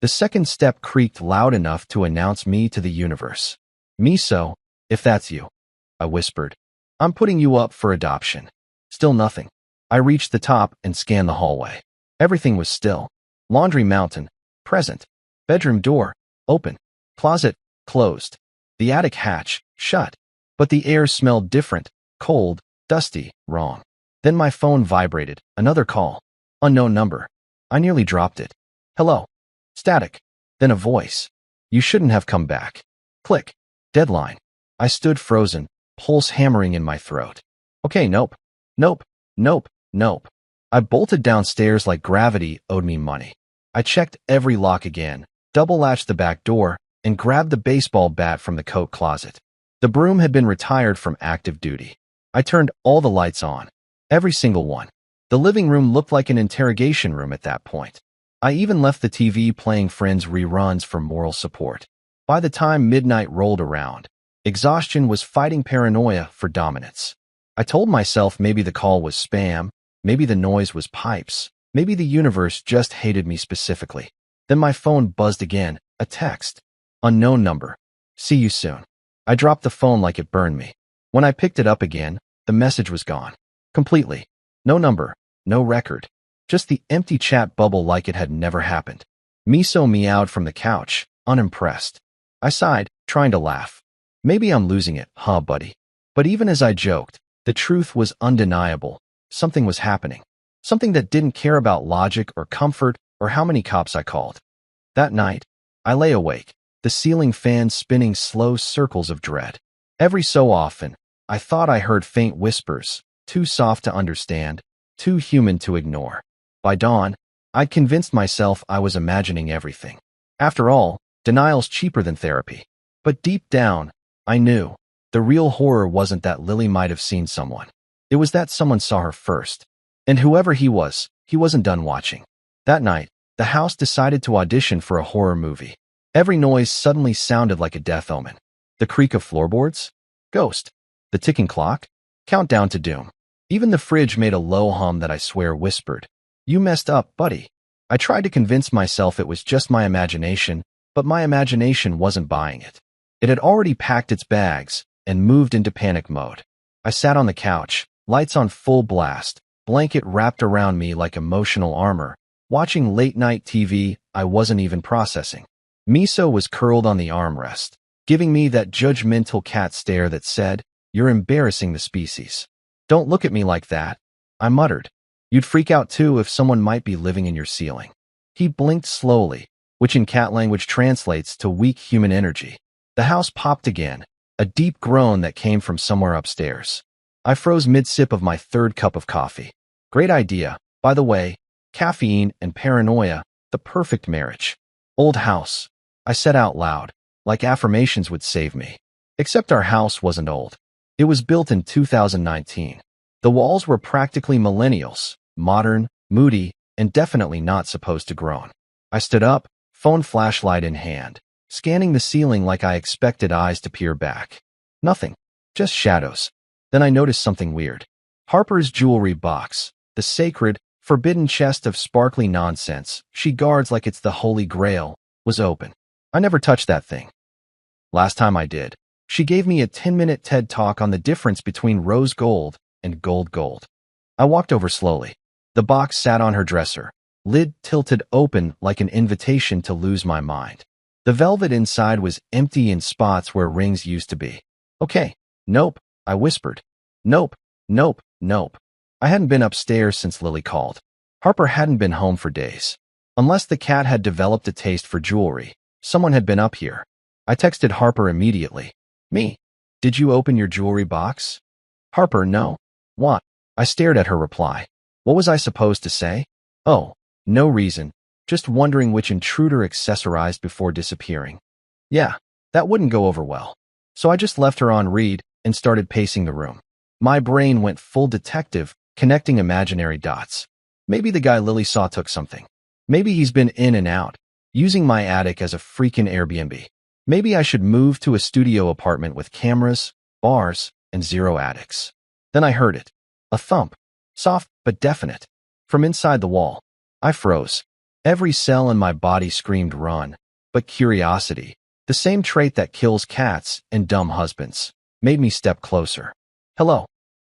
Speaker 1: The second step creaked loud enough to announce me to the universe. "Miso, if that's you," I whispered. "I'm putting you up for adoption." Still nothing. I reached the top and scanned the hallway. Everything was still. Laundry mountain, present. Bedroom door, open. Closet, closed. The attic hatch, shut. But the air smelled different, cold, dusty, wrong. Then my phone vibrated, another call. Unknown number. I nearly dropped it. "Hello." Static. Then a voice. "You shouldn't have come back." Click. Deadline. I stood frozen, pulse hammering in my throat. Okay, nope. Nope. Nope. Nope. I bolted downstairs like gravity owed me money. I checked every lock again, double-latched the back door, and grabbed the baseball bat from the coat closet. The broom had been retired from active duty. I turned all the lights on. Every single one. The living room looked like an interrogation room at that point. I even left the TV playing Friends reruns for moral support. By the time midnight rolled around, exhaustion was fighting paranoia for dominance. I told myself maybe the call was spam, maybe the noise was pipes, maybe the universe just hated me specifically. Then my phone buzzed again, a text. Unknown number. "See you soon." I dropped the phone like it burned me. When I picked it up again, the message was gone. Completely. No number, no record. Just the empty chat bubble like it had never happened. Miso meowed from the couch, unimpressed. I sighed, trying to laugh. Maybe I'm losing it, huh, buddy? But even as I joked, the truth was undeniable. Something was happening. Something that didn't care about logic or comfort or how many cops I called. That night, I lay awake, the ceiling fan spinning slow circles of dread. Every so often, I thought I heard faint whispers, too soft to understand, too human to ignore. By dawn, I'd convinced myself I was imagining everything. After all, denial's cheaper than therapy. But deep down, I knew the real horror wasn't that Lily might have seen someone. It was that someone saw her first. And whoever he wasn't done watching. That night, the house decided to audition for a horror movie. Every noise suddenly sounded like a death omen. The creak of floorboards? Ghost. The ticking clock? Countdown to doom. Even the fridge made a low hum that I swear whispered, "You messed up, buddy." I tried to convince myself it was just my imagination, but my imagination wasn't buying it. It had already packed its bags and moved into panic mode. I sat on the couch, lights on full blast, blanket wrapped around me like emotional armor, watching late-night TV I wasn't even processing. Miso was curled on the armrest, giving me that judgmental cat stare that said, "You're embarrassing the species." "Don't look at me like that," I muttered. "You'd freak out too if someone might be living in your ceiling." He blinked slowly, which in cat language translates to weak human energy. The house popped again, a deep groan that came from somewhere upstairs. I froze mid-sip of my third cup of coffee. Great idea, by the way, caffeine and paranoia, the perfect marriage. Old house, I said out loud, like affirmations would save me. Except our house wasn't old. It was built in 2019. The walls were practically millennials, modern, moody, and definitely not supposed to groan. I stood up, phone flashlight in hand, scanning the ceiling like I expected eyes to peer back. Nothing, just shadows. Then I noticed something weird. Harper's jewelry box, the sacred, forbidden chest of sparkly nonsense she guards like it's the Holy Grail, was open. I never touched that thing. Last time I did, she gave me a 10-minute TED Talk on the difference between rose gold and gold. I walked over slowly. The box sat on her dresser, lid tilted open like an invitation to lose my mind. The velvet inside was empty in spots where rings used to be. Okay, nope, I whispered. Nope, nope, nope. I hadn't been upstairs since Lily called. Harper hadn't been home for days. Unless the cat had developed a taste for jewelry, someone had been up here. I texted Harper immediately. Me. Did you open your jewelry box? Harper, no. What? I stared at her reply. What was I supposed to say? Oh, no reason. Just wondering which intruder accessorized before disappearing. Yeah, that wouldn't go over well. So I just left her on read and started pacing the room. My brain went full detective, connecting imaginary dots. Maybe the guy Lily saw took something. Maybe he's been in and out, using my attic as a freaking Airbnb. Maybe I should move to a studio apartment with cameras, bars, and zero attics. Then I heard it. A thump. Soft but definite. From inside the wall. I froze. Every cell in my body screamed run. But curiosity, the same trait that kills cats and dumb husbands, made me step closer. Hello,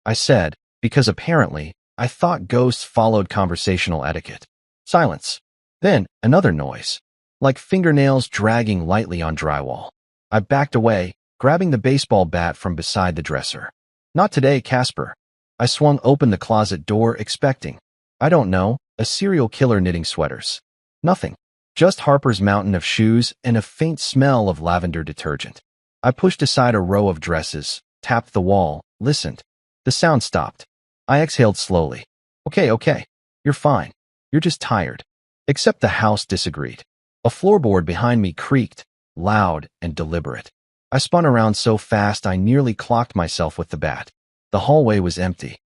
Speaker 1: I said, because apparently, I thought ghosts followed conversational etiquette. Silence. Then, another noise. Like fingernails dragging lightly on drywall. I backed away, grabbing the baseball bat from beside the dresser. Not today, Casper. I swung open the closet door, expecting, I don't know, a serial killer knitting sweaters. Nothing. Just Harper's mountain of shoes and a faint smell of lavender detergent. I pushed aside a row of dresses, tapped the wall, listened. The sound stopped. I exhaled slowly. Okay. You're fine. You're just tired. Except the house disagreed. A floorboard behind me creaked, loud and deliberate. I spun around so fast I nearly clocked myself with the bat. The hallway was empty.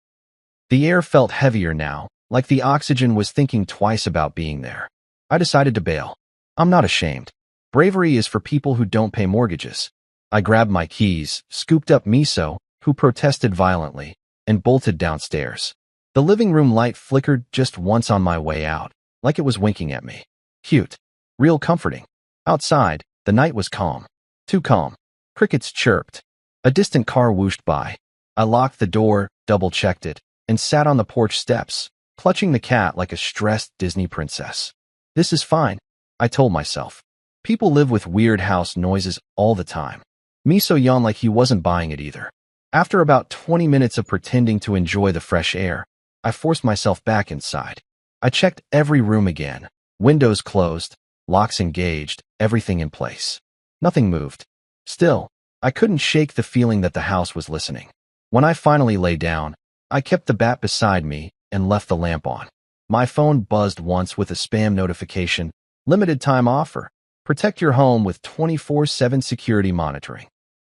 Speaker 1: The air felt heavier now, like the oxygen was thinking twice about being there. I decided to bail. I'm not ashamed. Bravery is for people who don't pay mortgages. I grabbed my keys, scooped up Miso, who protested violently, and bolted downstairs. The living room light flickered just once on my way out, like it was winking at me. Cute. Real comforting. Outside, the night was calm. Too calm. Crickets chirped. A distant car whooshed by. I locked the door, double-checked it, and sat on the porch steps, clutching the cat like a stressed Disney princess. This is fine, I told myself. People live with weird house noises all the time. Miso yawned like he wasn't buying it either. After about 20 minutes of pretending to enjoy the fresh air, I forced myself back inside. I checked every room again. Windows closed, locks engaged, everything in place. Nothing moved. Still, I couldn't shake the feeling that the house was listening. When I finally lay down, I kept the bat beside me and left the lamp on. My phone buzzed once with a spam notification. Limited time offer. Protect your home with 24/7 security monitoring.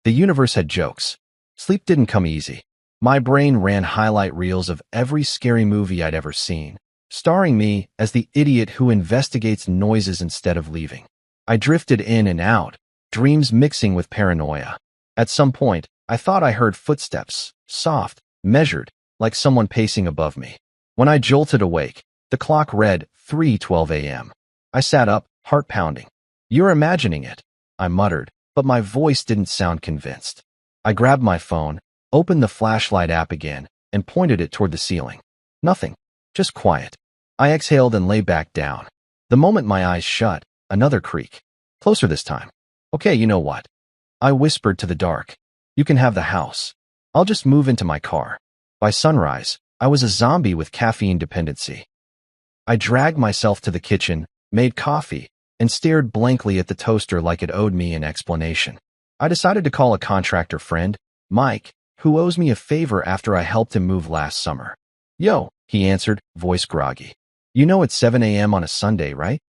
Speaker 1: The universe had jokes. Sleep didn't come easy. My brain ran highlight reels of every scary movie I'd ever seen, starring me as the idiot who investigates noises instead of leaving. I drifted in and out, dreams mixing with paranoia. At some point, I thought I heard footsteps, soft, measured, like someone pacing above me. When I jolted awake, the clock read 3:12 a.m. I sat up, heart pounding. You're imagining it, I muttered, but my voice didn't sound convinced. I grabbed my phone, opened the flashlight app again, and pointed it toward the ceiling. Nothing. Just quiet. I exhaled and lay back down. The moment my eyes shut, another creak. Closer this time. Okay, you know what? I whispered to the dark. You can have the house. I'll just move into my car. By sunrise, I was a zombie with caffeine dependency. I dragged myself to the kitchen, made coffee, and stared blankly at the toaster like it owed me an explanation. I decided to call a contractor friend, Mike, who owes me a favor after I helped him move last summer. Yo, he answered, voice groggy. You know it's 7 a.m. on a Sunday, right?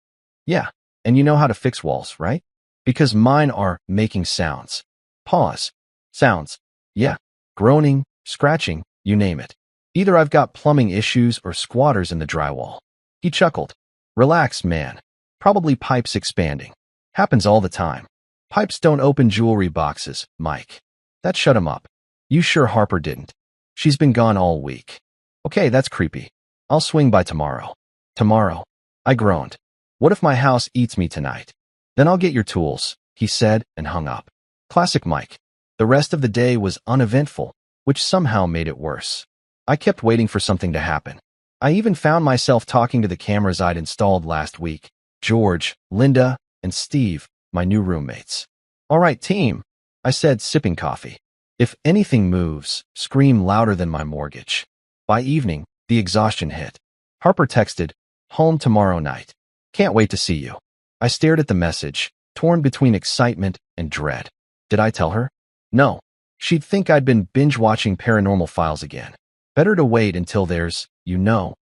Speaker 1: Yeah, and you know how to fix walls, right? Because mine are making sounds. Pause. Sounds. Yeah. Groaning, scratching, you name it. Either I've got plumbing issues or squatters in the drywall. He chuckled. Relax, man. Probably pipes expanding. Happens all the time. Pipes don't open jewelry boxes, Mike. That shut him up. You sure Harper didn't? She's been gone all week. Okay, that's creepy. I'll swing by tomorrow. Tomorrow. I groaned. What if my house eats me tonight? Then I'll get your tools, he said and hung up. Classic Mike. The rest of the day was uneventful, which somehow made it worse. I kept waiting for something to happen. I even found myself talking to the cameras I'd installed last week. George, Linda, and Steve, my new roommates. All right, team, I said, sipping coffee. If anything moves, scream louder than my mortgage. By evening, the exhaustion hit. Harper texted, home tomorrow night. Can't wait to see you. I stared at the message, torn between excitement and dread. Did I tell her? No. She'd think I'd been binge-watching Paranormal Files again. Better to wait until there's,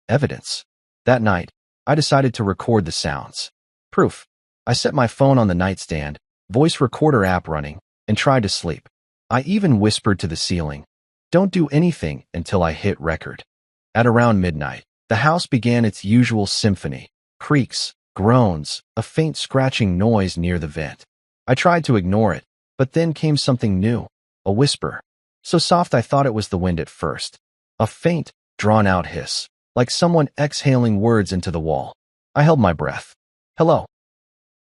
Speaker 1: evidence. That night, I decided to record the sounds. Proof. I set my phone on the nightstand, voice recorder app running, and tried to sleep. I even whispered to the ceiling, don't do anything until I hit record. At around midnight, the house began its usual symphony. Creaks, groans, a faint scratching noise near the vent. I tried to ignore it, but then came something new, a whisper. So soft I thought it was the wind at first. A faint, drawn-out hiss, like someone exhaling words into the wall. I held my breath. Hello.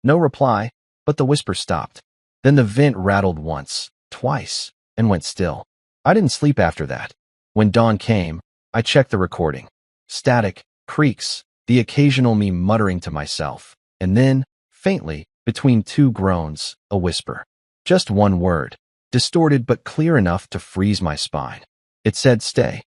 Speaker 1: No reply, but the whisper stopped. Then the vent rattled once, twice, and went still. I didn't sleep after that. When dawn came, I checked the recording. Static, creaks, the occasional me muttering to myself, and then, faintly, between two groans, a whisper. Just one word, distorted but clear enough to freeze my spine. It said, stay.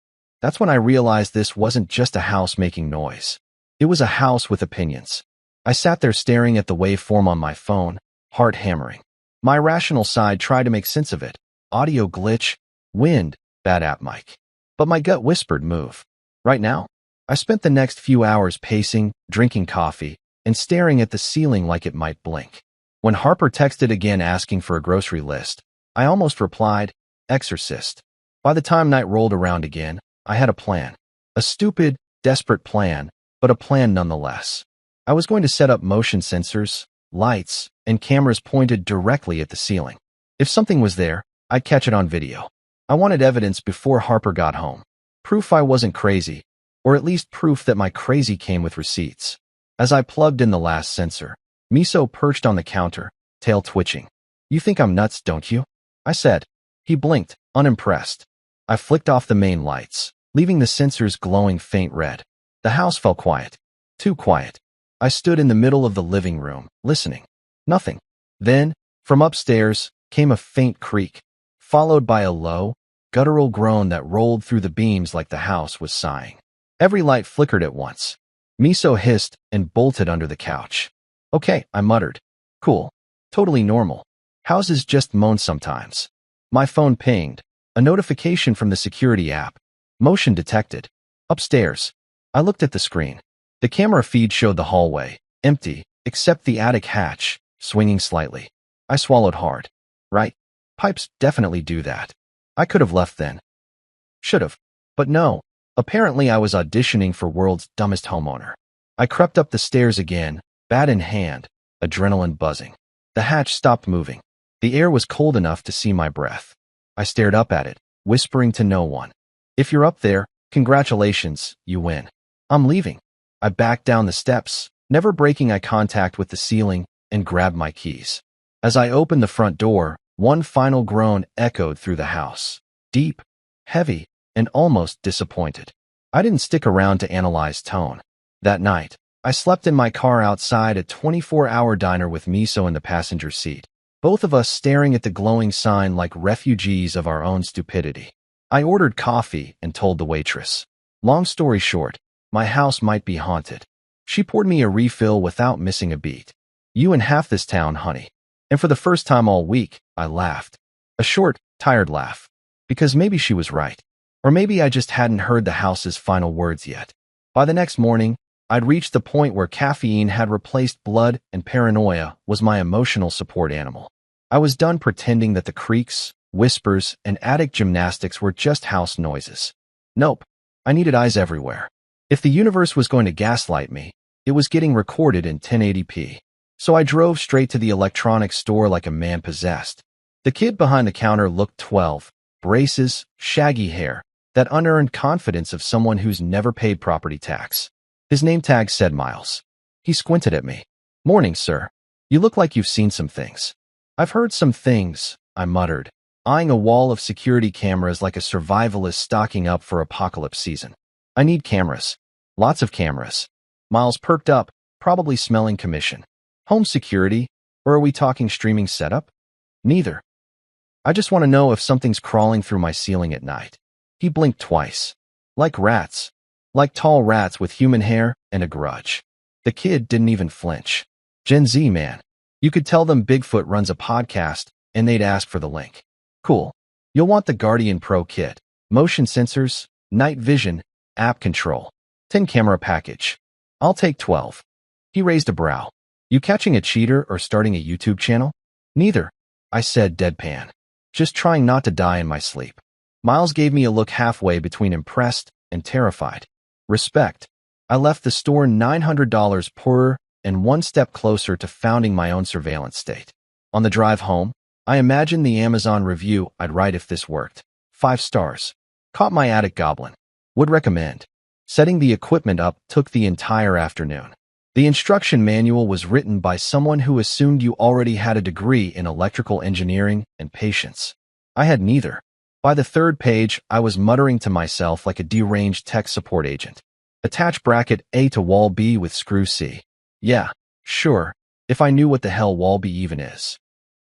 Speaker 1: That's when I realized this wasn't just a house making noise. It was a house with opinions. I sat there staring at the waveform on my phone, heart hammering. My rational side tried to make sense of it. Audio glitch, wind, bad app mic. But my gut whispered move. Right now? I spent the next few hours pacing, drinking coffee, and staring at the ceiling like it might blink. When Harper texted again asking for a grocery list, I almost replied, Exorcist. By the time night rolled around again, I had a plan. A stupid, desperate plan, but a plan nonetheless. I was going to set up motion sensors, lights, and cameras pointed directly at the ceiling. If something was there, I'd catch it on video. I wanted evidence before Harper got home. Proof I wasn't crazy, or at least proof that my crazy came with receipts. As I plugged in the last sensor, Miso perched on the counter, tail twitching. You think I'm nuts, don't you? I said. He blinked, unimpressed. I flicked off the main lights, leaving the sensors glowing faint red. The house felt quiet. Too quiet. I stood in the middle of the living room, listening. Nothing. Then, from upstairs, came a faint creak, followed by a low, guttural groan that rolled through the beams like the house was sighing. Every light flickered at once. Miso hissed and bolted under the couch. Okay, I muttered. Cool. Totally normal. Houses just moan sometimes. My phone pinged. A notification from the security app. Motion detected. Upstairs. I looked at the screen. The camera feed showed the hallway, empty, except the attic hatch, swinging slightly. I swallowed hard. Right. Pipes definitely do that. I could have left then. Should have. But no. Apparently I was auditioning for World's Dumbest Homeowner. I crept up the stairs again, bat in hand, adrenaline buzzing. The hatch stopped moving. The air was cold enough to see my breath. I stared up at it, whispering to no one. If you're up there, congratulations, you win. I'm leaving. I backed down the steps, never breaking eye contact with the ceiling, and grabbed my keys. As I opened the front door, one final groan echoed through the house. Deep, heavy, and almost disappointed. I didn't stick around to analyze tone. That night, I slept in my car outside a 24-hour diner with Miso in the passenger seat, both of us staring at the glowing sign like refugees of our own stupidity. I ordered coffee and told the waitress. Long story short, my house might be haunted. She poured me a refill without missing a beat. You and half this town, honey. And for the first time all week, I laughed. A short, tired laugh. Because maybe she was right. Or maybe I just hadn't heard the house's final words yet. By the next morning, I'd reached the point where caffeine had replaced blood and paranoia was my emotional support animal. I was done pretending that the creaks, whispers, and attic gymnastics were just house noises. Nope. I needed eyes everywhere. If the universe was going to gaslight me, it was getting recorded in 1080p. So I drove straight to the electronics store like a man possessed. The kid behind the counter looked 12. Braces, shaggy hair, that unearned confidence of someone who's never paid property tax. His name tag said Miles. He squinted at me. Morning, sir. You look like you've seen some things. I've heard some things, I muttered, eyeing a wall of security cameras like a survivalist stocking up for apocalypse season. I need cameras. Lots of cameras. Miles perked up, probably smelling commission. Home security? Or are we talking streaming setup? Neither. I just want to know if something's crawling through my ceiling at night. He blinked twice. Like rats. Like tall rats with human hair and a grudge. The kid didn't even flinch. Gen Z, man. You could tell them Bigfoot runs a podcast, and they'd ask for the link. Cool. You'll want the Guardian Pro kit. Motion sensors, night vision, app control. 10-camera package. I'll take 12. He raised a brow. You catching a cheater or starting a YouTube channel? Neither, I said deadpan. Just trying not to die in my sleep. Miles gave me a look halfway between impressed and terrified. Respect. I left the store $900 poorer and one step closer to founding my own surveillance state. On the drive home, I imagined the Amazon review I'd write if this worked. 5 stars. Caught my attic goblin. Would recommend. Setting the equipment up took the entire afternoon. The instruction manual was written by someone who assumed you already had a degree in electrical engineering and patience. I had neither. By the 3rd page, I was muttering to myself like a deranged tech support agent. Attach bracket A to wall B with screw C. Yeah, sure, if I knew what the hell wall B even is.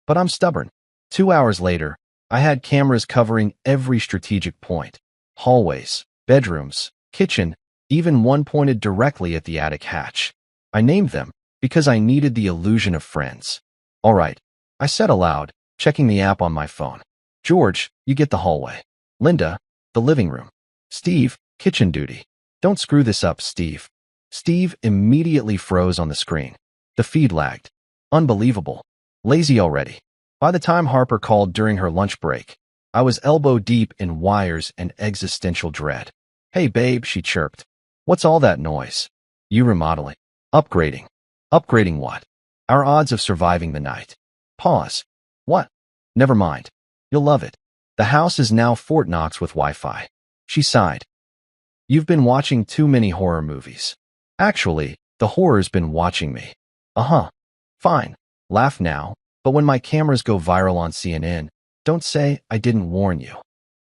Speaker 1: But I'm stubborn. 2 hours later, I had cameras covering every strategic point. Hallways, bedrooms, kitchen, even one pointed directly at the attic hatch. I named them because I needed the illusion of friends. All right, I said aloud, checking the app on my phone. George, you get the hallway. Linda, the living room. Steve, kitchen duty. Don't screw this up, Steve. Steve immediately froze on the screen. The feed lagged. Unbelievable. Lazy already. By the time Harper called during her lunch break, I was elbow deep in wires and existential dread. Hey babe, she chirped. What's all that noise? You remodeling. Upgrading. Upgrading what? Our odds of surviving the night. Pause. What? Never mind. You'll love it. The house is now Fort Knox with Wi-Fi. She sighed. You've been watching too many horror movies. Actually, the horror's been watching me. Uh-huh. Fine. Laugh now, but when my cameras go viral on CNN, don't say I didn't warn you.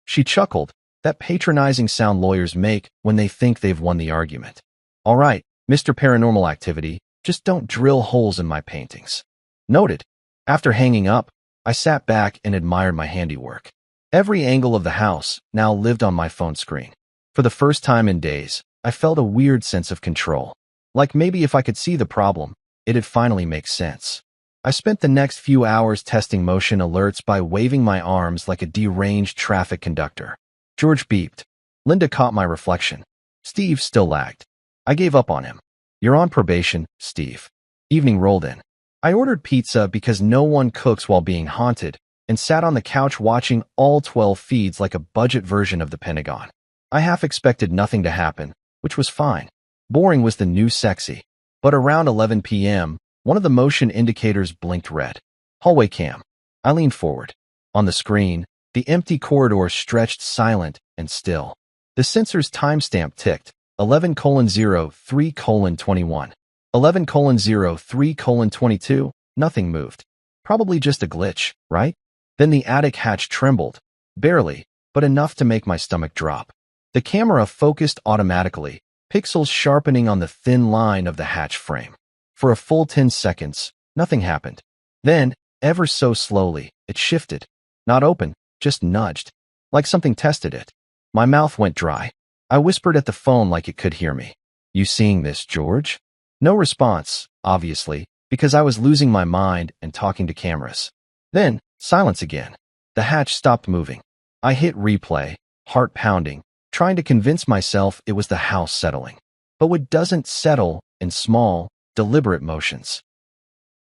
Speaker 1: She chuckled, that patronizing sound lawyers make when they think they've won the argument. All right, Mr. Paranormal Activity, just don't drill holes in my paintings. Noted. After hanging up, I sat back and admired my handiwork. Every angle of the house now lived on my phone screen. For the first time in days, I felt a weird sense of control. Like maybe if I could see the problem, it'd finally make sense. I spent the next few hours testing motion alerts by waving my arms like a deranged traffic conductor. George beeped. Linda caught my reflection. Steve still lagged. I gave up on him. You're on probation, Steve. Evening rolled in. I ordered pizza because no one cooks while being haunted, and sat on the couch watching all 12 feeds like a budget version of the Pentagon. I half expected nothing to happen, which was fine. Boring was the new sexy. But around 11 p.m., one of the motion indicators blinked red. Hallway cam. I leaned forward. On the screen, the empty corridor stretched silent and still. The sensor's timestamp ticked. 11:03:21. 11:03:22. Nothing moved. Probably just a glitch, right? Then the attic hatch trembled. Barely, but enough to make my stomach drop. The camera focused automatically, pixels sharpening on the thin line of the hatch frame. For a full 10 seconds, nothing happened. Then, ever so slowly, it shifted. Not open, just nudged. Like something tested it. My mouth went dry. I whispered at the phone like it could hear me. You seeing this, George? No response, obviously, because I was losing my mind and talking to cameras. Then, silence again. The hatch stopped moving. I hit replay, heart pounding, trying to convince myself it was the house settling. But what doesn't settle in small, deliberate motions?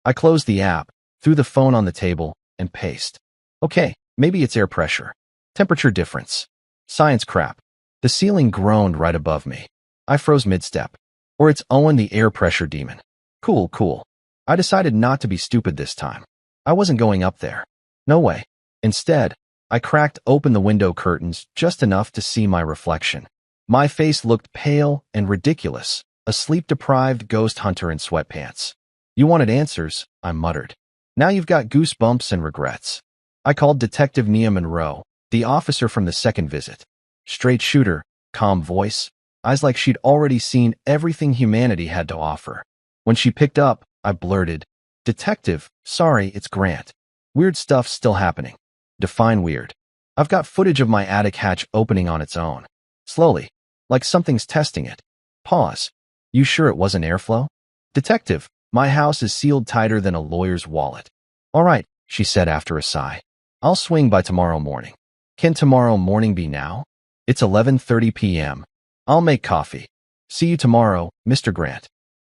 Speaker 1: I closed the app, threw the phone on the table, and paced. Okay, maybe it's air pressure. Temperature difference. Science crap. The ceiling groaned right above me. I froze mid-step. Or it's Owen the air pressure demon. Cool. I decided not to be stupid this time. I wasn't going up there. No way. Instead, I cracked open the window curtains just enough to see my reflection. My face looked pale and ridiculous, a sleep-deprived ghost hunter in sweatpants. You wanted answers, I muttered. Now you've got goosebumps and regrets. I called Detective Nia Monroe, the officer from the second visit. Straight shooter, calm voice, eyes like she'd already seen everything humanity had to offer. When she picked up, I blurted, Detective, sorry, it's Grant. Weird stuff's still happening. Define weird. I've got footage of my attic hatch opening on its own. Slowly. Like something's testing it. Pause. You sure it wasn't airflow? Detective, my house is sealed tighter than a lawyer's wallet. All right, she said after a sigh. I'll swing by tomorrow morning. Can tomorrow morning be now? It's 11:30 p.m. I'll make coffee. See you tomorrow, Mr. Grant.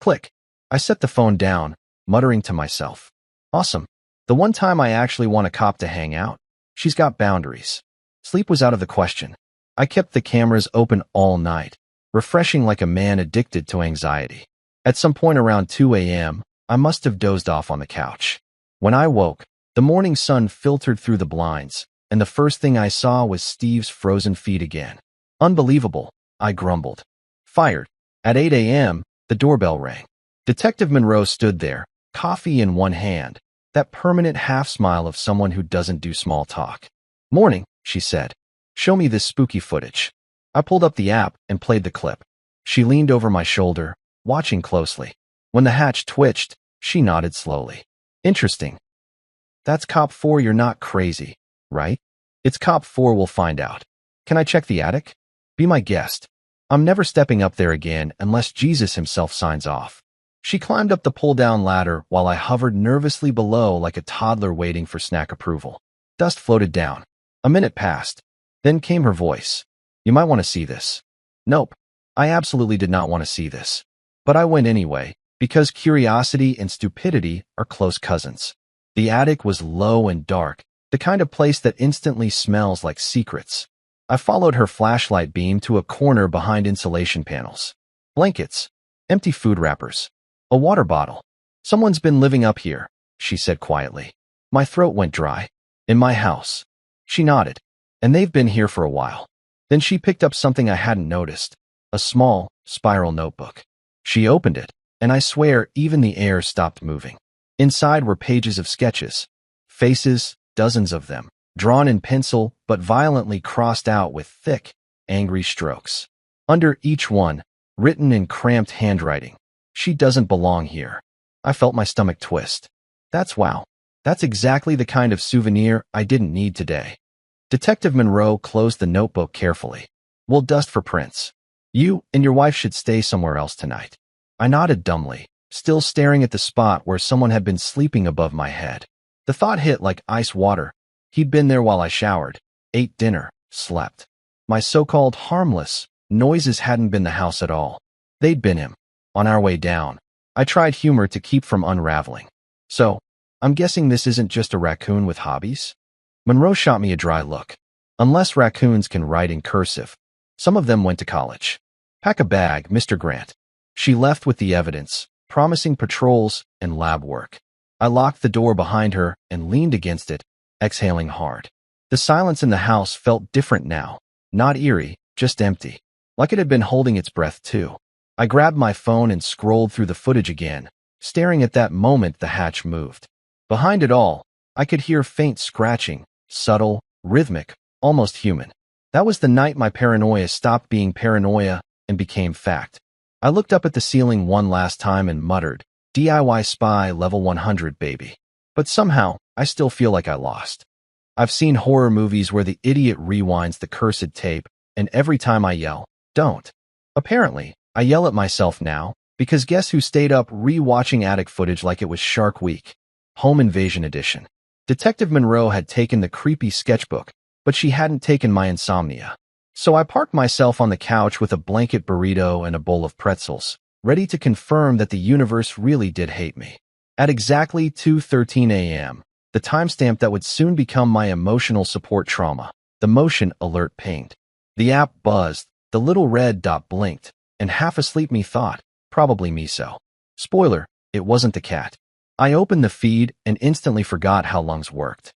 Speaker 1: Click. I set the phone down, muttering to myself. Awesome. The one time I actually want a cop to hang out. She's got boundaries. Sleep was out of the question. I kept the cameras open all night, refreshing like a man addicted to anxiety. At some point around 2 a.m., I must have dozed off on the couch. When I woke, the morning sun filtered through the blinds, and the first thing I saw was Steve's frozen feet again. Unbelievable, I grumbled. Fired. At 8 a.m., the doorbell rang. Detective Monroe stood there, coffee in one hand, that permanent half-smile of someone who doesn't do small talk. Morning, she said. Show me this spooky footage. I pulled up the app and played the clip. She leaned over my shoulder, watching closely. When the hatch twitched, she nodded slowly. Interesting. That's Cop 4, you're not crazy, right? It's Cop 4, we'll find out. Can I check the attic? Be my guest. I'm never stepping up there again unless Jesus himself signs off. She climbed up the pull-down ladder while I hovered nervously below like a toddler waiting for snack approval. Dust floated down. A minute passed. Then came her voice. You might want to see this. Nope. I absolutely did not want to see this. But I went anyway, because curiosity and stupidity are close cousins. The attic was low and dark, the kind of place that instantly smells like secrets. I followed her flashlight beam to a corner behind insulation panels. Blankets. Empty food wrappers. A water bottle. Someone's been living up here, she said quietly. My throat went dry. In my house. She nodded. And they've been here for a while. Then she picked up something I hadn't noticed. A small, spiral notebook. She opened it, and I swear even the air stopped moving. Inside were pages of sketches. Faces, dozens of them, drawn in pencil but violently crossed out with thick, angry strokes. Under each one, written in cramped handwriting, "She doesn't belong here." I felt my stomach twist. Wow. That's exactly the kind of souvenir I didn't need today. Detective Monroe closed the notebook carefully. We'll dust for prints. You and your wife should stay somewhere else tonight. I nodded dumbly, still staring at the spot where someone had been sleeping above my head. The thought hit like ice water. He'd been there while I showered, ate dinner, slept. My so-called harmless noises hadn't been the house at all. They'd been him. On our way down, I tried humor to keep from unraveling. So, I'm guessing this isn't just a raccoon with hobbies? Monroe shot me a dry look. Unless raccoons can write in cursive. Some of them went to college. Pack a bag, Mr. Grant. She left with the evidence, promising patrols and lab work. I locked the door behind her and leaned against it, exhaling hard. The silence in the house felt different now. Not eerie, just empty. Like it had been holding its breath too. I grabbed my phone and scrolled through the footage again, staring at that moment the hatch moved. Behind it all, I could hear faint scratching, subtle, rhythmic, almost human. That was the night my paranoia stopped being paranoia and became fact. I looked up at the ceiling one last time and muttered, DIY spy level 100, baby. But somehow, I still feel like I lost. I've seen horror movies where the idiot rewinds the cursed tape, and every time I yell, don't. Apparently, I yell at myself now, because guess who stayed up re-watching attic footage like it was Shark Week? Home Invasion Edition. Detective Monroe had taken the creepy sketchbook, but she hadn't taken my insomnia. So I parked myself on the couch with a blanket burrito and a bowl of pretzels, ready to confirm that the universe really did hate me. At exactly 2:13 a.m., the timestamp that would soon become my emotional support trauma, the motion alert pinged. The app buzzed, the little red dot blinked, and half asleep me thought, probably me so. Spoiler, it wasn't the cat. I opened the feed and instantly forgot how lungs worked.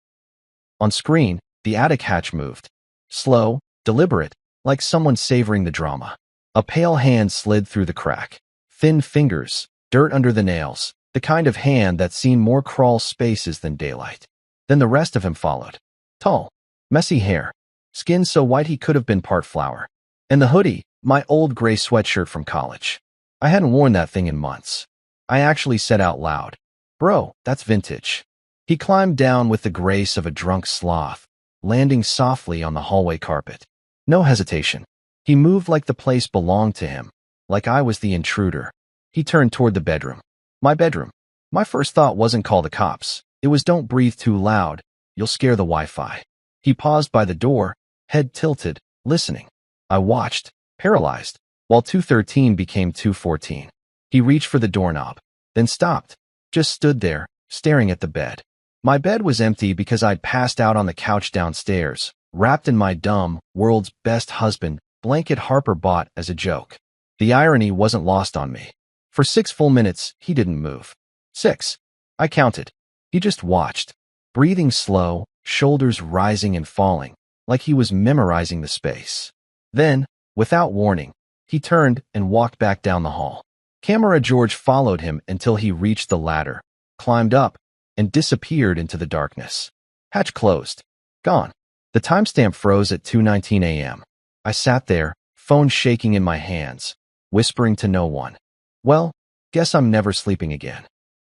Speaker 1: On screen, the attic hatch moved. Slow, deliberate, like someone savoring the drama. A pale hand slid through the crack. Thin fingers, dirt under the nails, the kind of hand that's seen more crawl spaces than daylight. Then the rest of him followed. Tall, messy hair, skin so white he could have been part flower. And the hoodie, my old gray sweatshirt from college. I hadn't worn that thing in months. I actually said out loud, Bro, that's vintage. He climbed down with the grace of a drunk sloth, landing softly on the hallway carpet. No hesitation. He moved like the place belonged to him, like I was the intruder. He turned toward the bedroom. My bedroom. My first thought wasn't call the cops. It was don't breathe too loud. You'll scare the Wi-Fi. He paused by the door, head tilted, listening. I watched, paralyzed, while 213 became 214. He reached for the doorknob, then stopped, just stood there, staring at the bed. My bed was empty because I'd passed out on the couch downstairs, wrapped in my dumb, world's best husband blanket Harper bought as a joke. The irony wasn't lost on me. For 6 full minutes, he didn't move. 6. I counted. He just watched, breathing slow, shoulders rising and falling, like he was memorizing the space. Then, without warning, he turned and walked back down the hall. Camera George followed him until he reached the ladder, climbed up, and disappeared into the darkness. Hatch closed. Gone. The timestamp froze at 2:19 a.m. I sat there, phone shaking in my hands, whispering to no one. Well, guess I'm never sleeping again.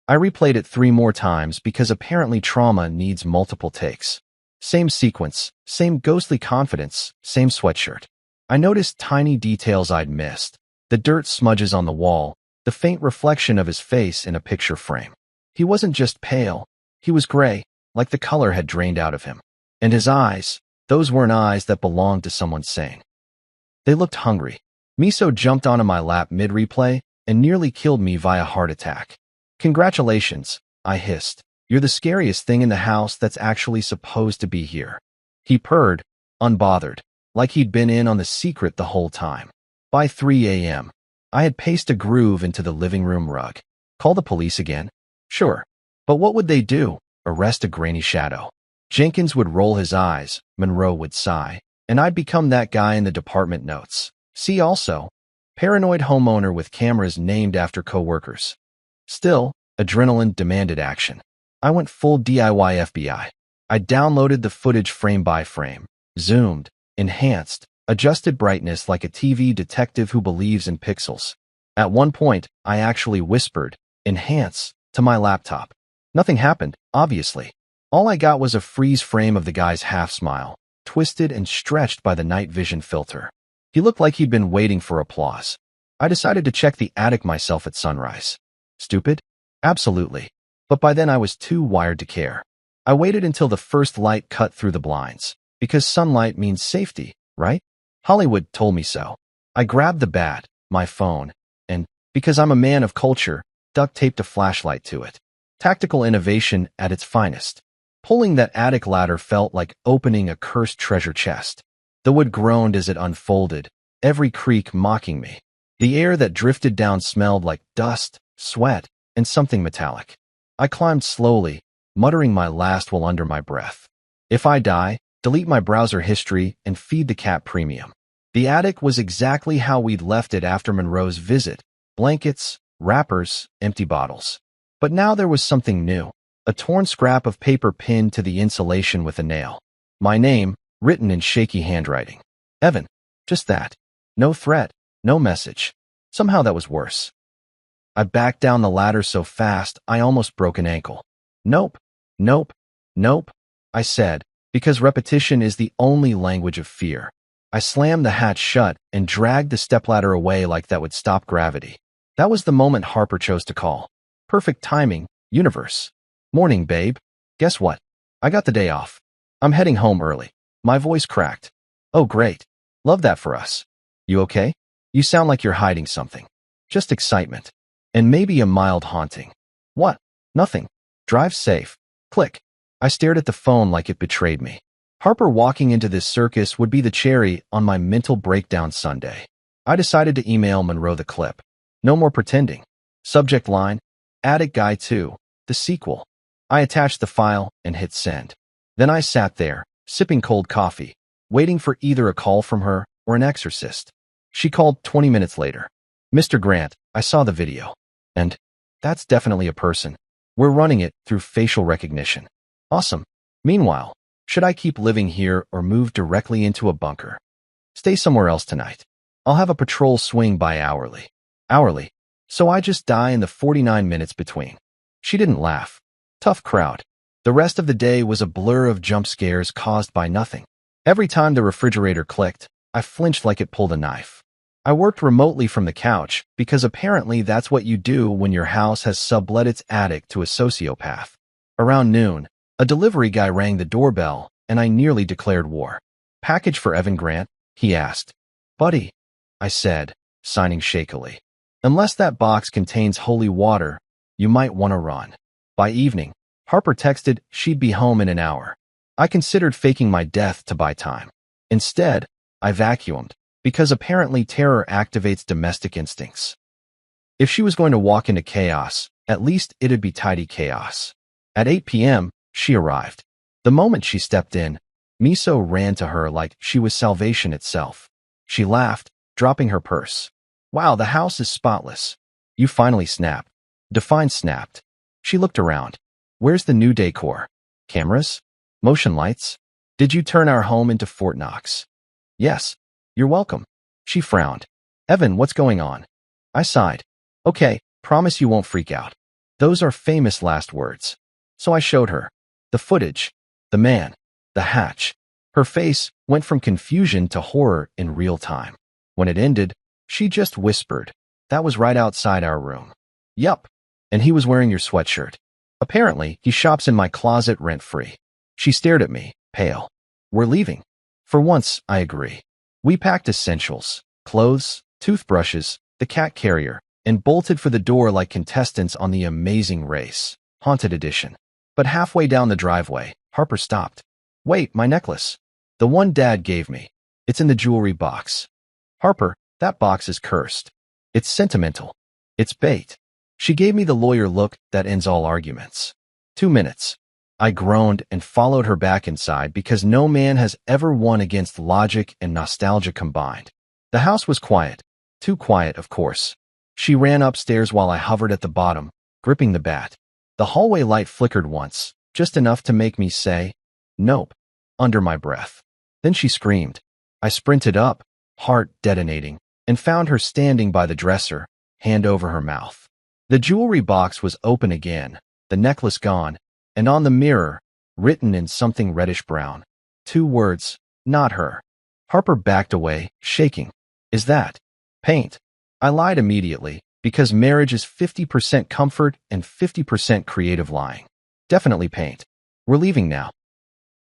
Speaker 1: I replayed it 3 more times because apparently trauma needs multiple takes. Same sequence, same ghostly confidence, same sweatshirt. I noticed tiny details I'd missed. The dirt smudges on the wall, the faint reflection of his face in a picture frame. He wasn't just pale, he was gray, like the color had drained out of him. And his eyes, those weren't eyes that belonged to someone sane. They looked hungry. Miso jumped onto my lap mid-replay and nearly killed me via heart attack. Congratulations, I hissed. You're the scariest thing in the house that's actually supposed to be here. He purred, unbothered, like he'd been in on the secret the whole time. By 3 a.m., I had paced a groove into the living room rug. Call the police again? Sure. But what would they do? Arrest a grainy shadow. Jenkins would roll his eyes, Monroe would sigh, and I'd become that guy in the department notes. See also, paranoid homeowner with cameras named after co-workers. Still, adrenaline demanded action. I went full DIY FBI. I downloaded the footage frame by frame, zoomed, enhanced, adjusted brightness like a TV detective who believes in pixels. At one point, I actually whispered, "Enhance," to my laptop. Nothing happened, obviously. All I got was a freeze frame of the guy's half-smile, twisted and stretched by the night vision filter. He looked like he'd been waiting for applause. I decided to check the attic myself at sunrise. Stupid? Absolutely. But by then I was too wired to care. I waited until the first light cut through the blinds, because sunlight means safety, right? Hollywood told me so. I grabbed the bat, my phone, and, because I'm a man of culture, duct taped a flashlight to it. Tactical innovation at its finest. Pulling that attic ladder felt like opening a cursed treasure chest. The wood groaned as it unfolded, every creak mocking me. The air that drifted down smelled like dust, sweat, and something metallic. I climbed slowly, muttering my last while under my breath. If I die, delete my browser history and feed the cat premium. The attic was exactly how we'd left it after Monroe's visit. Blankets, wrappers, empty bottles. But now there was something new. A torn scrap of paper pinned to the insulation with a nail. My name, written in shaky handwriting. Evan. Just that. No threat, no message. Somehow that was worse. I backed down the ladder so fast I almost broke an ankle. Nope, nope, nope, I said, because repetition is the only language of fear. I slammed the hatch shut and dragged the stepladder away like that would stop gravity. That was the moment Harper chose to call. Perfect timing, universe. Morning, babe. Guess what? I got the day off. I'm heading home early. My voice cracked. Oh, great. Love that for us. You okay? You sound like you're hiding something. Just excitement. And maybe a mild haunting. What? Nothing. Drive safe. Click. I stared at the phone like it betrayed me. Harper walking into this circus would be the cherry on my mental breakdown Sunday. I decided to email Monroe the clip. No more pretending. Subject line, Attic Guy 2, the sequel. I attached the file and hit send. Then I sat there, sipping cold coffee, waiting for either a call from her or an exorcist. She called 20 minutes later. Mr. Grant, I saw the video. And that's definitely a person. We're running it through facial recognition. Awesome. Meanwhile, should I keep living here or move directly into a bunker? Stay somewhere else tonight. I'll have a patrol swing by hourly. Hourly. So I just die in the 49 minutes between. She didn't laugh. Tough crowd. The rest of the day was a blur of jump scares caused by nothing. Every time the refrigerator clicked, I flinched like it pulled a knife. I worked remotely from the couch because apparently that's what you do when your house has sublet its attic to a sociopath. Around noon, a delivery guy rang the doorbell and I nearly declared war. "Package for Evan Grant?" he asked. "Buddy," I said, signing shakily. "Unless that box contains holy water, you might want to run." By evening, Harper texted she'd be home in an hour. I considered faking my death to buy time. Instead, I vacuumed, because apparently terror activates domestic instincts. If she was going to walk into chaos, at least it'd be tidy chaos. At 8 p.m., she arrived. The moment she stepped in, Miso ran to her like she was salvation itself. She laughed, dropping her purse. "Wow, the house is spotless." "You finally snapped." Define snapped. She looked around. "Where's the new decor? Cameras? Motion lights? Did you turn our home into Fort Knox?" "Yes. You're welcome." She frowned. "Evan, what's going on?" I sighed. "Okay, promise you won't freak out." Those are famous last words. So I showed her. The footage. The man. The hatch. Her face went from confusion to horror in real time. When it ended, she just whispered, "That was right outside our room." "Yup. And he was wearing your sweatshirt. Apparently, he shops in my closet rent-free." She stared at me, pale. "We're leaving." For once, I agree. We packed essentials, clothes, toothbrushes, the cat carrier, and bolted for the door like contestants on The Amazing Race, Haunted Edition. But halfway down the driveway, Harper stopped. "Wait, my necklace. The one Dad gave me. It's in the jewelry box." "Harper, that box is cursed. It's sentimental. It's bait." She gave me the lawyer look that ends all arguments. 2 minutes. I groaned and followed her back inside because no man has ever won against logic and nostalgia combined. The house was quiet. Too quiet, of course. She ran upstairs while I hovered at the bottom, gripping the bat. The hallway light flickered once, just enough to make me say, "Nope," under my breath. Then she screamed. I sprinted up, heart detonating, and found her standing by the dresser, hand over her mouth. The jewelry box was open again, the necklace gone, and on the mirror, written in something reddish-brown, 2 words, "Not her." Harper backed away, shaking. "Is that paint?" I lied immediately, because marriage is 50% comfort and 50% creative lying. "Definitely paint. We're leaving now."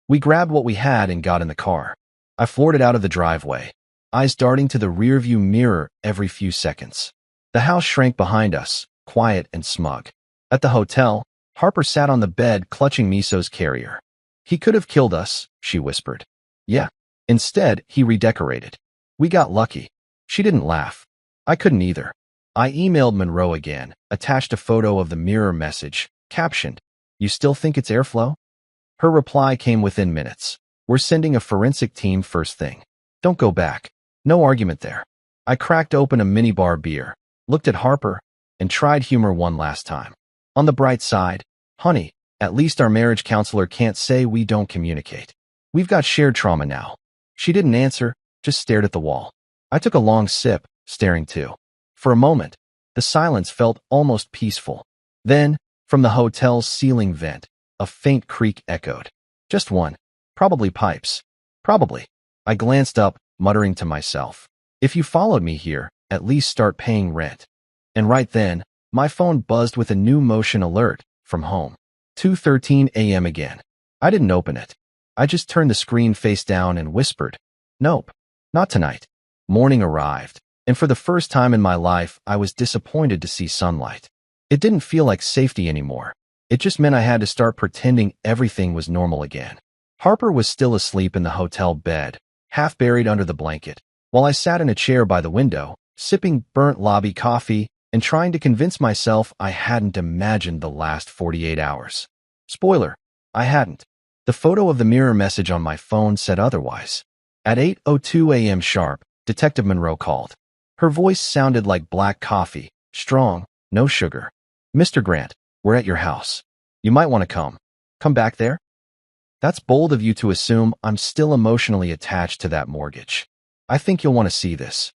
Speaker 1: We grabbed what we had and got in the car. I floored it out of the driveway, eyes darting to the rearview mirror every few seconds. The house shrank behind us, quiet and smug. At the hotel, Harper sat on the bed clutching Miso's carrier. "He could have killed us," she whispered. "Yeah." Instead, he redecorated. "We got lucky." She didn't laugh. I couldn't either. I emailed Monroe again, attached a photo of the mirror message, captioned, "You still think it's airflow?" Her reply came within minutes. "We're sending a forensic team first thing. Don't go back." No argument there. I cracked open a minibar beer, looked at Harper, and tried humor one last time. On the bright side, honey, at least our marriage counselor can't say we don't communicate. We've got shared trauma now. She didn't answer, just stared at the wall. I took a long sip, staring too. For a moment, the silence felt almost peaceful. Then, from the hotel's ceiling vent, a faint creak echoed. Just one. Probably pipes. Probably. I glanced up, muttering to myself, "If you followed me here, at least start paying rent." And right then, my phone buzzed with a new motion alert from home. 2:13 a.m. again. I didn't open it. I just turned the screen face down and whispered, "Nope, not tonight." Morning arrived, and for the first time in my life, I was disappointed to see sunlight. It didn't feel like safety anymore. It just meant I had to start pretending everything was normal again. Harper was still asleep in the hotel bed, half buried under the blanket, while I sat in a chair by the window, sipping burnt lobby coffee and trying to convince myself I hadn't imagined the last 48 hours. Spoiler, I hadn't. The photo of the mirror message on my phone said otherwise. At 8:02 a.m. sharp, Detective Monroe called. Her voice sounded like black coffee, strong, no sugar. "Mr. Grant, we're at your house. You might want to come. Come back there?" That's bold of you to assume I'm still emotionally attached to that mortgage. I think you'll want to see this.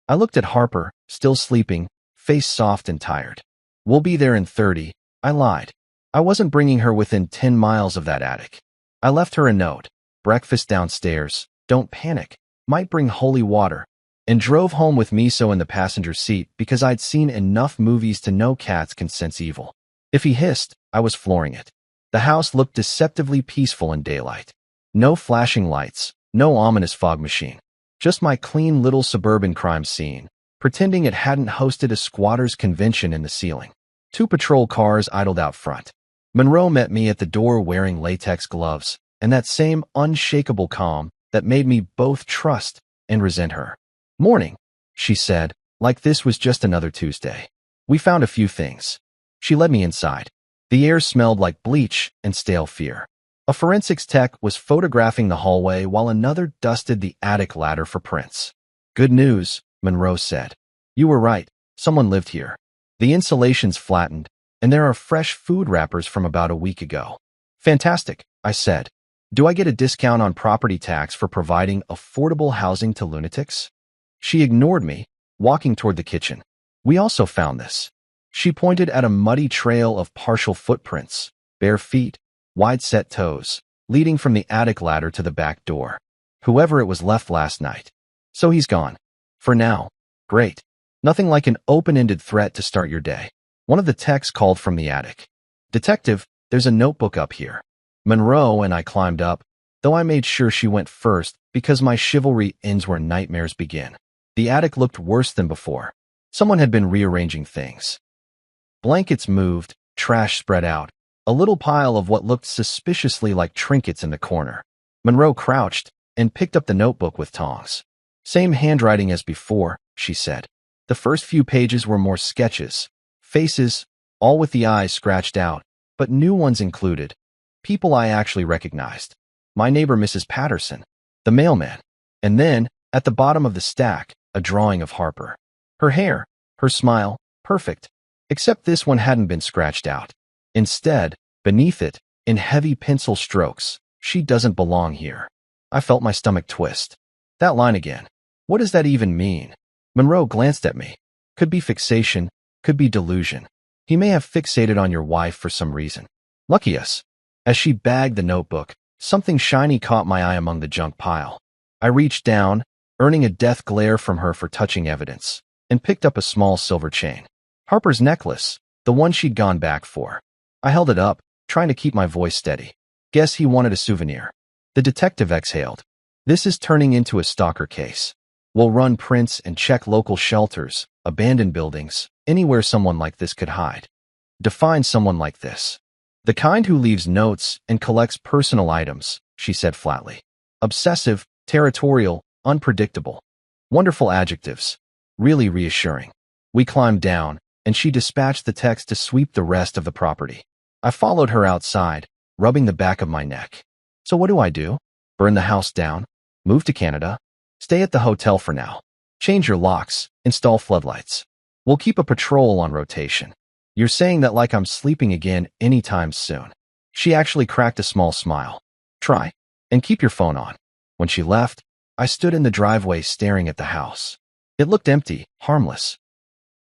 Speaker 1: I looked at Harper, still sleeping, face soft and tired. "We'll be there in 30, I lied. I wasn't bringing her within 10 miles of that attic. I left her a note. Breakfast downstairs. Don't panic. Might bring holy water. And drove home with Miso in the passenger seat because I'd seen enough movies to know cats can sense evil. If he hissed, I was flooring it. The house looked deceptively peaceful in daylight. No flashing lights, no ominous fog machine. Just my clean little suburban crime scene, pretending it hadn't hosted a squatters' convention in the ceiling. 2 patrol cars idled out front. Monroe met me at the door wearing latex gloves, and that same unshakable calm that made me both trust and resent her. "Morning," she said, like this was just another Tuesday. "We found a few things." She led me inside. The air smelled like bleach and stale fear. A forensics tech was photographing the hallway while another dusted the attic ladder for prints. "Good news," Monroe said. "You were right. Someone lived here. The insulation's flattened, and there are fresh food wrappers from about a week ago." "Fantastic," I said. "Do I get a discount on property tax for providing affordable housing to lunatics?" She ignored me, walking toward the kitchen. "We also found this." She pointed at a muddy trail of partial footprints, bare feet, wide-set toes, leading from the attic ladder to the back door. "Whoever it was left last night. So he's gone. For now. Great. Nothing like an open-ended threat to start your day." One of the techs called from the attic. "Detective, there's a notebook up here." Monroe and I climbed up, though I made sure she went first because my chivalry ends where nightmares begin. The attic looked worse than before. Someone had been rearranging things. Blankets moved, trash spread out, a little pile of what looked suspiciously like trinkets in the corner. Monroe crouched and picked up the notebook with tongs. "Same handwriting as before," she said. The first few pages were more sketches, faces, all with the eyes scratched out, but new ones included. People I actually recognized. My neighbor Mrs. Patterson, the mailman. And then, at the bottom of the stack, a drawing of Harper. Her hair, her smile, perfect. Except this one hadn't been scratched out. Instead, beneath it, in heavy pencil strokes, "She doesn't belong here." I felt my stomach twist. That line again. What does that even mean? Monroe glanced at me. Could be fixation, could be delusion. He may have fixated on your wife for some reason. Lucky us. As she bagged the notebook, something shiny caught my eye among the junk pile. I reached down, earning a death glare from her for touching evidence, and picked up a small silver chain. Harper's necklace, the one she'd gone back for. I held it up, trying to keep my voice steady. "Guess he wanted a souvenir." The detective exhaled. "This is turning into a stalker case. We'll run prints and check local shelters, abandoned buildings, anywhere someone like this could hide." "Define someone like this." "The kind who leaves notes and collects personal items," she said flatly. "Obsessive, territorial, unpredictable." Wonderful adjectives. Really reassuring. We climbed down, and she dispatched the techs to sweep the rest of the property. I followed her outside, rubbing the back of my neck. "So what do I do? Burn the house down? Move to Canada? Stay at the hotel for now? Change your locks, install floodlights? We'll keep a patrol on rotation." "You're saying that like I'm sleeping again anytime soon." She actually cracked a small smile. "Try. And keep your phone on." When she left, I stood in the driveway staring at the house. It looked empty, harmless.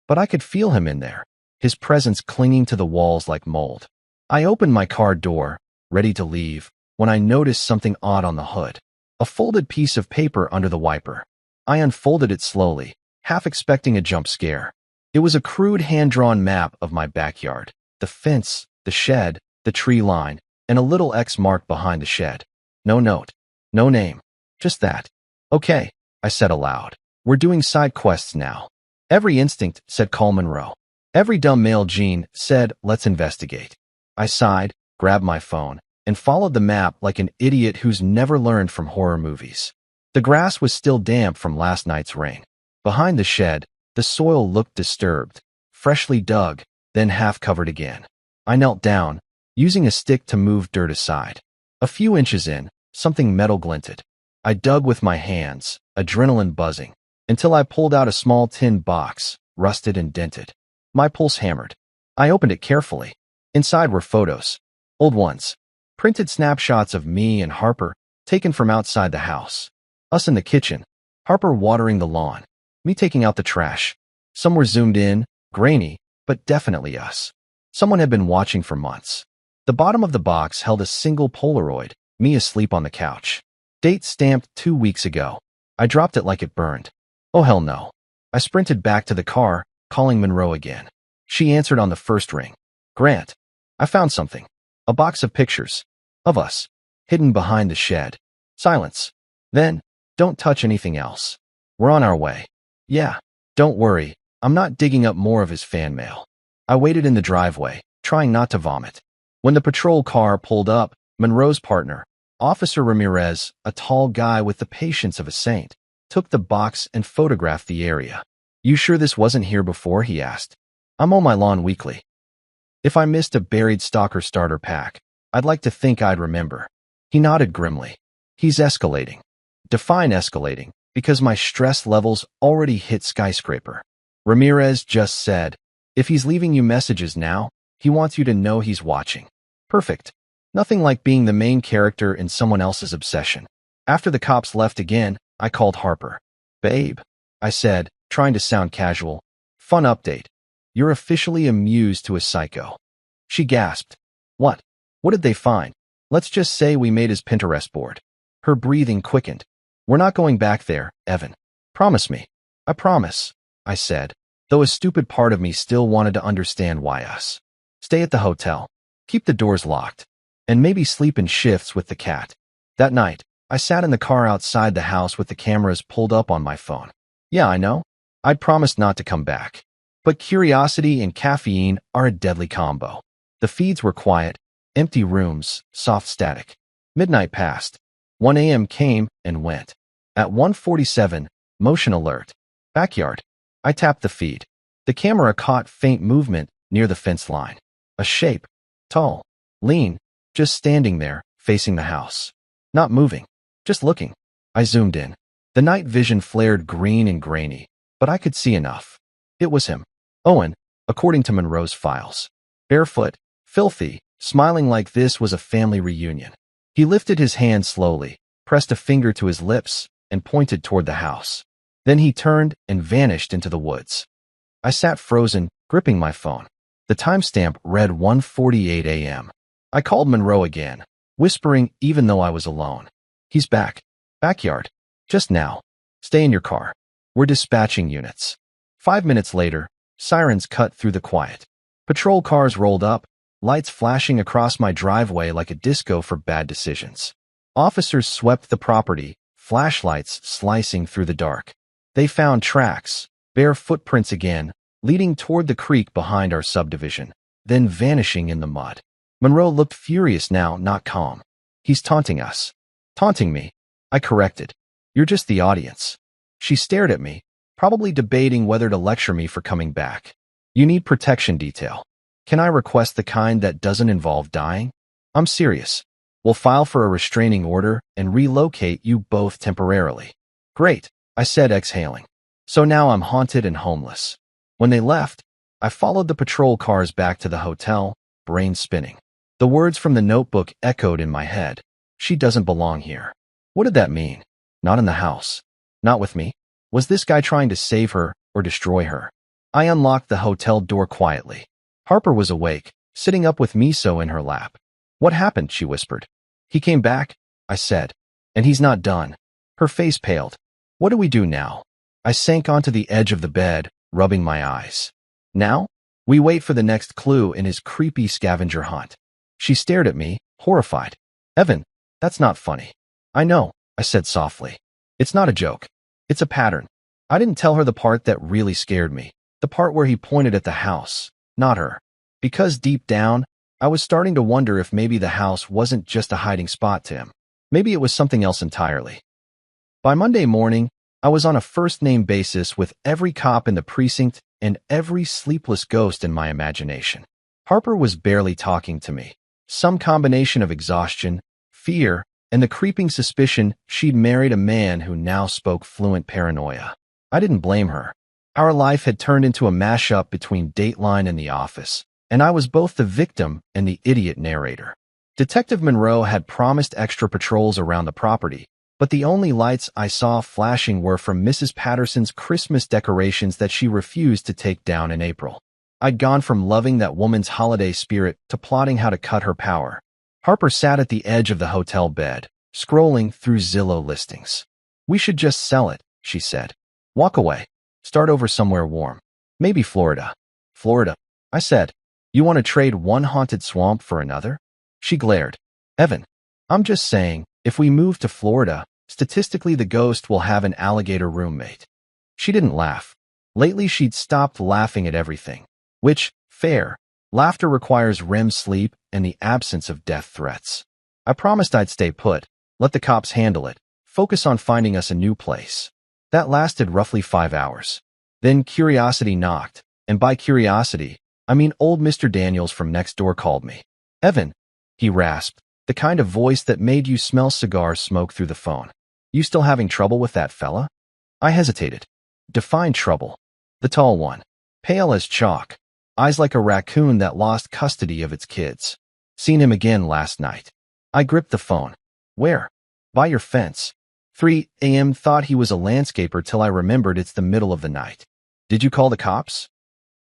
Speaker 1: But I could feel him in there, his presence clinging to the walls like mold. I opened my car door, ready to leave, when I noticed something odd on the hood. A folded piece of paper under the wiper. I unfolded it slowly, half expecting a jump scare. It was a crude hand-drawn map of my backyard. The fence, the shed, the tree line, and a little X marked behind the shed. No note. No name. Just that. "Okay," I said aloud. "We're doing side quests now." Every instinct said call Monroe. Every dumb male gene said let's investigate. I sighed, grabbed my phone, and followed the map like an idiot who's never learned from horror movies. The grass was still damp from last night's rain. Behind the shed, the soil looked disturbed, freshly dug, then half covered again. I knelt down, using a stick to move dirt aside. A few inches in, something metal glinted. I dug with my hands, adrenaline buzzing, until I pulled out a small tin box, rusted and dented. My pulse hammered. I opened it carefully. Inside were photos. Old ones. Printed snapshots of me and Harper, taken from outside the house. Us in the kitchen. Harper watering the lawn. Me taking out the trash. Some were zoomed in, grainy, but definitely us. Someone had been watching for months. The bottom of the box held a single Polaroid, me asleep on the couch. Date stamped 2 weeks ago. I dropped it like it burned. Oh hell no. I sprinted back to the car, calling Monroe again. She answered on the first ring. Grant, I found something. A box of pictures. Of us. Hidden behind the shed. Silence. Then, don't touch anything else. We're on our way. Yeah. Don't worry. I'm not digging up more of his fan mail. I waited in the driveway, trying not to vomit. When the patrol car pulled up, Monroe's partner, Officer Ramirez, a tall guy with the patience of a saint, took the box and photographed the area. You sure this wasn't here before? He asked. I'm on my lawn weekly. If I missed a buried stalker starter pack, I'd like to think I'd remember. He nodded grimly. He's escalating. Define escalating, because my stress levels already hit skyscraper. Ramirez just said, if he's leaving you messages now, he wants you to know he's watching. Perfect. Nothing like being the main character in someone else's obsession. After the cops left again, I called Harper. Babe, I said, trying to sound casual. Fun update. You're officially amused to a psycho. She gasped. What? What did they find? Let's just say we made his Pinterest board. Her breathing quickened. We're not going back there, Evan. Promise me. I promise, I said, though a stupid part of me still wanted to understand why us. Stay at the hotel. Keep the doors locked. And maybe sleep in shifts with the cat. That night, I sat in the car outside the house with the cameras pulled up on my phone. Yeah, I know. I'd promised not to come back. But curiosity and caffeine are a deadly combo. The feeds were quiet, empty rooms, soft static. Midnight passed. 1 a.m. came and went. At 1:47, motion alert. Backyard. I tapped the feed. The camera caught faint movement near the fence line. A shape. Tall. Lean. Just standing there, facing the house. Not moving. Just looking. I zoomed in. The night vision flared green and grainy, but I could see enough. It was him. Owen, according to Monroe's files. Barefoot, filthy, smiling like this was a family reunion. He lifted his hand slowly, pressed a finger to his lips, and pointed toward the house. Then he turned and vanished into the woods. I sat frozen, gripping my phone. The timestamp read 1:48 a.m. I called Monroe again, whispering even though I was alone. He's back. Backyard. Just now. Stay in your car. We're dispatching units. 5 minutes later, sirens cut through the quiet. Patrol cars rolled up, lights flashing across my driveway like a disco for bad decisions. Officers swept the property, flashlights slicing through the dark. They found tracks, bare footprints again, leading toward the creek behind our subdivision, then vanishing in the mud. Monroe looked furious now, not calm. He's taunting us. Taunting me. I corrected. You're just the audience. She stared at me, probably debating whether to lecture me for coming back. You need protection detail. Can I request the kind that doesn't involve dying? I'm serious. We'll file for a restraining order and relocate you both temporarily. Great, I said, exhaling. So now I'm haunted and homeless. When they left, I followed the patrol cars back to the hotel, brain spinning. The words from the notebook echoed in my head. She doesn't belong here. What did that mean? Not in the house. Not with me. Was this guy trying to save her or destroy her? I unlocked the hotel door quietly. Harper was awake, sitting up with miso in her lap. What happened? She whispered. He came back, I said. And he's not done. Her face paled. What do we do now? I sank onto the edge of the bed, rubbing my eyes. Now? We wait for the next clue in his creepy scavenger hunt. She stared at me, horrified. Evan, that's not funny. I know, I said softly. It's not a joke. It's a pattern. I didn't tell her the part that really scared me, the part where he pointed at the house, not her. Because deep down, I was starting to wonder if maybe the house wasn't just a hiding spot to him. Maybe it was something else entirely. By Monday morning, I was on a first-name basis with every cop in the precinct and every sleepless ghost in my imagination. Harper was barely talking to me. Some combination of exhaustion, fear, and the creeping suspicion she'd married a man who now spoke fluent paranoia. I didn't blame her. Our life had turned into a mashup between Dateline and The Office, and I was both the victim and the idiot narrator. Detective Monroe had promised extra patrols around the property, but the only lights I saw flashing were from Mrs. Patterson's Christmas decorations that she refused to take down in April. I'd gone from loving that woman's holiday spirit to plotting how to cut her power. Harper sat at the edge of the hotel bed, scrolling through Zillow listings. "We should just sell it," she said. "Walk away. Start over somewhere warm. Maybe Florida." "Florida," I said. "You want to trade one haunted swamp for another?" She glared. "Evan, I'm just saying, if we move to Florida, statistically the ghost will have an alligator roommate." She didn't laugh. Lately she'd stopped laughing at everything. Which, fair. Laughter requires REM sleep and the absence of death threats. I promised I'd stay put, let the cops handle it, focus on finding us a new place. That lasted roughly 5 hours. Then curiosity knocked, and by curiosity, I mean old Mr. Daniels from next door called me. "Evan," he rasped, the kind of voice that made you smell cigar smoke through the phone. "You still having trouble with that fella?" I hesitated. Define trouble. The tall one. Pale as chalk. Eyes like a raccoon that lost custody of its kids. "Seen him again last night." I gripped the phone. "Where?" "By your fence." 3 a.m. Thought he was a landscaper till I remembered it's the middle of the night. "Did you call the cops?"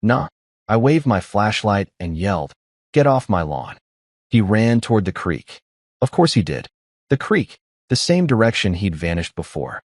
Speaker 1: "Nah." I waved my flashlight and yelled, "Get off my lawn." He ran toward the creek. Of course he did. The creek, the same direction he'd vanished before.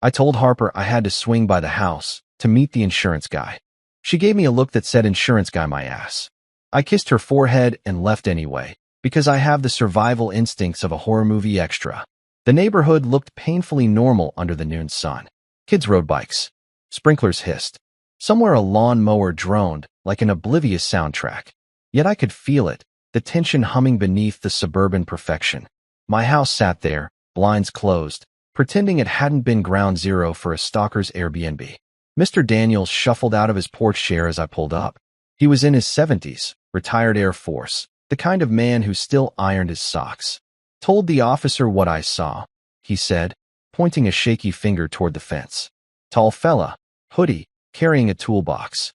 Speaker 1: I told Harper I had to swing by the house to meet the insurance guy. She gave me a look that said insurance guy my ass. I kissed her forehead and left anyway, because I have the survival instincts of a horror movie extra. The neighborhood looked painfully normal under the noon sun. Kids rode bikes. Sprinklers hissed. Somewhere a lawn mower droned like an oblivious soundtrack. Yet I could feel it, the tension humming beneath the suburban perfection. My house sat there, blinds closed, pretending it hadn't been ground zero for a stalker's Airbnb. Mr. Daniels shuffled out of his porch chair as I pulled up. He was in his 70s, retired Air Force, the kind of man who still ironed his socks. "Told the officer what I saw," he said, pointing a shaky finger toward the fence. "Tall fella, hoodie, carrying a toolbox."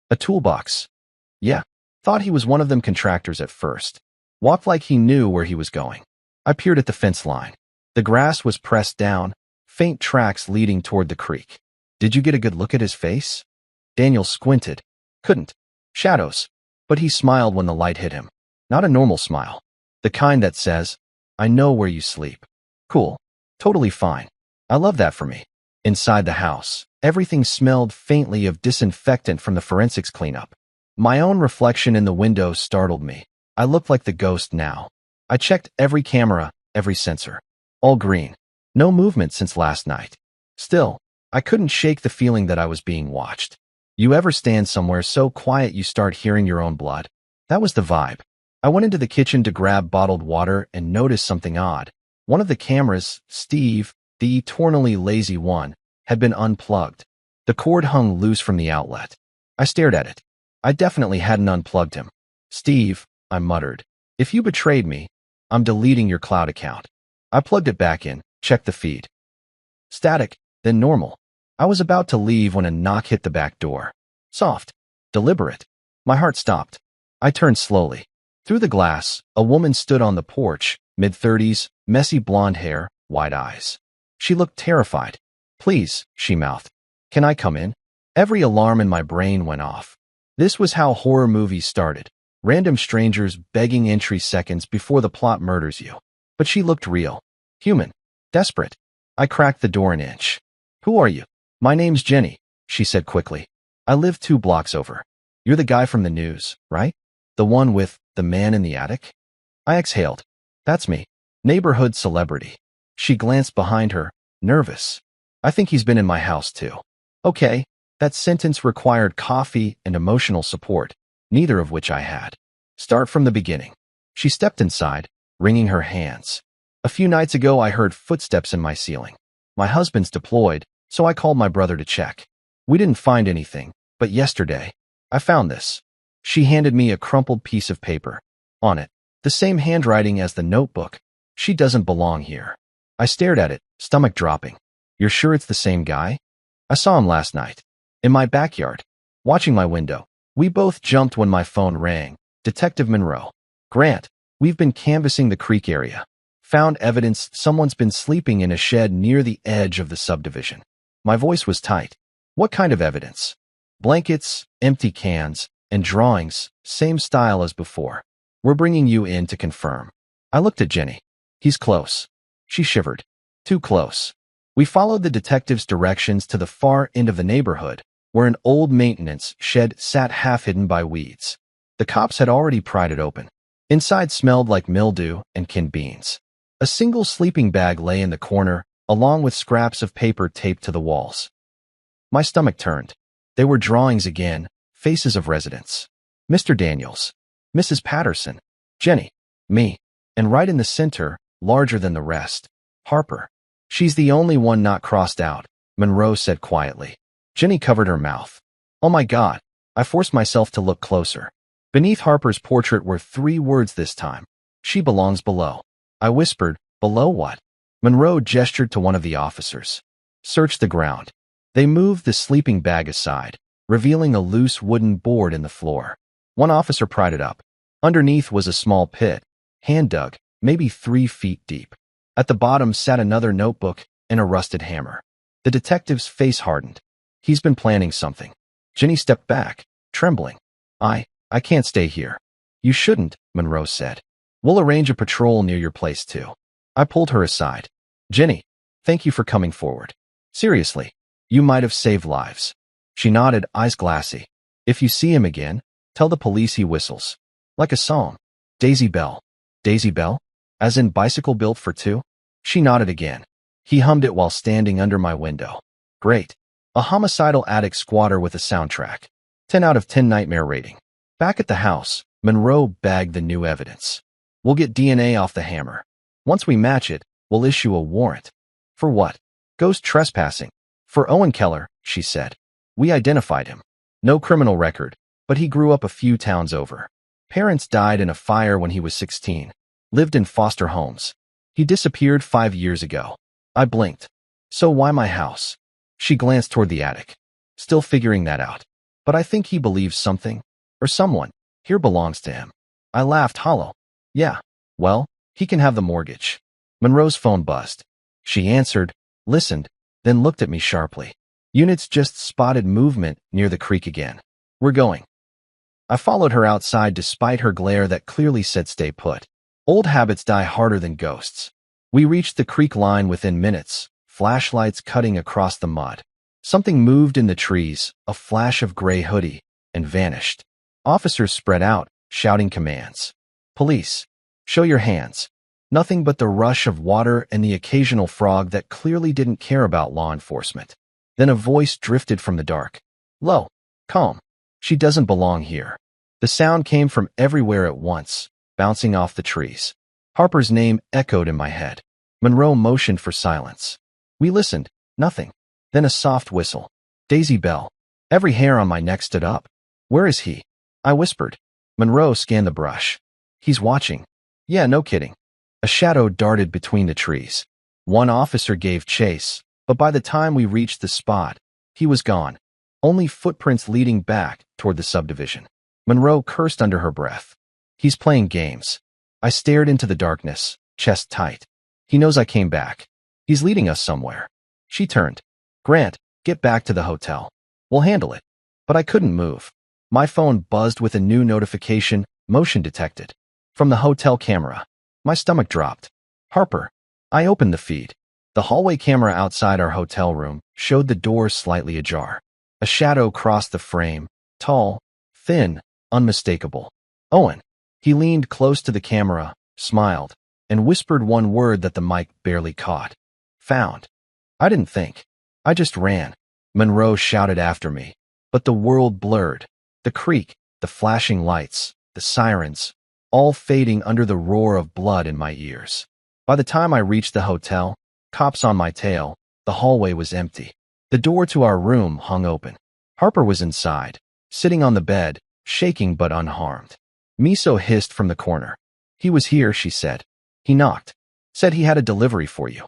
Speaker 1: "A toolbox?" "Yeah. Thought he was one of them contractors at first. Walked like he knew where he was going." I peered at the fence line. The grass was pressed down, faint tracks leading toward the creek. "Did you get a good look at his face?" Daniel squinted. "Couldn't. Shadows." But he smiled when the light hit him. Not a normal smile. The kind that says, "I know where you sleep." Cool. Totally fine. I love that for me. Inside the house, everything smelled faintly of disinfectant from the forensics cleanup. My own reflection in the window startled me. I looked like the ghost now. I checked every camera, every sensor. All green. No movement since last night. Still, I couldn't shake the feeling that I was being watched. You ever stand somewhere so quiet you start hearing your own blood? That was the vibe. I went into the kitchen to grab bottled water and noticed something odd. One of the cameras, Steve, the eternally lazy one, had been unplugged. The cord hung loose from the outlet. I stared at it. I definitely hadn't unplugged him. "Steve," I muttered, "if you betrayed me, I'm deleting your cloud account." I plugged it back in, checked the feed. Static, then normal. I was about to leave when a knock hit the back door. Soft. Deliberate. My heart stopped. I turned slowly. Through the glass, a woman stood on the porch, mid-30s, messy blonde hair, wide eyes. She looked terrified. "Please," she mouthed. "Can I come in?" Every alarm in my brain went off. This was how horror movies started. Random strangers begging entry seconds before the plot murders you. But she looked real. Human. Desperate. I cracked the door an inch. "Who are you?" "My name's Jenny," she said quickly. "I live 2 blocks over." "You're the guy from the news, right? The one with the man in the attic?" I exhaled. "That's me. Neighborhood celebrity." She glanced behind her, nervous. "I think he's been in my house too." Okay, that sentence required coffee and emotional support, neither of which I had. Start from the beginning. She stepped inside, wringing her hands. "A few nights ago I heard footsteps in my ceiling. My husband's deployed, so I called my brother to check. We didn't find anything, but yesterday, I found this." She handed me a crumpled piece of paper. On it, the same handwriting as the notebook. "She doesn't belong here." I stared at it, stomach dropping. "You're sure it's the same guy?" "I saw him last night. In my backyard. Watching my window." We both jumped when my phone rang. "Detective Monroe." "Grant, we've been canvassing the creek area. Found evidence someone's been sleeping in a shed near the edge of the subdivision." My voice was tight. "What kind of evidence?" "Blankets, empty cans, and drawings, same style as before. We're bringing you in to confirm. I looked at Jenny. He's close. She shivered. Too close. We followed the detective's directions to the far end of the neighborhood, where an old maintenance shed sat half hidden by weeds. The cops had already pried it open. Inside smelled like mildew and canned beans. A single sleeping bag lay in the corner, along with scraps of paper taped to the walls. My stomach turned. They were drawings again, faces of residents. Mr. Daniels, Mrs. Patterson, Jenny, me, and right in the center, larger than the rest, Harper. She's the only one not crossed out, Monroe said quietly. Jenny covered her mouth. Oh my God. I forced myself to look closer. Beneath Harper's portrait were 3 words this time. She belongs below. I whispered, below what? Monroe gestured to one of the officers. Search the ground. They moved the sleeping bag aside, revealing a loose wooden board in the floor. One officer pried it up. Underneath was a small pit, hand-dug, maybe 3 feet deep. At the bottom sat another notebook and a rusted hammer. The detective's face hardened. He's been planning something. Jenny stepped back, trembling. I can't stay here. You shouldn't, Monroe said. We'll arrange a patrol near your place too. I pulled her aside. Jenny, thank you for coming forward. Seriously, you might have saved lives. She nodded, eyes glassy. If you see him again, tell the police he whistles. Like a song. Daisy Bell. Daisy Bell? As in bicycle built for 2? She nodded again. He hummed it while standing under my window. Great. A homicidal attic squatter with a soundtrack. 10 out of 10 nightmare rating. Back at the house, Monroe bagged the new evidence. We'll get DNA off the hammer. Once we match it, we'll issue a warrant. For what? Ghost trespassing. For Owen Keller, she said. We identified him. No criminal record, but he grew up a few towns over. Parents died in a fire when he was 16. Lived in foster homes. He disappeared 5 years ago. I blinked. So why my house? She glanced toward the attic. Still figuring that out. But I think he believes something. Or someone. Here belongs to him. I laughed hollow. Yeah. Well, he can have the mortgage. Monroe's phone buzzed. She answered, listened, then looked at me sharply. Units just spotted movement near the creek again. We're going. I followed her outside despite her glare that clearly said stay put. Old habits die harder than ghosts. We reached the creek line within minutes, flashlights cutting across the mud. Something moved in the trees, a flash of gray hoodie, and vanished. Officers spread out, shouting commands. Police, show your hands. Nothing but the rush of water and the occasional frog that clearly didn't care about law enforcement. Then a voice drifted from the dark. Low, calm. She doesn't belong here. The sound came from everywhere at once, bouncing off the trees. Harper's name echoed in my head. Monroe motioned for silence. We listened. Nothing. Then a soft whistle. Daisy Bell. Every hair on my neck stood up. Where is he? I whispered. Monroe scanned the brush. He's watching. Yeah, no kidding. A shadow darted between the trees. One officer gave chase, but by the time we reached the spot, he was gone. Only footprints leading back toward the subdivision. Monroe cursed under her breath. He's playing games. I stared into the darkness, chest tight. He knows I came back. He's leading us somewhere. She turned. Grant, get back to the hotel. We'll handle it. But I couldn't move. My phone buzzed with a new notification, motion detected. From the hotel camera. My stomach dropped. Harper. I opened the feed. The hallway camera outside our hotel room showed the door slightly ajar. A shadow crossed the frame, tall, thin, unmistakable. Owen. He leaned close to the camera, smiled, and whispered one word that the mic barely caught. Found. I didn't think. I just ran. Monroe shouted after me. But the world blurred. The creek, the flashing lights, the sirens, all fading under the roar of blood in my ears. By the time I reached the hotel, cops on my tail, the hallway was empty. The door to our room hung open. Harper was inside, sitting on the bed, shaking but unharmed. Miso hissed from the corner. He was here, she said. He knocked. Said he had a delivery for you.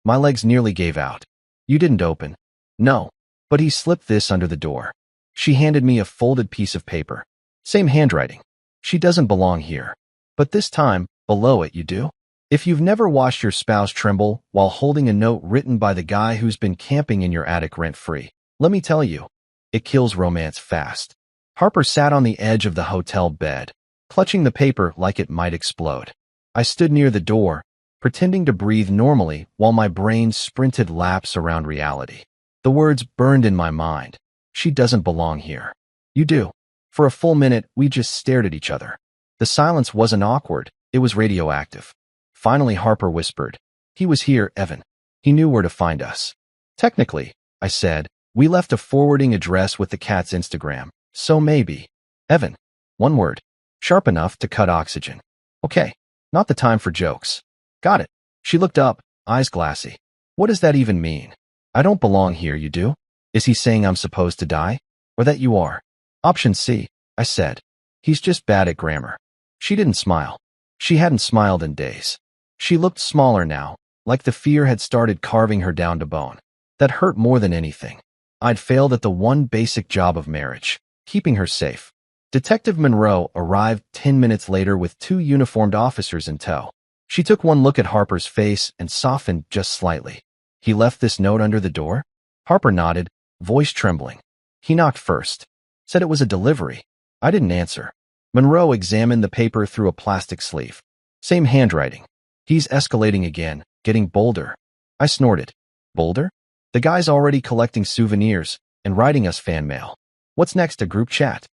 Speaker 1: My legs nearly gave out. You didn't open. No. But he slipped this under the door. She handed me a folded piece of paper. Same handwriting. She doesn't belong here. But this time, below it you do? If you've never watched your spouse tremble while holding a note written by the guy who's been camping in your attic rent-free, let me tell you, it kills romance fast. Harper sat on the edge of the hotel bed, clutching the paper like it might explode. I stood near the door, pretending to breathe normally while my brain sprinted laps around reality. The words burned in my mind. She doesn't belong here. You do. For a full minute, we just stared at each other. The silence wasn't awkward, it was radioactive. Finally, Harper whispered, "He was here, Evan. He knew where to find us." "Technically," I said, "we left a forwarding address with the cat's Instagram, so maybe." "Evan." One word. Sharp enough to cut oxygen. "Okay. Not the time for jokes." "Got it." She looked up, eyes glassy. "What does that even mean?" "I don't belong here, you do?" "Is he saying I'm supposed to die? Or that you are?" "Option C," I said. "He's just bad at grammar." She didn't smile. She hadn't smiled in days. She looked smaller now, like the fear had started carving her down to bone. That hurt more than anything. I'd failed at the one basic job of marriage, keeping her safe. Detective Monroe arrived 10 minutes later with 2 uniformed officers in tow. She took one look at Harper's face and softened just slightly. "He left this note under the door?" Harper nodded, voice trembling. "He knocked first. Said it was a delivery." I didn't answer. Monroe examined the paper through a plastic sleeve. Same handwriting. "He's escalating again, getting bolder." I snorted. "Bolder? The guy's already collecting souvenirs and writing us fan mail. What's next, a group chat?"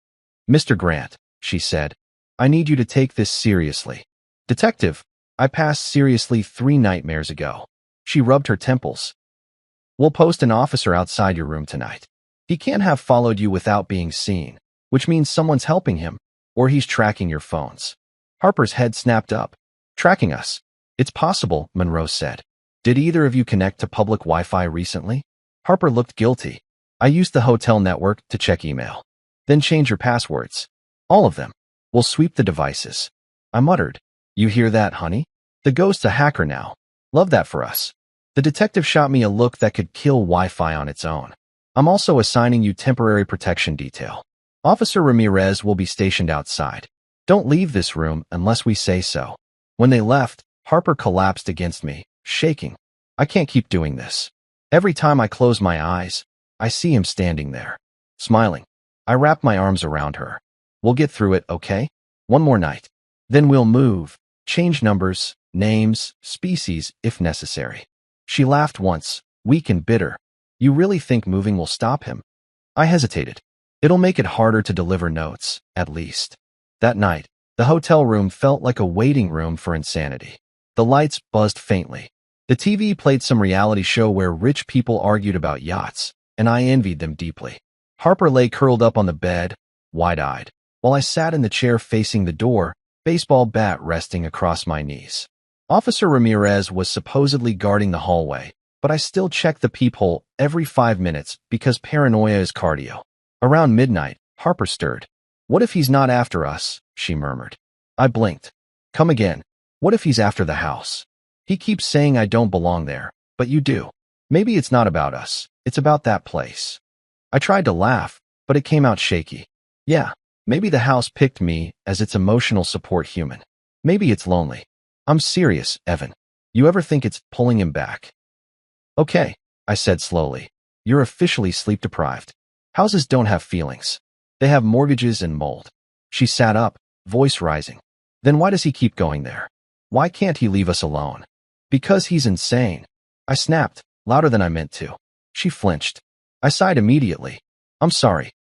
Speaker 1: "Mr. Grant," she said, "I need you to take this seriously." "Detective, I passed seriously 3 nightmares ago." She rubbed her temples. "We'll post an officer outside your room tonight. He can't have followed you without being seen, which means someone's helping him, or he's tracking your phones." Harper's head snapped up. "Tracking us? It's possible," Monroe said. "Did either of you connect to public Wi-Fi recently?" Harper looked guilty. "I used the hotel network to check email." "Then change your passwords." "All of them. We'll sweep the devices." I muttered. "You hear that, honey? The ghost's a hacker now. Love that for us." The detective shot me a look that could kill Wi-Fi on its own. "I'm also assigning you temporary protection detail. Officer Ramirez will be stationed outside. Don't leave this room unless we say so." When they left, Harper collapsed against me, shaking. "I can't keep doing this." Every time I close my eyes, I see him standing there, smiling. I wrap my arms around her. "We'll get through it, okay? One more night. Then we'll move, change numbers, names, species, if necessary." She laughed once, weak and bitter. "You really think moving will stop him?" I hesitated. "It'll make it harder to deliver notes, at least." That night, the hotel room felt like a waiting room for insanity. The lights buzzed faintly. The TV played some reality show where rich people argued about yachts, and I envied them deeply. Harper lay curled up on the bed, wide-eyed, while I sat in the chair facing the door, baseball bat resting across my knees. Officer Ramirez was supposedly guarding the hallway, but I still checked the peephole every 5 minutes because paranoia is cardio. Around midnight, Harper stirred. "What if he's not after us?" she murmured. I blinked. "Come again. What if he's after the house? He keeps saying I don't belong there, but you do. Maybe it's not about us. It's about that place." I tried to laugh, but it came out shaky. "Yeah, maybe the house picked me as its emotional support human. Maybe it's lonely." "I'm serious, Evan. You ever think it's pulling him back?" "Okay," I said slowly. "You're officially sleep-deprived. Houses don't have feelings. They have mortgages and mold." She sat up, voice rising. "Then why does he keep going there? Why can't he leave us alone?" "Because he's insane." I snapped, louder than I meant to. She flinched. I sighed immediately. "I'm sorry.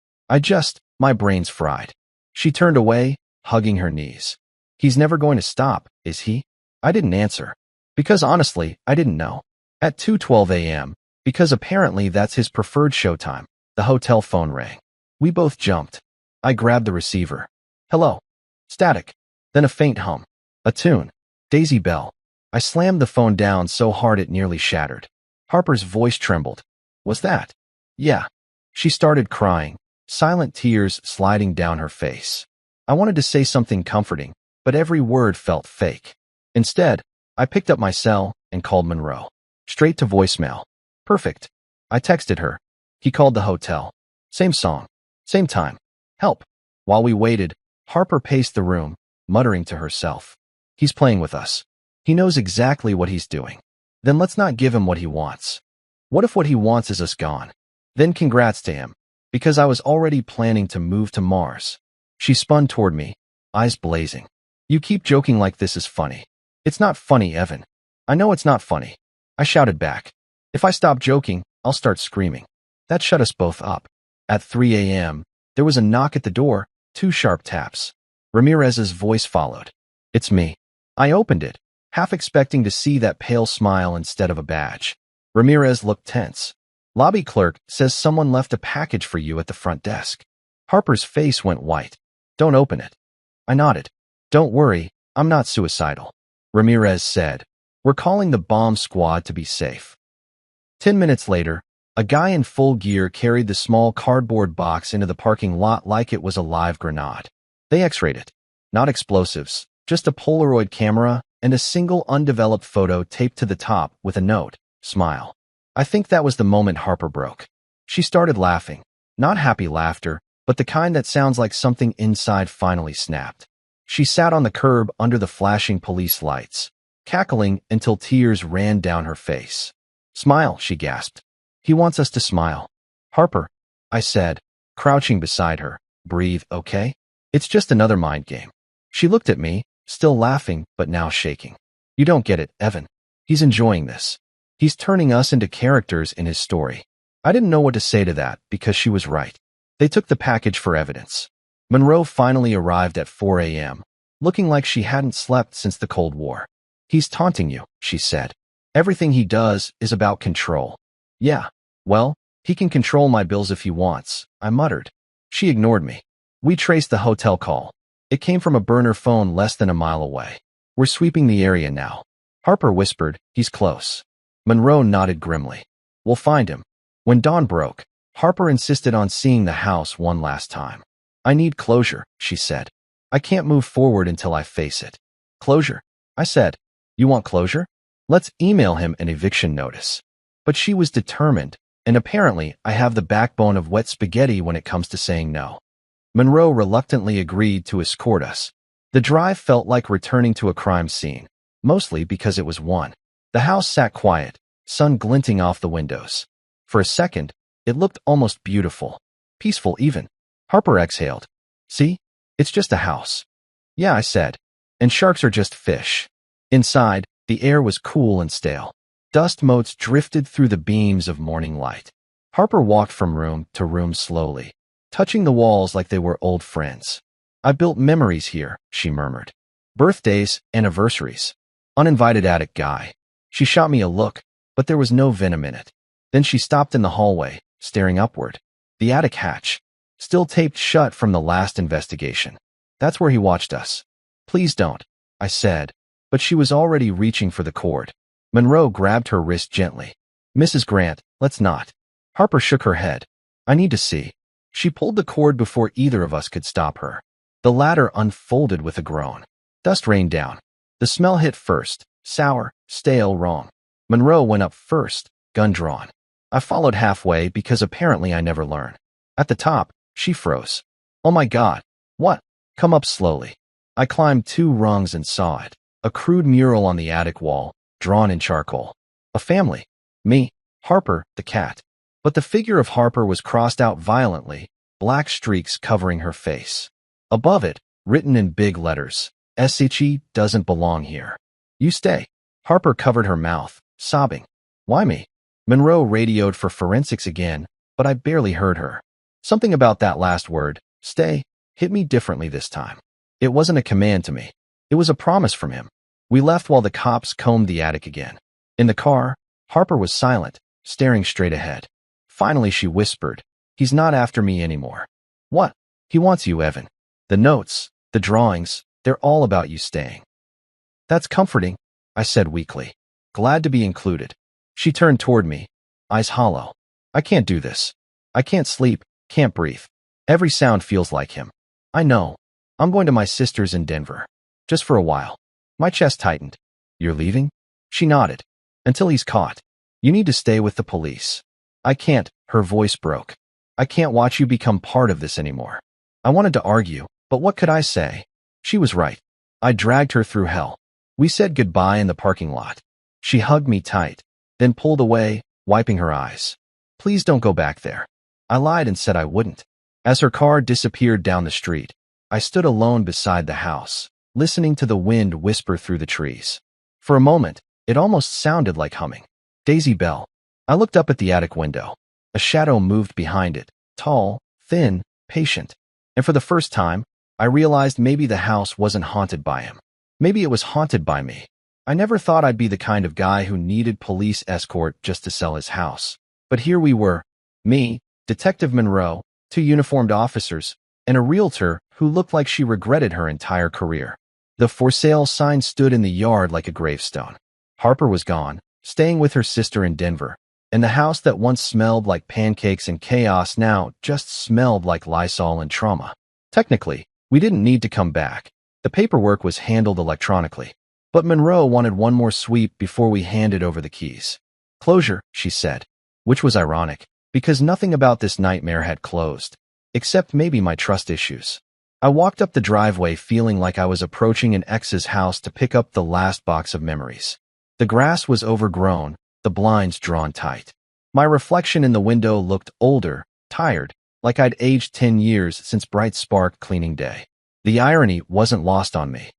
Speaker 1: My brain's fried." She turned away, hugging her knees. "He's never going to stop, is he?" I didn't answer. Because honestly, I didn't know. At 2:12 a.m., because apparently that's his preferred showtime, the hotel phone rang. We both jumped. I grabbed the receiver. "Hello." Static. Then a faint hum. A tune. Daisy Bell. I slammed the phone down so hard it nearly shattered. Harper's voice trembled. "Was that?" "Yeah." She started crying, silent tears sliding down her face. I wanted to say something comforting, but every word felt fake. Instead, I picked up my cell and called Monroe. Straight to voicemail. Perfect. I texted her. He called the hotel. Same song. Same time. Help. While we waited, Harper paced the room, muttering to herself. "He's playing with us. He knows exactly what he's doing. Then let's not give him what he wants. What if what he wants is us gone? Then congrats to him. Because I was already planning to move to Mars. She spun toward me, eyes blazing. You keep joking like this is funny. It's not funny, Evan. I know it's not funny. I shouted back. If I stop joking, I'll start screaming. That shut us both up. At 3 a.m., there was a knock at the door, 2 sharp taps. Ramirez's voice followed. It's me. I opened it, half expecting to see that pale smile instead of a badge. Ramirez looked tense. Lobby clerk says someone left a package for you at the front desk. Harper's face went white. Don't open it. I nodded. Don't worry, I'm not suicidal. Ramirez said. We're calling the bomb squad to be safe. 10 minutes later, a guy in full gear carried the small cardboard box into the parking lot like it was a live grenade. They x-rayed it. Not explosives, just a Polaroid camera and a single undeveloped photo taped to the top with a note, smile. I think that was the moment Harper broke. She started laughing. Not happy laughter, but the kind that sounds like something inside finally snapped. She sat on the curb under the flashing police lights, cackling until tears ran down her face. Smile, she gasped. He wants us to smile. Harper, I said, crouching beside her. Breathe, okay? It's just another mind game. She looked at me, still laughing, but now shaking. You don't get it, Evan. He's enjoying this. He's turning us into characters in his story. I didn't know what to say to that because she was right. They took the package for evidence. Monroe finally arrived at 4 a.m., looking like she hadn't slept since the Cold War. He's taunting you, she said. Everything he does is about control. Yeah, well, he can control my bills if he wants, I muttered. She ignored me. We traced the hotel call. It came from a burner phone less than a mile away. We're sweeping the area now. Harper whispered, he's close. Monroe nodded grimly. We'll find him. When dawn broke, Harper insisted on seeing the house one last time. I need closure, she said. I can't move forward until I face it. Closure, I said. You want closure? Let's email him an eviction notice. But she was determined, and apparently I have the backbone of wet spaghetti when it comes to saying no. Monroe reluctantly agreed to escort us. The drive felt like returning to a crime scene, mostly because it was one. The house sat quiet, sun glinting off the windows. For a second, it looked almost beautiful, peaceful even. Harper exhaled. See? It's just a house. Yeah, I said. And sharks are just fish. Inside, the air was cool and stale. Dust motes drifted through the beams of morning light. Harper walked from room to room slowly, touching the walls like they were old friends. I built memories here, she murmured. Birthdays, anniversaries. Uninvited attic guy. She shot me a look, but there was no venom in it. Then she stopped in the hallway, staring upward. The attic hatch, still taped shut from the last investigation. That's where he watched us. Please don't, I said, but she was already reaching for the cord. Monroe grabbed her wrist gently. Mrs. Grant, let's not. Harper shook her head. I need to see. She pulled the cord before either of us could stop her. The ladder unfolded with a groan. Dust rained down. The smell hit first, sour, stale, wrong. Monroe went up first, gun drawn. I followed halfway because apparently I never learn. At the top, she froze. Oh my God. What? Come up slowly. I climbed 2 rungs and saw it. A crude mural on the attic wall, drawn in charcoal. A family. Me, Harper, the cat. But the figure of Harper was crossed out violently, black streaks covering her face. Above it, written in big letters, SHE doesn't belong here. You stay. Harper covered her mouth, sobbing. Why me? Monroe radioed for forensics again, but I barely heard her. Something about that last word, stay, hit me differently this time. It wasn't a command to me. It was a promise from him. We left while the cops combed the attic again. In the car, Harper was silent, staring straight ahead. Finally, she whispered, he's not after me anymore. What? He wants you, Evan. The notes, the drawings, they're all about you staying. That's comforting, I said weakly. Glad to be included. She turned toward me, eyes hollow. I can't do this. I can't sleep, can't breathe. Every sound feels like him. I know. I'm going to my sister's in Denver. Just for a while. My chest tightened. You're leaving? She nodded. Until he's caught. You need to stay with the police. I can't, her voice broke. I can't watch you become part of this anymore. I wanted to argue, but what could I say? She was right. I dragged her through hell. We said goodbye in the parking lot. She hugged me tight, then pulled away, wiping her eyes. Please don't go back there. I lied and said I wouldn't. As her car disappeared down the street, I stood alone beside the house, listening to the wind whisper through the trees. For a moment, it almost sounded like humming. Daisy Bell. I looked up at the attic window. A shadow moved behind it, tall, thin, patient. And for the first time, I realized maybe the house wasn't haunted by him. Maybe it was haunted by me. I never thought I'd be the kind of guy who needed police escort just to sell his house. But here we were. Me, Detective Monroe, 2 uniformed officers, and a realtor who looked like she regretted her entire career. The for sale sign stood in the yard like a gravestone. Harper was gone, staying with her sister in Denver, and the house that once smelled like pancakes and chaos now just smelled like Lysol and trauma. Technically, we didn't need to come back. The paperwork was handled electronically. But Monroe wanted one more sweep before we handed over the keys. Closure, she said, which was ironic, because nothing about this nightmare had closed, except maybe my trust issues. I walked up the driveway feeling like I was approaching an ex's house to pick up the last box of memories. The grass was overgrown, the blinds drawn tight. My reflection in the window looked older, tired, like I'd aged 10 years since Bright Spark cleaning day. The irony wasn't lost on me.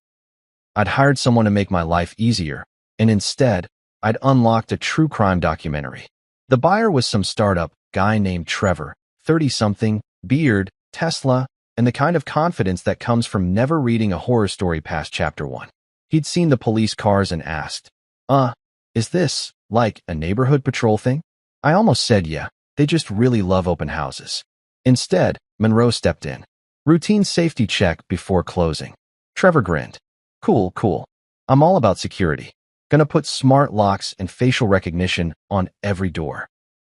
Speaker 1: I'd hired someone to make my life easier, and instead, I'd unlocked a true crime documentary. The buyer was some startup guy named Trevor, 30-something, beard, Tesla, and the kind of confidence that comes from never reading a horror story past chapter 1. He'd seen the police cars and asked, is this, like, a neighborhood patrol thing? I almost said yeah, they just really love open houses. Instead, Monroe stepped in. Routine safety check before closing. Trevor grinned. Cool. I'm all about security. Gonna put smart locks and facial recognition on every door.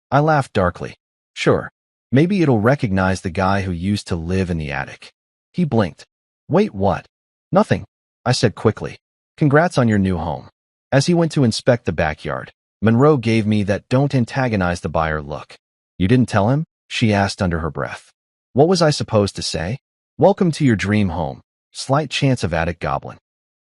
Speaker 1: I laughed darkly. Sure, maybe it'll recognize the guy who used to live in the attic. He blinked. Wait, what? Nothing, I said quickly. Congrats on your new home. As he went to inspect the backyard, Monroe gave me that don't antagonize the buyer look. You didn't tell him? She asked under her breath. What was I supposed to say? Welcome to your dream home. Slight chance of attic goblin.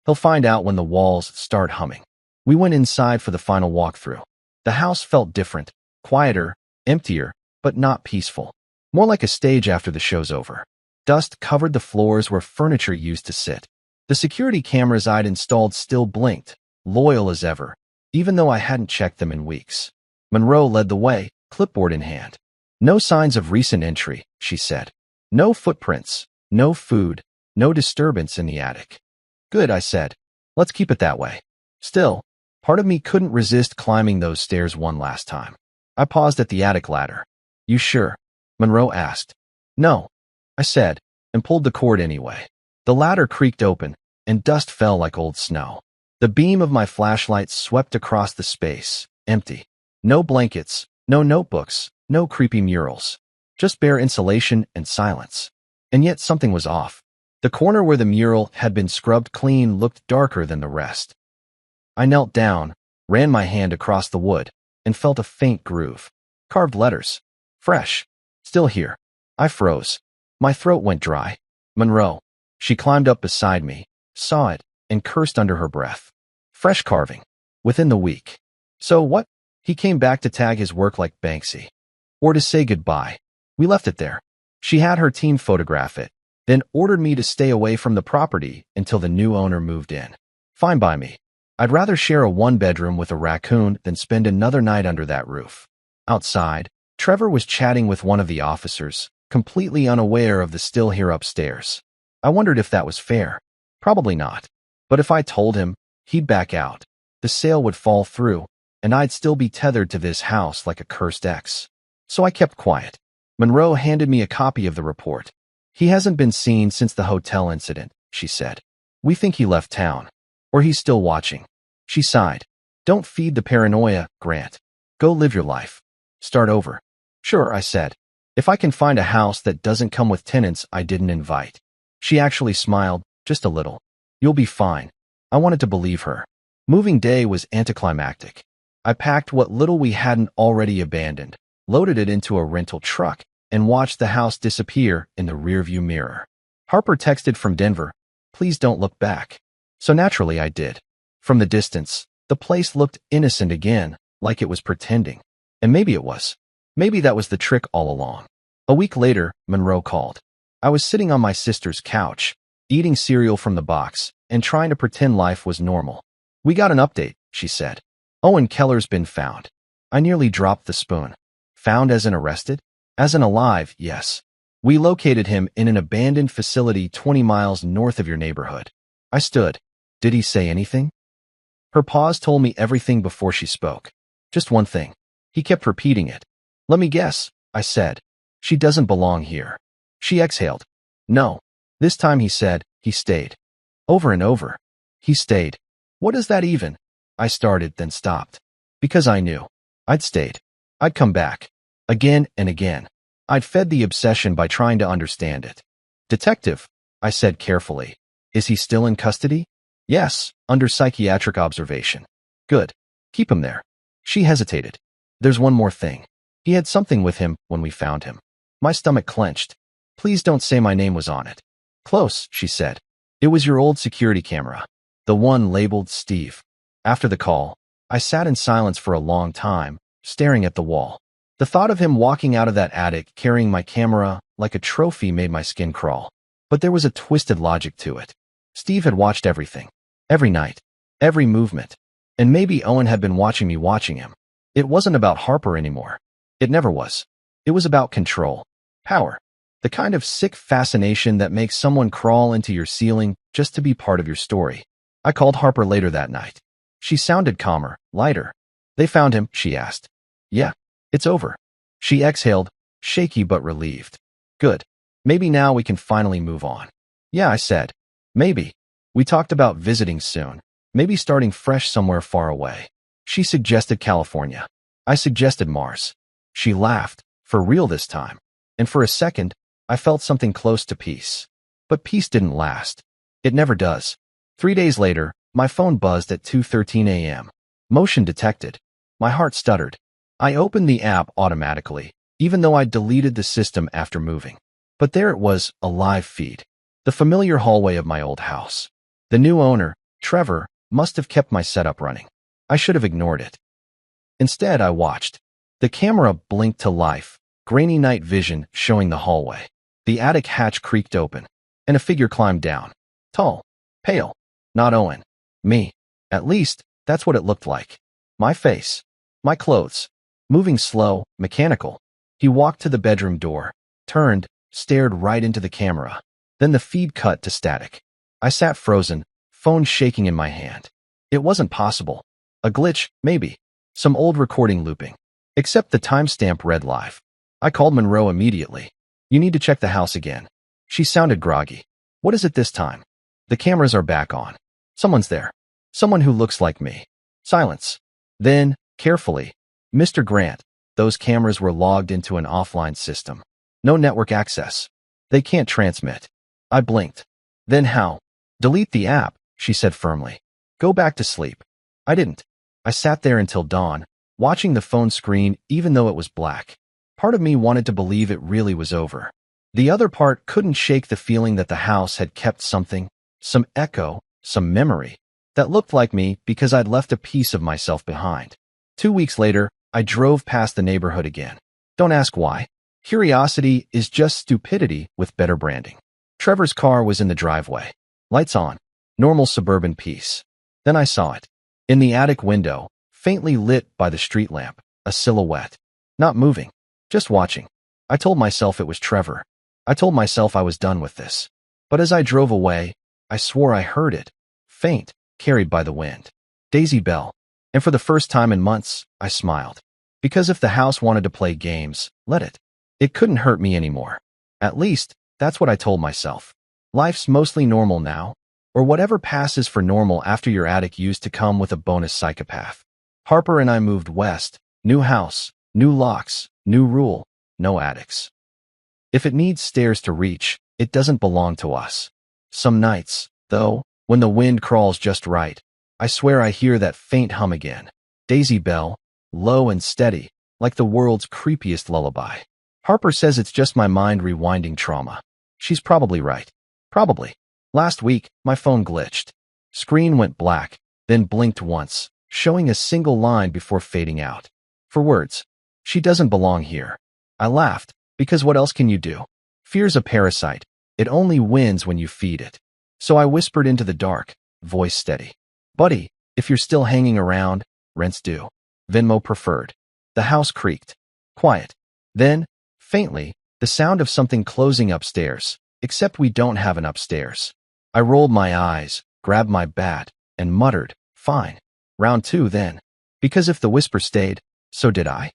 Speaker 1: He'll find out when the walls start humming. We went inside for the final walkthrough. The house felt different, quieter, emptier, but not peaceful. More like a stage after the show's over. Dust covered the floors where furniture used to sit. The security cameras I'd installed still blinked, loyal as ever, even though I hadn't checked them in weeks. Monroe led the way, clipboard in hand. No signs of recent entry, she said. No footprints, no food, no disturbance in the attic. Good, I said. Let's keep it that way. Still, part of me couldn't resist climbing those stairs one last time. I paused at the attic ladder. You sure? Monroe asked. No, I said, and pulled the cord anyway. The ladder creaked open, and dust fell like old snow. The beam of my flashlight swept across the space, empty. No blankets, no notebooks, no creepy murals. Just bare insulation and silence. And yet something was off. The corner where the mural had been scrubbed clean looked darker than the rest. I knelt down, ran my hand across the wood, and felt a faint groove. Carved letters. Fresh. Still here. I froze. My throat went dry. Monroe. She climbed up beside me, saw it, and cursed under her breath. Fresh carving. Within the week. So what? He came back to tag his work like Banksy. Or to say goodbye. We left it there. She had her team photograph it, then ordered me to stay away from the property until the new owner moved in. Fine by me. I'd rather share a one-bedroom with a raccoon than spend another night under that roof. Outside, Trevor was chatting with one of the officers, completely unaware of the still here upstairs. I wondered if that was fair. Probably not. But if I told him, he'd back out. The sale would fall through, and I'd still be tethered to this house like a cursed ex. So I kept quiet. Monroe handed me a copy of the report. He hasn't been seen since the hotel incident, she said. We think he left town. Or he's still watching. She sighed. Don't feed the paranoia, Grant. Go live your life. Start over. Sure, I said. If I can find a house that doesn't come with tenants I didn't invite. She actually smiled, just a little. You'll be fine. I wanted to believe her. Moving day was anticlimactic. I packed what little we hadn't already abandoned, loaded it into a rental truck, and watched the house disappear in the rearview mirror. Harper texted from Denver, please don't look back. So naturally I did. From the distance, the place looked innocent again, like it was pretending. And maybe it was. Maybe that was the trick all along. A week later, Monroe called. I was sitting on my sister's couch, eating cereal from the box, and trying to pretend life was normal. "We got an update," she said. "Owen Keller's been found." I nearly dropped the spoon. Found as in arrested? As in alive, yes. "We located him in an abandoned facility 20 miles north of your neighborhood." I stood. "Did he say anything?" Her pause told me everything before she spoke. "Just one thing." He kept repeating it. "Let me guess," I said. "She doesn't belong here." She exhaled. "No." This time he said, "He stayed." Over and over. "He stayed." What is that even? I started, then stopped. Because I knew. I'd stayed. I'd come back. Again and again. I'd fed the obsession by trying to understand it. "Detective," I said carefully. "Is he still in custody?" "Yes, under psychiatric observation." "Good. Keep him there." She hesitated. "There's one more thing. He had something with him when we found him." My stomach clenched. "Please don't say my name was on it." "Close," she said. "It was your old security camera. The one labeled Steve." After the call, I sat in silence for a long time, staring at the wall. The thought of him walking out of that attic carrying my camera like a trophy made my skin crawl. But there was a twisted logic to it. Steve had watched everything. Every night. Every movement. And maybe Owen had been watching me watching him. It wasn't about Harper anymore. It never was. It was about control. Power. The kind of sick fascination that makes someone crawl into your ceiling just to be part of your story. I called Harper later that night. She sounded calmer, lighter. "They found him?" she asked. "Yeah. It's over." She exhaled, shaky but relieved. "Good. Maybe now we can finally move on." "Yeah," I said. "Maybe." We talked about visiting soon. Maybe starting fresh somewhere far away. She suggested California. I suggested Mars. She laughed, for real this time. And for a second, I felt something close to peace. But peace didn't last. It never does. 3 days later, my phone buzzed at 2:13 a.m. Motion detected. My heart stuttered. I opened the app automatically, even though I'd deleted the system after moving. But there it was, a live feed. The familiar hallway of my old house. The new owner, Trevor, must have kept my setup running. I should have ignored it. Instead, I watched. The camera blinked to life, grainy night vision showing the hallway. The attic hatch creaked open, and a figure climbed down. Tall, pale, not Owen. Me. At least, that's what it looked like. My face. My clothes. Moving slow, mechanical. He walked to the bedroom door, turned, stared right into the camera. Then the feed cut to static. I sat frozen, phone shaking in my hand. It wasn't possible. A glitch, maybe. Some old recording looping. Except the timestamp read live. I called Monroe immediately. "You need to check the house again." She sounded groggy. "What is it this time?" "The cameras are back on. Someone's there. Someone who looks like me." Silence. Then, carefully, "Mr. Grant, those cameras were logged into an offline system. No network access. They can't transmit." I blinked. "Then how?" "Delete the app," she said firmly. "Go back to sleep." I didn't. I sat there until dawn, watching the phone screen even though it was black. Part of me wanted to believe it really was over. The other part couldn't shake the feeling that the house had kept something, some echo, some memory, that looked like me because I'd left a piece of myself behind. 2 weeks later, I drove past the neighborhood again. Don't ask why. Curiosity is just stupidity with better branding. Trevor's car was in the driveway. Lights on. Normal suburban peace. Then I saw it. In the attic window, faintly lit by the street lamp, a silhouette. Not moving. Just watching. I told myself it was Trevor. I told myself I was done with this. But as I drove away, I swore I heard it. Faint, carried by the wind. Daisy Bell. And for the first time in months, I smiled. Because if the house wanted to play games, let it. It couldn't hurt me anymore. At least, that's what I told myself. Life's mostly normal now, or whatever passes for normal after your attic used to come with a bonus psychopath. Harper and I moved west. New house, new locks, new rule, no attics. If it needs stairs to reach, it doesn't belong to us. Some nights, though, when the wind crawls just right, I swear I hear that faint hum again. Daisy Bell, low and steady, like the world's creepiest lullaby. Harper says it's just my mind rewinding trauma. She's probably right. Probably. Last week, my phone glitched. Screen went black, then blinked once, showing a single line before fading out. For words. She doesn't belong here. I laughed. Because what else can you do? Fear's a parasite. It only wins when you feed it. So I whispered into the dark, voice steady. Buddy, if you're still hanging around, rent's due. Venmo preferred. The house creaked. Quiet. Then, faintly, the sound of something closing upstairs, except we don't have an upstairs. I rolled my eyes, grabbed my bat, and muttered, fine. Round two then. Because if the whisper stayed, so did I.